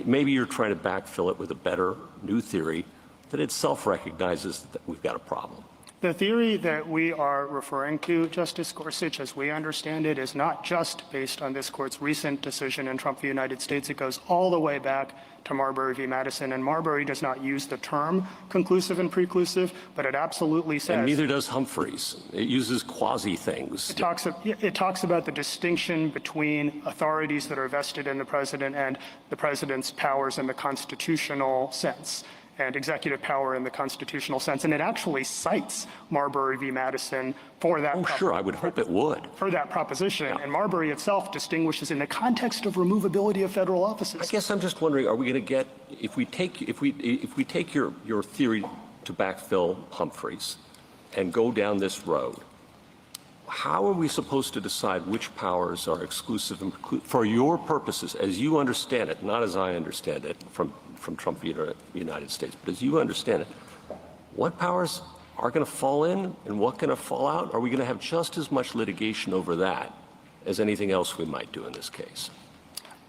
Maybe you're trying to backfill it with a better new theory that itself recognizes that we've got a problem. The theory that we are referring to, Justice Gorsuch, as we understand it, is not just based on this court's recent decision in Trump v. United States. It goes all the way back to Marbury v. Madison. And Marbury does not use the term conclusive and preclusive, but it absolutely says... And neither does Humphrey's. It uses quasi-things. It talks about the distinction between authorities that are vested in the president and the president's powers in the constitutional sense, and executive power in the constitutional sense. And it actually cites Marbury v. Madison for that. Oh, sure, I would hope it would. For that proposition. Yeah. And Marbury itself distinguishes in the context of removability of federal offices. I guess I'm just wondering, are we going to get, if we take your theory to backfill Humphrey's and go down this road, how are we supposed to decide which powers are exclusive and for your purposes, as you understand it, not as I understand it from Trump v. United States, but as you understand it, what powers are going to fall in and what going to fall out? Are we going to have just as much litigation over that as anything else we might do in this case?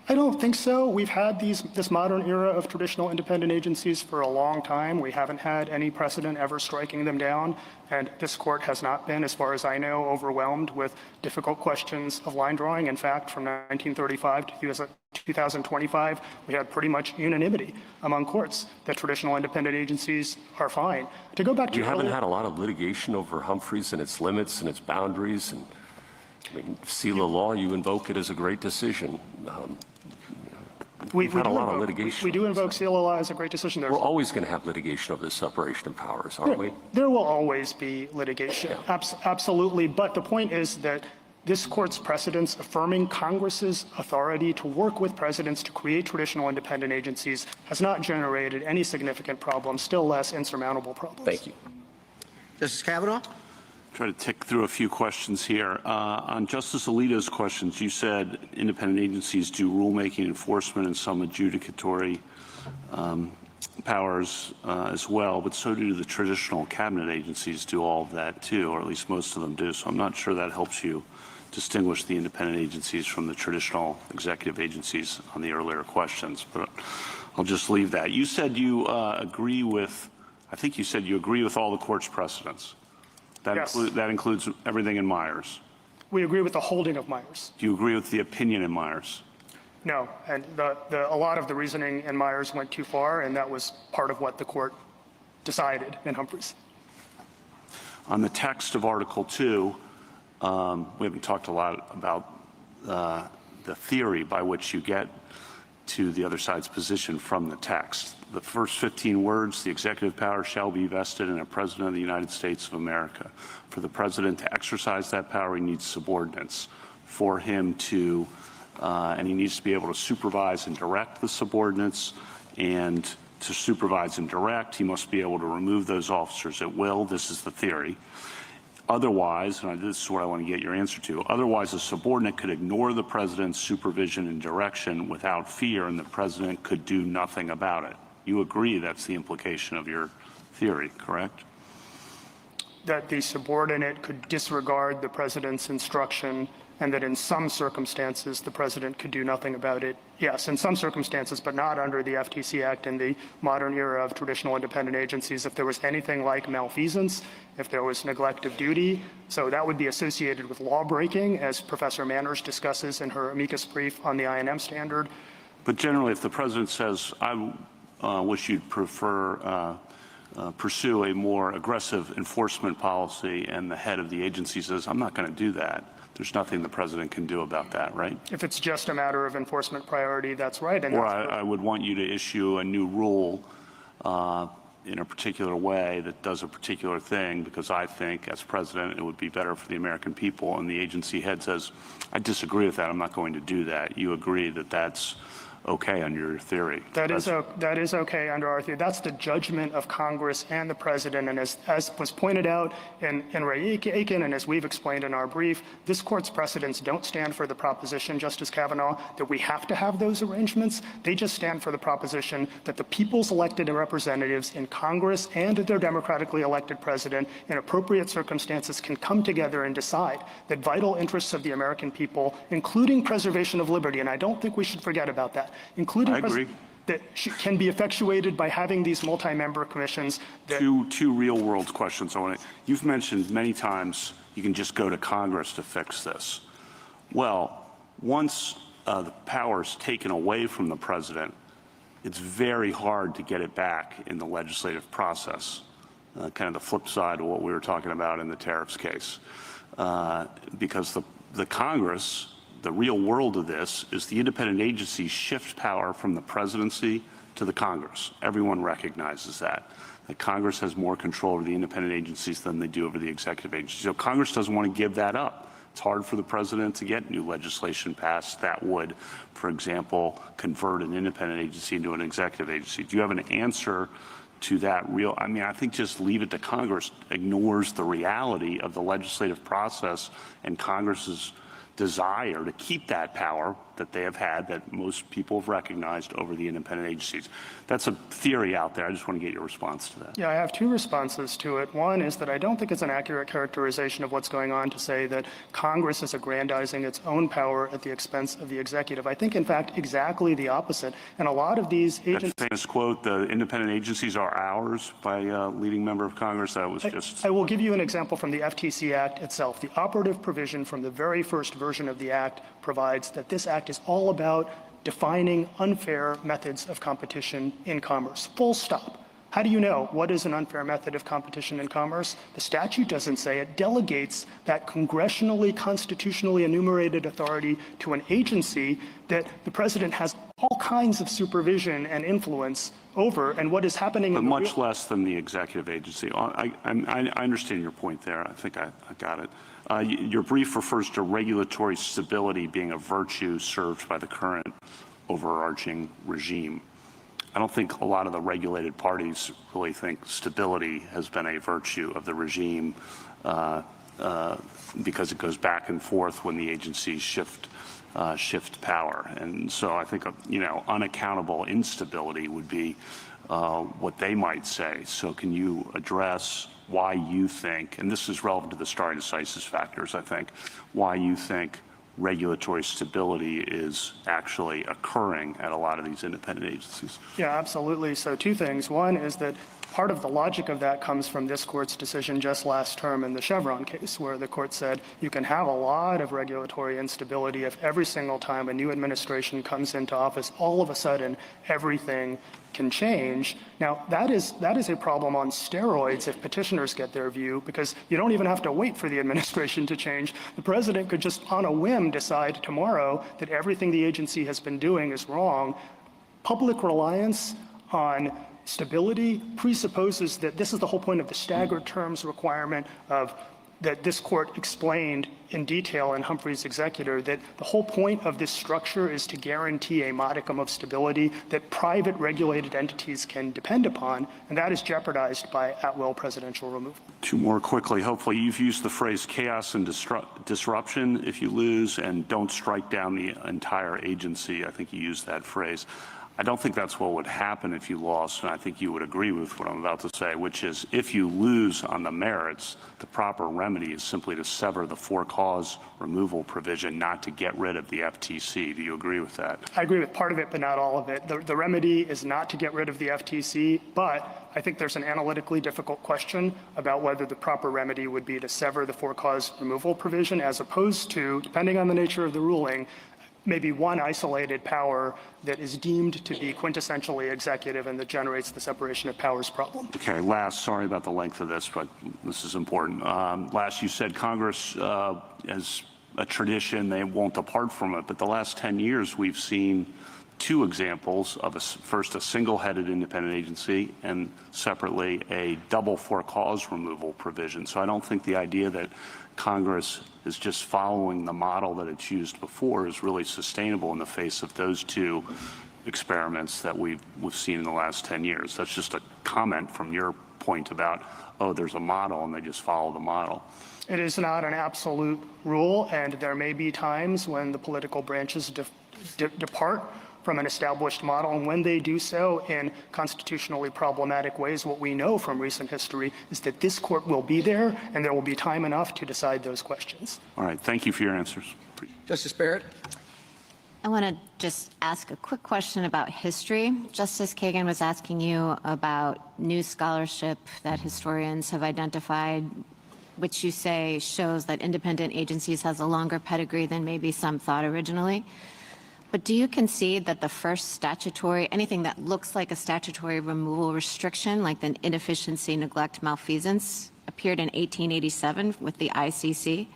I don't think so. We've had this modern era of traditional independent agencies for a long time. We haven't had any precedent ever striking them down, and this court has not been, as far as I know, overwhelmed with difficult questions of line drawing. In fact, from 1935 to 2025, we had pretty much unanimity among courts that traditional independent agencies are fine. To go back to you haven't had a lot of litigation over Humphrey's and its limits and its boundaries, and I mean, seal of law, you invoke it as a great decision. We've had a lot of litigation. We do invoke seal of law as a great decision. We're always going to have litigation over the separation of powers, aren't we? There will always be litigation, absolutely. But the point is that this court's precedents affirming Congress's authority to work with presidents to create traditional independent agencies has not generated any significant problems, still less insurmountable problems. Thank you. Justice Kavanaugh? Try to tick through a few questions here. On Justice Alito's questions, you said independent agencies do rulemaking, enforcement, and some adjudicatory powers as well, but so do the traditional cabinet agencies do all of that too, or at least most of them do. So I'm not sure that helps you distinguish the independent agencies from the traditional executive agencies on the earlier questions, but I'll just leave that. You said you agree with, I think you said you agree with all the court's precedents. Yes. That includes everything in Myers. We agree with the holding of Myers. Do you agree with the opinion in Myers? No, and a lot of the reasoning in Myers went too far, and that was part of what the court decided in Humphreys. On the text of Article 2, we haven't talked a lot about the theory by which you get to the other side's position from the text. The first 15 words, the executive power shall be vested in a president of the United States of America. For the president to exercise that power, he needs subordinates. For him to, and he needs to be able to supervise and direct the subordinates, and to supervise and direct, he must be able to remove those officers at will. This is the theory. Otherwise, and this is what I want to get your answer to, otherwise a subordinate could ignore the president's supervision and direction without fear, and the president could do nothing about it. You agree that's the implication of your theory, correct? That the subordinate could disregard the president's instruction and that in some circumstances the president could do nothing about it. Yes, in some circumstances, but not under the FTC Act in the modern era of traditional independent agencies. If there was anything like malfeasance, if there was neglect of duty, so that would be associated with law breaking, as Professor Manners discusses in her amicus brief on the INM standard. But generally, if the president says, I wish you'd pursue a more aggressive enforcement policy, and the head of the agency says, I'm not going to do that, there's nothing the president can do about that, right? If it's just a matter of enforcement priority, that's right. And or I would want you to issue a new rule in a particular way that does a particular thing, because I think, as president, it would be better for the American people. And the agency head says, I disagree with that, I'm not going to do that. You agree that that's okay under your theory? That is okay under our theory. That's the judgment of Congress and the president. And as was pointed out in Ray Aiken, and as we've explained in our brief, this court's precedents don't stand for the proposition, Justice Kavanaugh, that we have to have those arrangements. They just stand for the proposition that the people's elected representatives in Congress and their democratically elected president in appropriate circumstances can come together and decide that vital interests of the American people, including preservation of liberty, and I don't think we should forget about that, including that can be effectuated by having these multi-member commissions. Two real-world questions. You've mentioned many times you can just go to Congress to fix this. Well, once the power is taken away from the president, it's very hard to get it back in the legislative process. Kind of the flip side of what we were talking about in the tariffs case, because the Congress. The real world of this is the independent agencies shift power from the presidency to the Congress. Everyone recognizes that Congress has more control over the independent agencies than they do over the executive agencies. So Congress doesn't want to give that up. It's hard for the president to get new legislation passed that would, for example, convert an independent agency into an executive agency. Do you have an answer to that I think just leave it to Congress ignores the reality of the legislative process and Congress's desire to keep that power that they have had, that most people have recognized, over the independent agencies. That's a theory out there. I just want to get your response to that. Yeah, I have two responses to it. One is that I don't think it's an accurate characterization of what's going on to say that Congress is aggrandizing its own power at the expense of the executive. I think, in fact, exactly the opposite. And a lot of these agencies— That famous quote, the independent agencies are ours, by a leading member of Congress, that was just— I will give you an example from the FTC Act itself. The operative provision from the very first version of the Act provides that this Act is all about defining unfair methods of competition in commerce. Full stop. How do you know what is an unfair method of competition in commerce? The statute doesn't say. It delegates that congressionally, constitutionally enumerated authority to an agency that the president has all kinds of supervision and influence over, and what is happening— But much less than the executive agency. I understand your point there. I think I got it. Your brief refers to regulatory stability being a virtue served by the current overarching regime. I don't think a lot of the regulated parties really think stability has been a virtue of the regime, because it goes back and forth when the agencies shift power. And so I think, unaccountable instability would be what they might say. So can you address why you think, and this is relevant to the stare decisis factors, I think, why you think regulatory stability is actually occurring at a lot of these independent agencies? Yeah, absolutely. So two things. One is that part of the logic of that comes from this court's decision just last term in the Chevron case, where the court said you can have a lot of regulatory instability if every single time a new administration comes into office, all of a sudden everything can change. Now, that is a problem on steroids if petitioners get their view, because you don't even have to wait for the administration to change. The president could just on a whim decide tomorrow that everything the agency has been doing is wrong. Public reliance on stability presupposes that this is the whole point of the staggered terms requirement of that this court explained in detail in Humphrey's Executor, that the whole point of this structure is to guarantee a modicum of stability that private regulated entities can depend upon, and that is jeopardized by at-will presidential removal. Two more quickly. Hopefully, you've used the phrase chaos and disruption if you lose, and don't strike down the entire agency. I think you used that phrase. I don't think that's what would happen if you lost, and I think you would agree with what I'm about to say, which is if you lose on the merits, the proper remedy is simply to sever the for-cause removal provision, not to get rid of the FTC. Do you agree with that? I agree with part of it, but not all of it. The remedy is not to get rid of the FTC, but I think there's an analytically difficult question about whether the proper remedy would be to sever the for-cause removal provision as opposed to, depending on the nature of the ruling, maybe one isolated power that is deemed to be quintessentially executive and that generates the separation of powers problem. Okay, last, sorry about the length of this, but this is important. Last, you said Congress, as a tradition, they won't depart from it, but the last 10 years we've seen two examples of first a single-headed independent agency and separately a double for-cause removal provision. So I don't think the idea that Congress is just following the model that it's used before is really sustainable in the face of those two experiments that we've seen in the last 10 years. That's just a comment from your point about, oh, there's a model and they just follow the model. It is not an absolute rule, and there may be times when the political branches depart from an established model, and when they do so in constitutionally problematic ways, what we know from recent history is that this court will be there and there will be time enough to decide those questions. All right, thank you for your answers. Justice Barrett? I want to just ask a quick question about history. Justice Kagan was asking you about new scholarship that historians have identified, which you say shows that independent agencies has a longer pedigree than maybe some thought originally. But do you concede that the first statutory, anything that looks like a statutory removal restriction, like the inefficiency, neglect, malfeasance, appeared in 1887 with the ICC?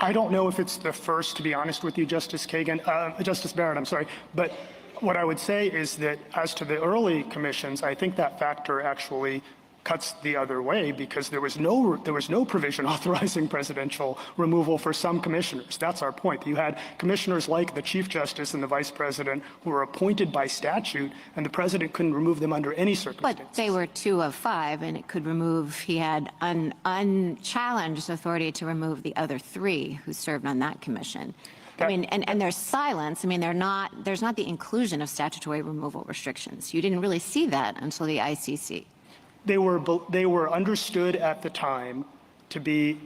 I don't know if it's the first, to be honest with you, Justice Kagan, Justice Barrett, I'm sorry. But what I would say is that as to the early commissions, I think that factor actually cuts the other way, because there was no provision authorizing presidential removal for some commissioners. That's our point. You had commissioners like the Chief Justice and the Vice President who were appointed by statute, and the President couldn't remove them under any circumstances. But they were 2 of 5, and it could remove, he had unchallenged authority to remove the other 3 who served on that commission. I mean, and there's silence. I mean, there's not the inclusion of statutory removal restrictions. You didn't really see that until the ICC. They were understood at the time to be,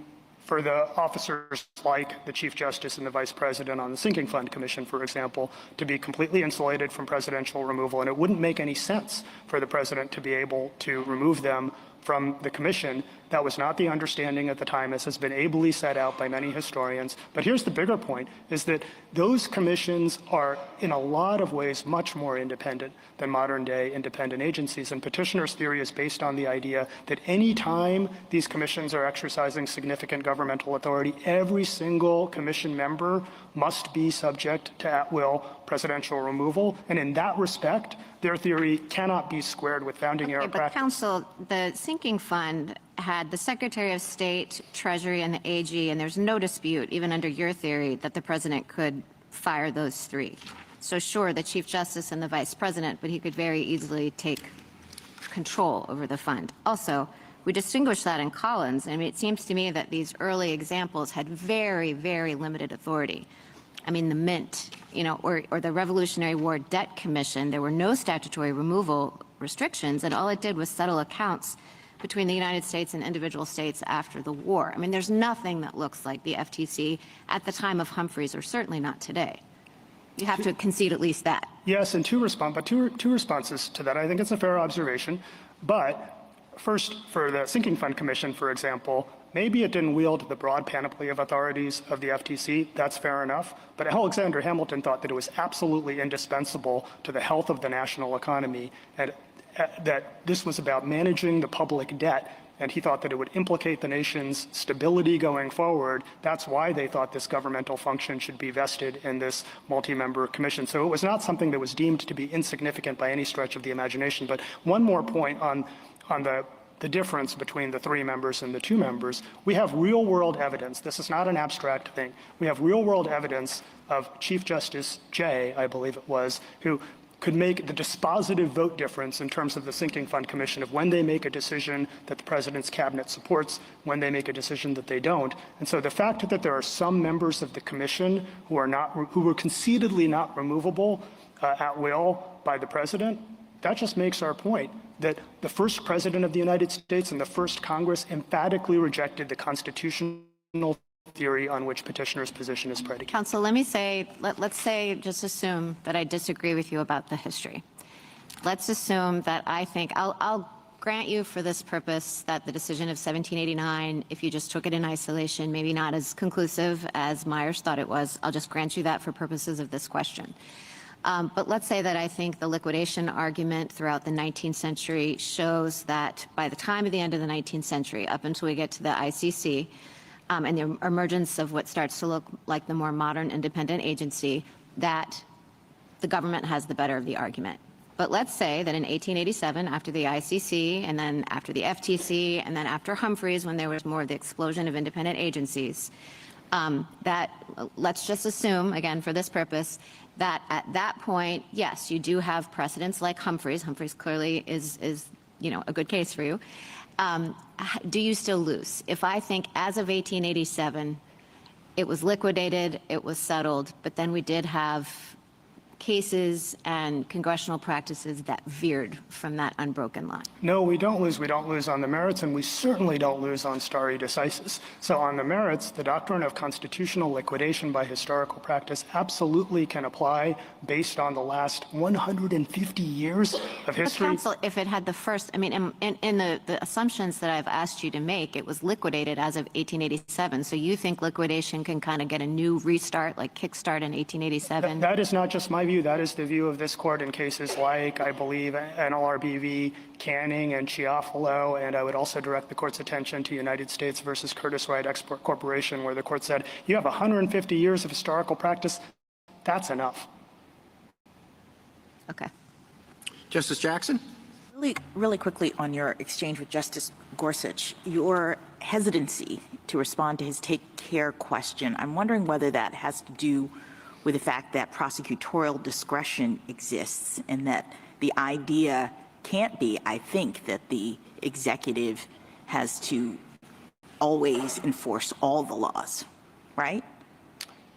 for the officers like the Chief Justice and the Vice President on the Sinking Fund Commission, for example, to be completely insulated from presidential removal. And it wouldn't make any sense for the President to be able to remove them from the commission. That was not the understanding at the time, as has been ably set out by many historians. But here's the bigger point, is that those commissions are in a lot of ways much more independent than modern day independent agencies. And petitioner's theory is based on the idea that any time these commissions are exercising significant governmental authority, every single commission member must be subject to at-will presidential removal. And in that respect, their theory cannot be squared with founding era practice. But counsel, the sinking fund had the Secretary of State, Treasury, and the AG, and there's no dispute, even under your theory, that the President could fire those 3. So sure, the Chief Justice and the Vice President, but he could very easily take control over the fund. Also, we distinguish that in Collins. I mean, it seems to me that these early examples had very, very limited authority. I mean, the Mint, you know, or the Revolutionary War Debt Commission, there were no statutory removal restrictions, and all it did was settle accounts between the United States and individual states after the war. I mean, there's nothing that looks like the FTC at the time of Humphrey's, or certainly not today. You have to concede at least that. Yes, and two responses to that. I think it's a fair observation. But first, for the Sinking Fund Commission, for example, maybe it didn't wield the broad panoply of authorities of the FTC. That's fair enough. But Alexander Hamilton thought that it was absolutely indispensable to the health of the national economy, and that this was about managing the public debt. And he thought that it would implicate the nation's stability going forward. That's why they thought this governmental function should be vested in this multi-member commission. So it was not something that was deemed to be insignificant by any stretch of the imagination. But one more point on the the difference between the 3 members and the 2 members, we have real-world evidence. This is not an abstract thing. We have real-world evidence of Chief Justice Jay, I believe it was, who could make the dispositive vote difference in terms of the Sinking Fund Commission of when they make a decision that the president's cabinet supports, when they make a decision that they don't. And so the fact that there are some members of the commission who were concededly not removable at will by the president, that just makes our point that the first president of the United States and the first Congress emphatically rejected the constitutional theory on which petitioner's position is predicated. Counsel, let me say, let's say, just assume that I disagree with you about the history. Let's assume that I think, I'll grant you for this purpose that the decision of 1789, if you just took it in isolation, maybe not as conclusive as Myers thought it was. I'll just grant you that for purposes of this question. But let's say that I think the liquidation argument throughout the 19th century shows that by the time of the end of the 19th century, up until we get to the ICC, and the emergence of what starts to look like the more modern independent agency, that the government has the better of the argument. But let's say that in 1887, after the ICC, and then after the FTC, and then after Humphrey's, when there was more of the explosion of independent agencies, that let's just assume, again, for this purpose, that at that point, yes, you do have precedents like Humphrey's. Humphrey's clearly is a good case for you. Do you still lose? If I think as of 1887, it was liquidated, it was settled, but then we did have cases and congressional practices that veered from that unbroken line. No, we don't lose. We don't lose on the merits, and we certainly don't lose on stare decisis. So on the merits, the doctrine of constitutional liquidation by historical practice absolutely can apply based on the last 150 years of history. But counsel, if it had the first, I mean, in the assumptions that I've asked you to make, it was liquidated as of 1887. So you think liquidation can kind of get a new restart, like kickstart in 1887? That is not just my view. That is the view of this court in cases like, I believe, NLRB, Canning, and Chiafalo. And I would also direct the court's attention to United States versus Curtis Wright Export Corporation, where the court said, you have 150 years of historical practice. That's enough. Okay. Justice Jackson? Really quickly on your exchange with Justice Gorsuch, your hesitancy to respond to his take care question, I'm wondering whether that has to do with the fact that prosecutorial discretion exists and that the idea can't be, I think, that the executive has to always enforce all the laws, right?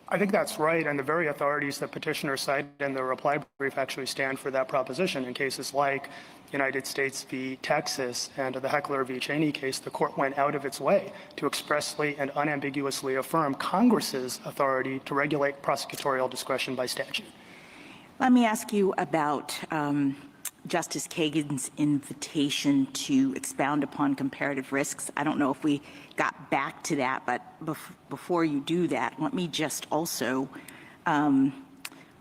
I think that's right, and the very authorities that petitioners cite in the reply brief actually stand for that proposition. In cases like United States v. Texas and the Heckler v. Cheney case, the court went out of its way to expressly and unambiguously affirm Congress's authority to regulate prosecutorial discretion by statute. Let me ask you about Justice Kagan's invitation to expound upon comparative risks. I don't know if we got back to that, but before you do that, let me just also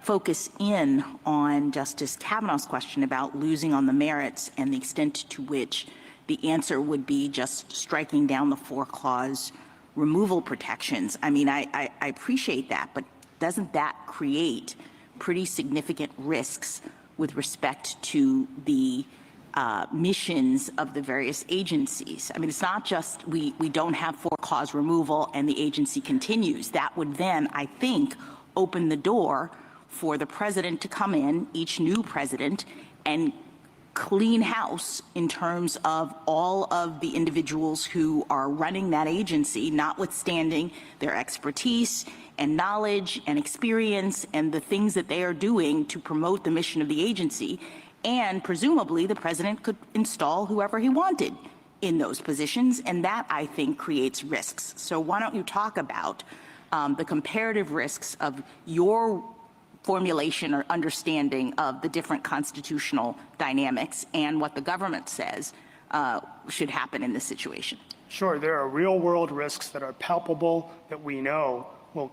focus in on Justice Kavanaugh's question about losing on the merits and the extent to which the answer would be just striking down the 4-clause removal protections. I mean, I appreciate that, but doesn't that create pretty significant risks with respect to the missions of the various agencies? I mean, it's not just we don't have 4-clause removal and the agency continues. That would then, I think, open the door for the president to come in, each new president, and clean house in terms of all of the individuals who are running that agency, notwithstanding their expertise and knowledge and experience and the things that they are doing to promote the mission of the agency. And presumably the president could install whoever he wanted in those positions, and that, I think, creates risks. So why don't you talk about the comparative risks of your formulation or understanding of the different constitutional dynamics and what the government says should happen in this situation? Sure, there are real-world risks that are palpable that we know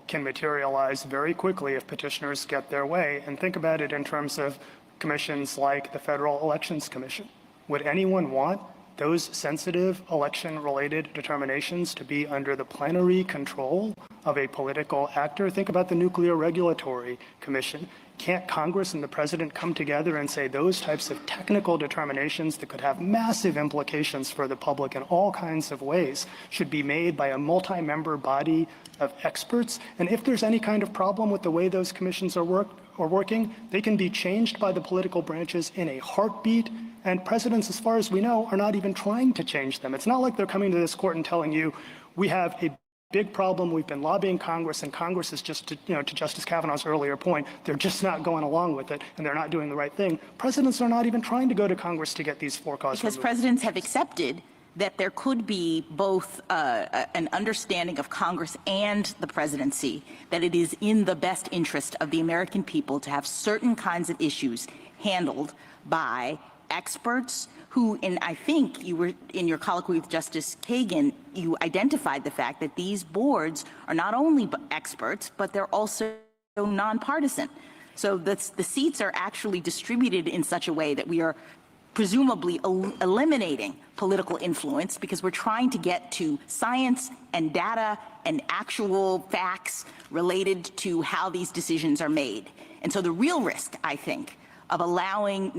can materialize very quickly if petitioners get their way. And think about it in terms of commissions like the Federal Elections Commission. Would anyone want those sensitive election-related determinations to be under the plenary control of a political actor. Think about the Nuclear Regulatory Commission. Can't Congress and the president come together and say those types of technical determinations that could have massive implications for the public in all kinds of ways should be made by a multi-member body of experts? And if there's any kind of problem with the way those commissions are working, they can be changed by the political branches in a heartbeat. And presidents, as far as we know, are not even trying to change them. It's not like they're coming to this court and telling you, we have a big problem, we've been lobbying Congress, and Congress is just, to Justice Kavanaugh's earlier point, they're just not going along with it, and they're not doing the right thing. Presidents are not even trying to go to Congress to get these for-cause because removed. presidents have accepted that there could be both an understanding of Congress and the presidency that it is in the best interest of the American people to have certain kinds of issues handled by experts who, and I think you were in your colloquy with Justice Kagan, you identified the fact that these boards are not only experts, but they're also nonpartisan. So the seats are actually distributed in such a way that we are presumably eliminating political influence because we're trying to get to science and data and actual facts related to how these decisions are made. And so the real risk, I think, of allowing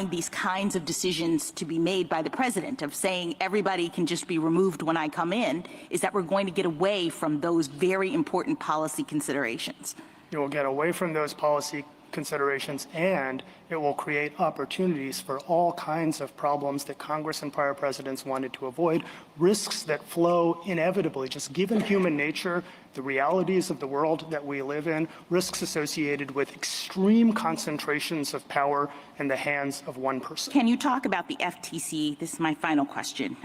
these kinds of decisions to be made by the president, of saying everybody can just be removed when I come in, is that we're going to get away from those very important policy considerations. You will get away from those policy considerations, and it will create opportunities for all kinds of problems that Congress and prior presidents wanted to avoid, risks that flow inevitably, just given human nature, the realities of the world that we live in, risks associated with extreme concentrations of power in the hands of one person. Can you talk about the FTC? This is my final question.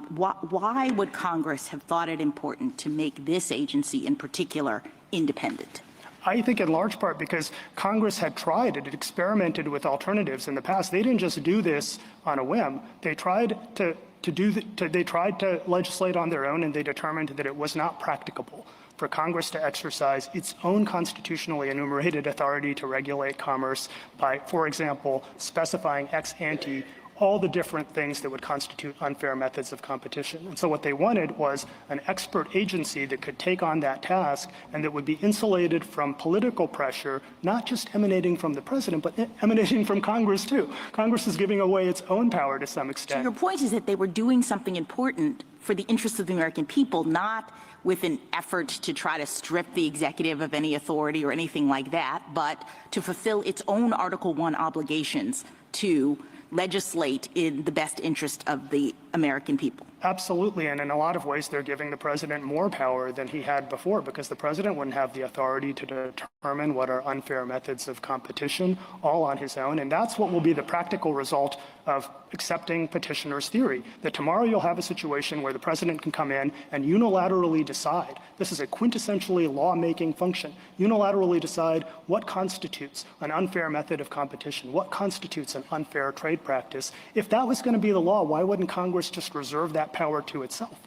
Why would Congress have thought it important to make this agency in particular independent? I think in large part because Congress had tried, it had experimented with alternatives in the past. They didn't just do this on a whim. They tried to legislate on their own, and they determined that it was not practicable for Congress to exercise its own constitutionally enumerated authority to regulate commerce by, for example, specifying ex ante all the different things that would constitute unfair methods of competition. And so what they wanted was an expert agency that could take on that task and that would be insulated from political pressure, not just emanating from the president, but emanating from Congress too. Congress is giving away its own power to some extent. So your point is that they were doing something important for the interests of the American people, not with an effort to try to strip the executive of any authority or anything like that, but to fulfill its own Article I obligations to legislate in the best interest of the American people. Absolutely, and in a lot of ways they're giving the president more power than he had before, because the president wouldn't have the authority to determine what are unfair methods of competition all on his own, and that's what will be the practical result of accepting petitioner's theory, that tomorrow you'll have a situation where the president can come in and unilaterally decide, this is a quintessentially lawmaking function, unilaterally decide what constitutes an unfair method of competition, what constitutes an unfair trade practice. If that was going to be the law, why wouldn't Congress just reserve that power to itself?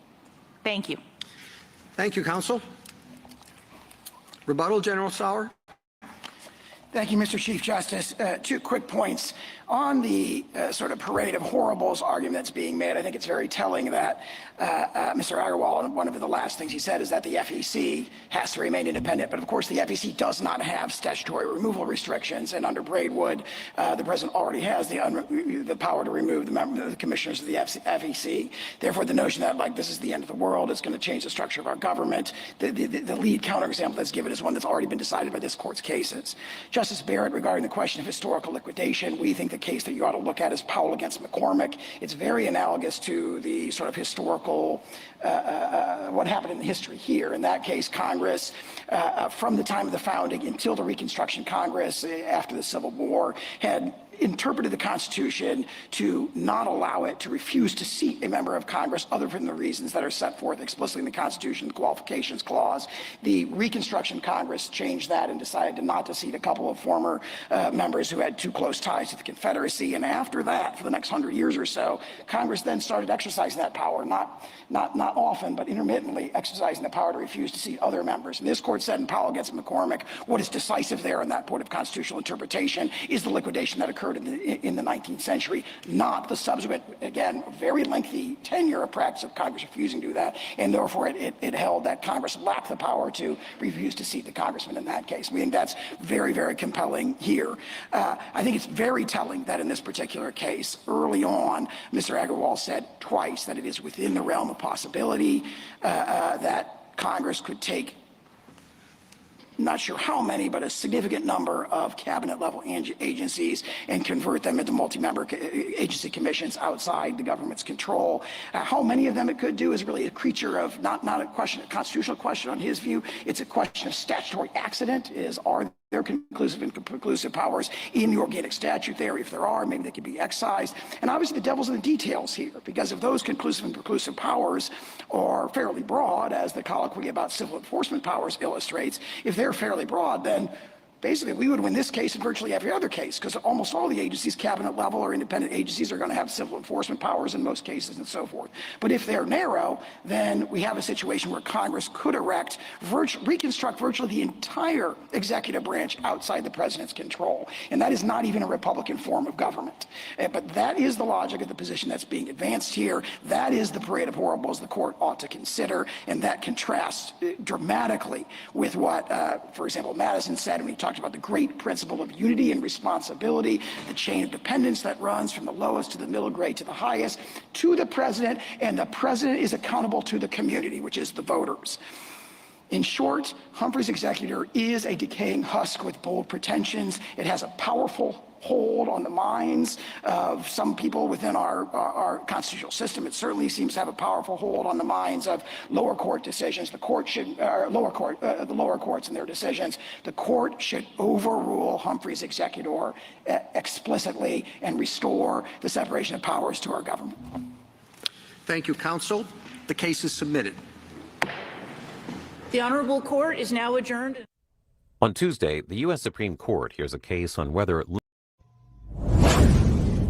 Thank you. Thank you, counsel. Rebuttal, General Sauer. Thank you, Mr. Chief Justice. 2 quick points. On the sort of parade of horribles argument that's being made, I think it's very telling that Mr. Agarwal, one of the last things he said is that the FEC has to remain independent. But of course, the FEC does not have statutory removal restrictions. And under Braidwood, the president already has the power to remove the commissioners of the FEC. Therefore, the notion that like this is the end of the world, it's going to change the structure of our government, the lead counterexample that's given is one that's already been decided by this court's cases. Justice Barrett, regarding the question of historical liquidation, we think the case that you ought to look at is Powell against McCormick. It's very analogous to the sort of historical, what happened in history here. In that case, Congress, from the time of the founding until the Reconstruction Congress after the Civil War, had interpreted the Constitution to not allow it to refuse to seat a member of Congress other than the reasons that are set forth explicitly in the Constitution, the Qualifications Clause. The Reconstruction Congress changed that and decided not to seat a couple of former members who had too close ties to the Confederacy. And after that, for the next 100 years or so, Congress then started exercising that power, not often, but intermittently exercising the power to refuse to seat other members. And this court said in Powell against McCormick, what is decisive there in that point of constitutional interpretation is the liquidation that occurred occurred in the 19th century, not the subsequent, again, very lengthy tenure of practice of Congress refusing to do that, and therefore it held that Congress lacked the power to refuse to seat the congressman in that case. We think that's very, very compelling here. I think it's very telling that in this particular case, early on, Mr. Agarwal said twice that it is within the realm of possibility that Congress could take, not sure how many, but a significant number of cabinet-level agencies and convert them into multi-member agency commissions outside the government's control. How many of them it could do is really a creature of not a constitutional question on his view. It's a question of statutory accident. Are there conclusive and conclusive powers in the organic statute there? If there are, maybe they could be excised. And obviously the devil's in the details here, because if those conclusive and preclusive powers are fairly broad, as the colloquy about civil enforcement powers illustrates, if they're fairly broad, then basically we would win this case and virtually every other case, because almost all the agencies, cabinet level or independent agencies, are going to have civil enforcement powers in most cases and so forth. But if they're narrow, then we have a situation where Congress could reconstruct virtually the entire executive branch outside the president's control. And that is not even a Republican form of government. But that is the logic of the position that's being advanced here. That is the parade of horribles the court ought to consider. And that contrasts dramatically with what, for example, Madison said when he talked about the great principle of unity and responsibility, the chain of dependence that runs from the lowest to the middle grade to the highest to the president, and the president is accountable to the community, which is the voters. In short, Humphrey's executor is a decaying husk with bold pretensions. It has a powerful hold on the minds of some people within our constitutional system. It certainly seems to have a powerful hold on the minds of lower court decisions. The courts and their decisions. The court should overrule Humphrey's executor explicitly and restore the separation of powers to our government. Thank you, counsel. The case is submitted. The Honorable Court is now adjourned. On Tuesday, the U.S. Supreme Court hears a case on whether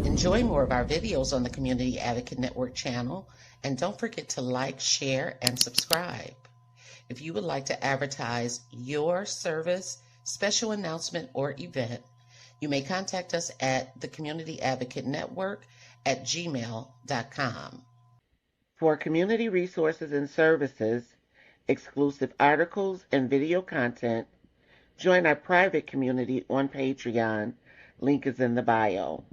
Enjoy more of our videos on the Community Advocate Network channel, and don't forget to like, share, and subscribe. If you would like to advertise your service, special announcement, or event, you may contact us at the Community Advocate Network at gmail.com. For community resources and services, exclusive articles, and video content, join our private community on Patreon. Link is in the bio.